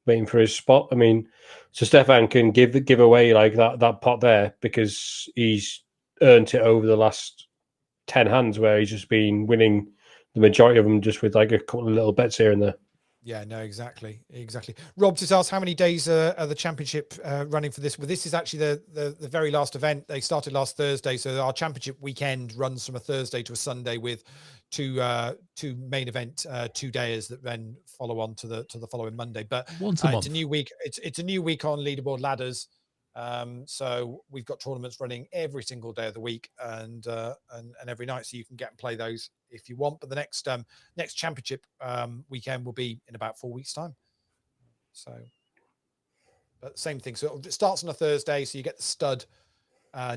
waiting for his spot. I mean, so Stefan can give away that pot there because he's earned it over the last 10 hands where he's just been winning the majority of them just with a couple of little bets here and there. Yeah, no, exactly. Rob just asked how many days are the championship running for this? Well, this is actually the very last event. They started last Thursday, so our championship weekend runs from a Thursday to a Sunday with two main event 2 days that then follow on to the following Monday. But once a month. It's a new week. It's a new week on leaderboard ladders. So we've got tournaments running every single day of the week and every night, so you can get and play those if you want. But the next championship weekend will be in about 4 weeks' time. So, but same thing. So it starts on a Thursday, so you get the stud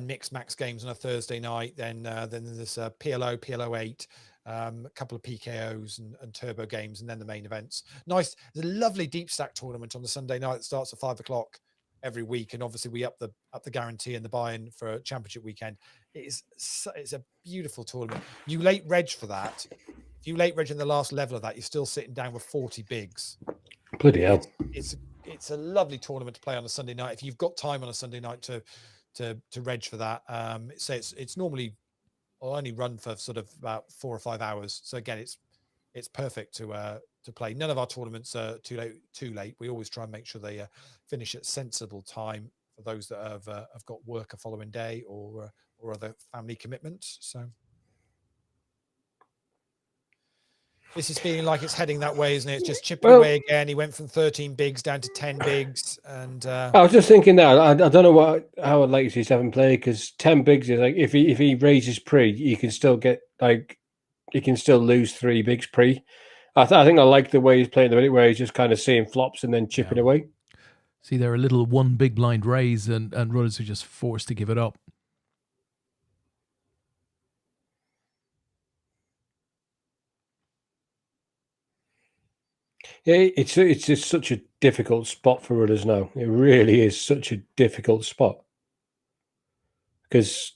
mixed max games on a Thursday night. Then there's PLO, PLO8, a couple of PKOs and turbo games, and then the main events. Nice. There's a lovely deep stack tournament on the Sunday night that starts at 5 o'clock every week, and obviously we up the guarantee and the buy-in for a championship weekend. It's a beautiful tournament. You late reg for that. If you late reg in the last level of that, you're still sitting down with 40 bigs. Bloody hell! It's a lovely tournament to play on a Sunday night if you've got time on a Sunday night to reg for that. Say it's normally only run for sort of about 4 or 5 hours. So again, it's perfect to play. None of our tournaments are too late. We always try and make sure they finish at sensible time for those that have got work a following day or other family commitments. So this is feeling like it's heading that way, isn't it? It's just chipping away again. He went from 13 bigs down to 10 bigs, and I was just thinking that I don't know how I'd like to see Stefan play, because 10 bigs is if he raises pre, he can still get he can still lose 3 bigs pre. I think I like the way he's playing the minute, where he's just kind of seeing flops and then chipping away. See, they're a little one big blind raise, and runners are just forced to give it up. Yeah, it's just such a difficult spot for runners now. It really is such a difficult spot, because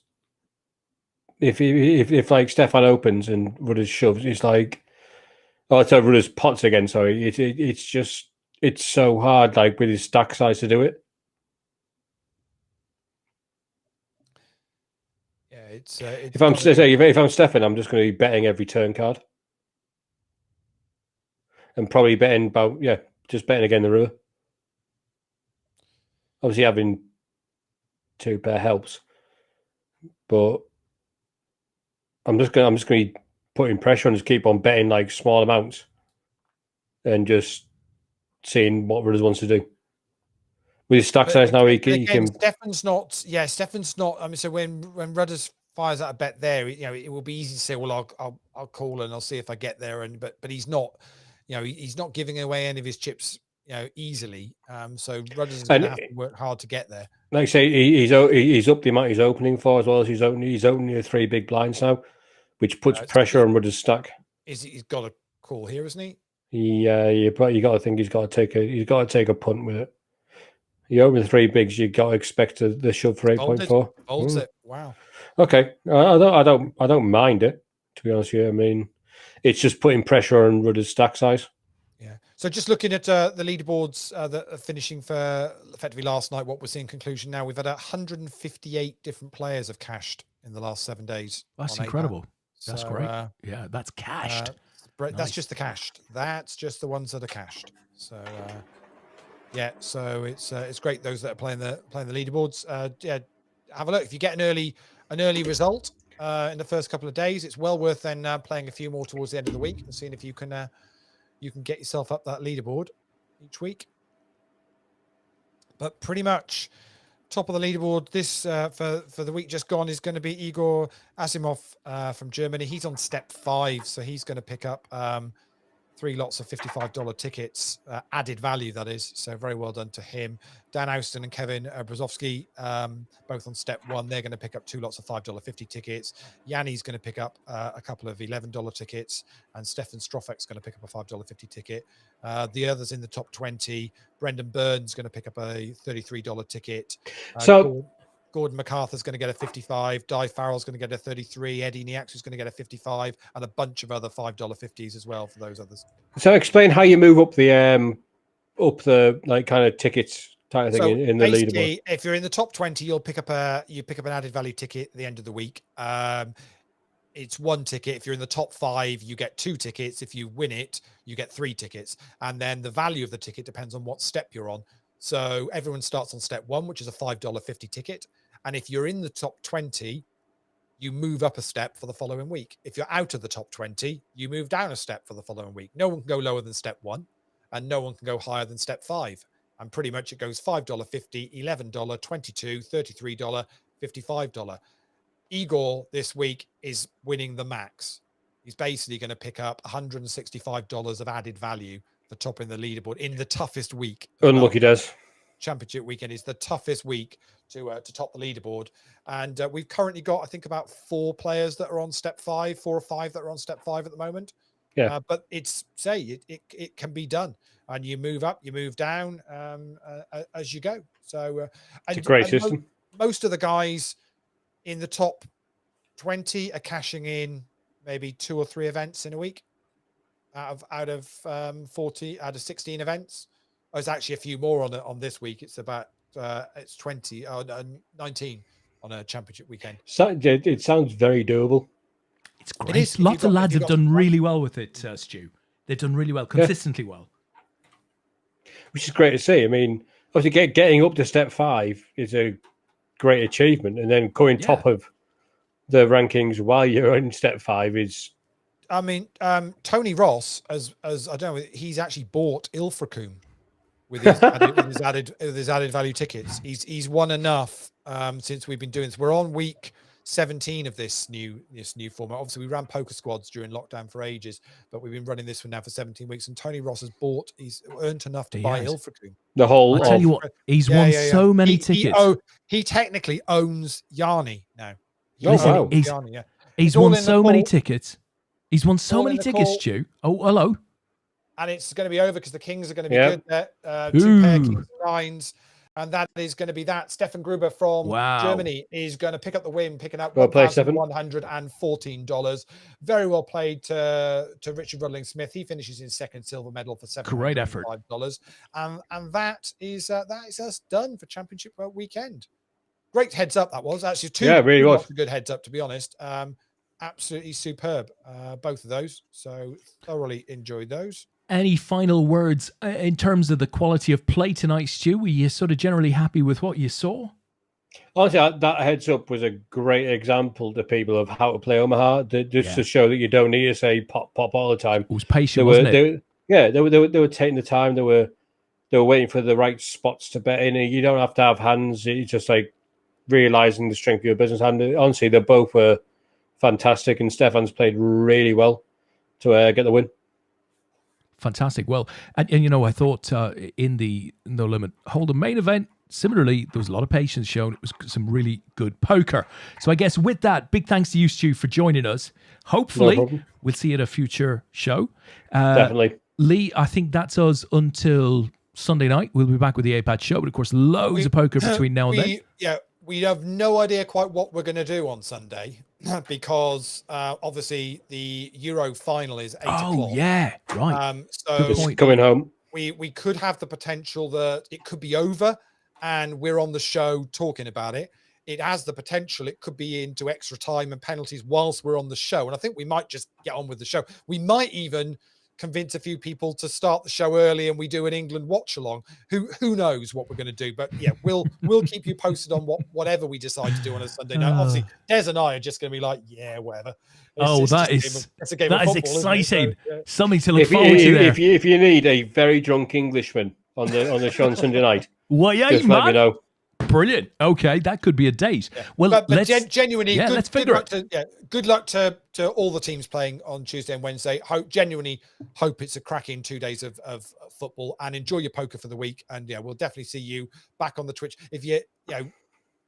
if like Stefan opens and runners shoves, it's like, oh, so runners pots again. Sorry, it's so hard, with his stack size, to do it. Yeah, if I'm Stefan, I'm just going to be betting every turn card. And probably betting just betting again the river. Obviously, having 2 pair helps, but I'm just going to be putting pressure on, just keep on betting small amounts, and just seeing what Rudders wants to do with his stack size. Now he can. Stefan's not. I mean, so when Rudders fires out a bet there, it will be easy to say, well, I'll call and I'll see if I get there, but he's not. He's not giving away any of his chips, easily. So Rudders is going to have to work hard to get there. Like I say, he's up the amount he's opening for, as well as he's opening 3 big blinds now, which puts pressure on Rudders' stack. He's got a call here, isn't he? Yeah, you got to think he's got to take a punt with it. You open 3 bigs, you got to expect the shove for 8.4. Folds it. Wow. Okay, I don't mind it. To be honest, I mean, it's just putting pressure on Rudder's stack size. Yeah. So just looking at the leaderboards that are finishing for effectively last night, what we're seeing conclusion now, we've had 158 different players have cashed in the last 7 days. That's incredible. That's great. Yeah, that's cashed. That's nice. Just the cashed. That's just the ones that are cashed. So yeah, so it's great those that are playing the leaderboards. Yeah, have a look. If you get an early result in the first couple of days, it's well worth then playing a few more towards the end of the week and seeing if you can get yourself up that leaderboard each week. But pretty much top of the leaderboard this for the week just gone is going to be Igor Asimov from Germany. He's on step 5, so he's going to pick up 3 lots of $55 tickets, added value, that is. So very well done to him. Dan Austin and Kevin Brzozowski, both on step 1. They're going to pick up 2 lots of $5.50 tickets. Yanni's going to pick up a couple of $11 tickets. And Stefan Strofek's going to pick up a $5.50 ticket. The others in the top 20, Brendan Burns going to pick up a $33 ticket. Gordon MacArthur's going to get a 55. Di Farrell's going to get a 33. Eddie Niax is going to get a 55, and a bunch of other $5.50s as well for those others. So explain how you move up the like kind of tickets type of thing in the leaderboard. If you're in the top 20, you'll pick up an added value ticket at the end of the week. It's 1 ticket. If you're in the top 5, you get 2 tickets. If you win it, you get 3 tickets. And then the value of the ticket depends on what step you're on. So everyone starts on step 1, which is a $5.50 ticket. And if you're in the top 20, you move up a step for the following week. If you're out of the top 20, you move down a step for the following week. No one can go lower than step 1, and no one can go higher than step 5. And pretty much it goes $5.50, $11, $22, $33, $55. Igor this week is winning the max. He's basically going to pick up $165 of added value for topping the leaderboard in the toughest week. Unlucky does. Championship weekend is the toughest week to top the leaderboard, and we've currently got, I think, about 4 players that are on step 5, 4 or 5 that are on step 5 at the moment. Yeah, but it can be done, and you move up, you move down as you go. So it's a great system. Most of the guys in the top 20 are cashing in maybe 2 or 3 events in a week out of 16 events. There's actually a few more on this week. It's about it's 19 on a championship weekend. So it sounds very doable. It's great. It is. Lots of lads have done really well with it, Stu. They've done really well, consistently well. Which is great to see. I mean, obviously getting up to step 5 is a great achievement, and then going top of the rankings while you're in step 5 is. I mean, Tony Ross, as I don't know, he's actually bought Ilfracombe with his added value tickets. He's won enough since we've been doing this. We're on week 17 of this new format. Obviously, we ran poker squads during lockdown for ages, but we've been running this one now for 17 weeks. And Tony Ross he's earned enough to buy Ilfracombe. The whole. I tell you what, he's won so many tickets. He technically owns Yarny now. He's won so many tickets. He's won so many tickets, Stu. Oh, hello. And it's going to be over because the Kings are going to be good there. 2 pair Kings and 9s. And that is going to be that. Stefan Gruber from Germany is going to pick up the win, picking up $1,114. Very well played to Richard Rudling-Smith. He finishes in second silver medal for $705. Great effort. And that is us done for championship weekend. Great heads up that was. Actually, really was a good heads up, to be honest. Absolutely superb, both of those. So thoroughly enjoyed those. Any final words in terms of the quality of play tonight, Stu? Were you sort of generally happy with what you saw? Honestly, that heads up was a great example to people of how to play Omaha. Just to show that you don't need to say pop all the time. It was patient, wasn't it? They were taking the time. They were waiting for the right spots to bet in. You don't have to have hands. It's just like realizing the strength of your business hand. Honestly, they both were fantastic, and Stefan's played really well to get the win. Fantastic. Well, and you know, I thought in the No Limit Hold'em main event, similarly, there was a lot of patience shown. It was some really good poker. So I guess with that, big thanks to you, Stu, for joining us. Hopefully, we'll see you at a future show. Definitely. Lee, I think that's us until Sunday night. We'll be back with the APAT show, but of course, loads of poker between now and then. Yeah, we have no idea quite what we're going to do on Sunday because obviously the Euro final is 8 o'clock. Oh yeah, right. So coming home. We could have the potential that it could be over, and we're on the show talking about it. It has the potential it could be into extra time and penalties whilst we're on the show, and I think we might just get on with the show. We might even convince a few people to start the show early and we do an England watch along. Who knows what we're going to do, but yeah, we'll keep you posted on whatever we decide to do on a Sunday night. Obviously Des and I are just going to be like, yeah, whatever. That is exciting. Something to look forward to there. If you need a very drunk Englishman on the show on Sunday night, just let me know. Brilliant. Okay, that could be a date. Yeah. Well, but genuinely, good luck to all the teams playing on Tuesday and Wednesday. Genuinely hope it's a cracking 2 days of football, and enjoy your poker for the week. And yeah, we'll definitely see you back on the Twitch. If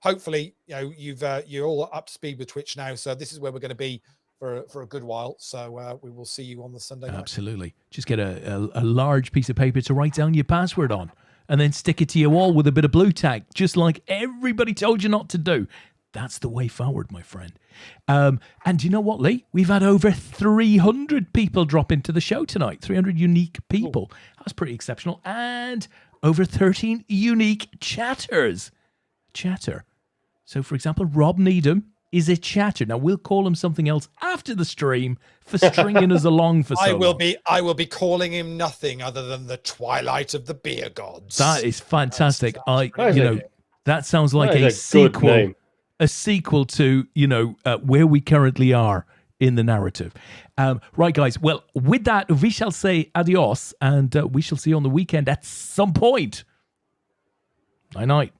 hopefully you're all up to speed with Twitch now, so this is where we're going to be for a good while. So we will see you on the Sunday night. Absolutely. Just get a large piece of paper to write down your password on, and then stick it to your wall with a bit of blue tack, just like everybody told you not to do. That's the way forward, my friend. And you know what, Lee? We've had over 300 people drop into the show tonight. 300 unique people. Cool. That's pretty exceptional. And over 13 unique chatters. So, for example, Rob Needham is a chatter. Now, we'll call him something else after the stream for stringing us along for so long. I will be calling him nothing other than the Twilight of the Beer Gods. That is fantastic. That sounds like a sequel. A sequel to, where we currently are in the narrative. Right, guys. Well, with that, we shall say adios, and we shall see you on the weekend at some point. Night-night.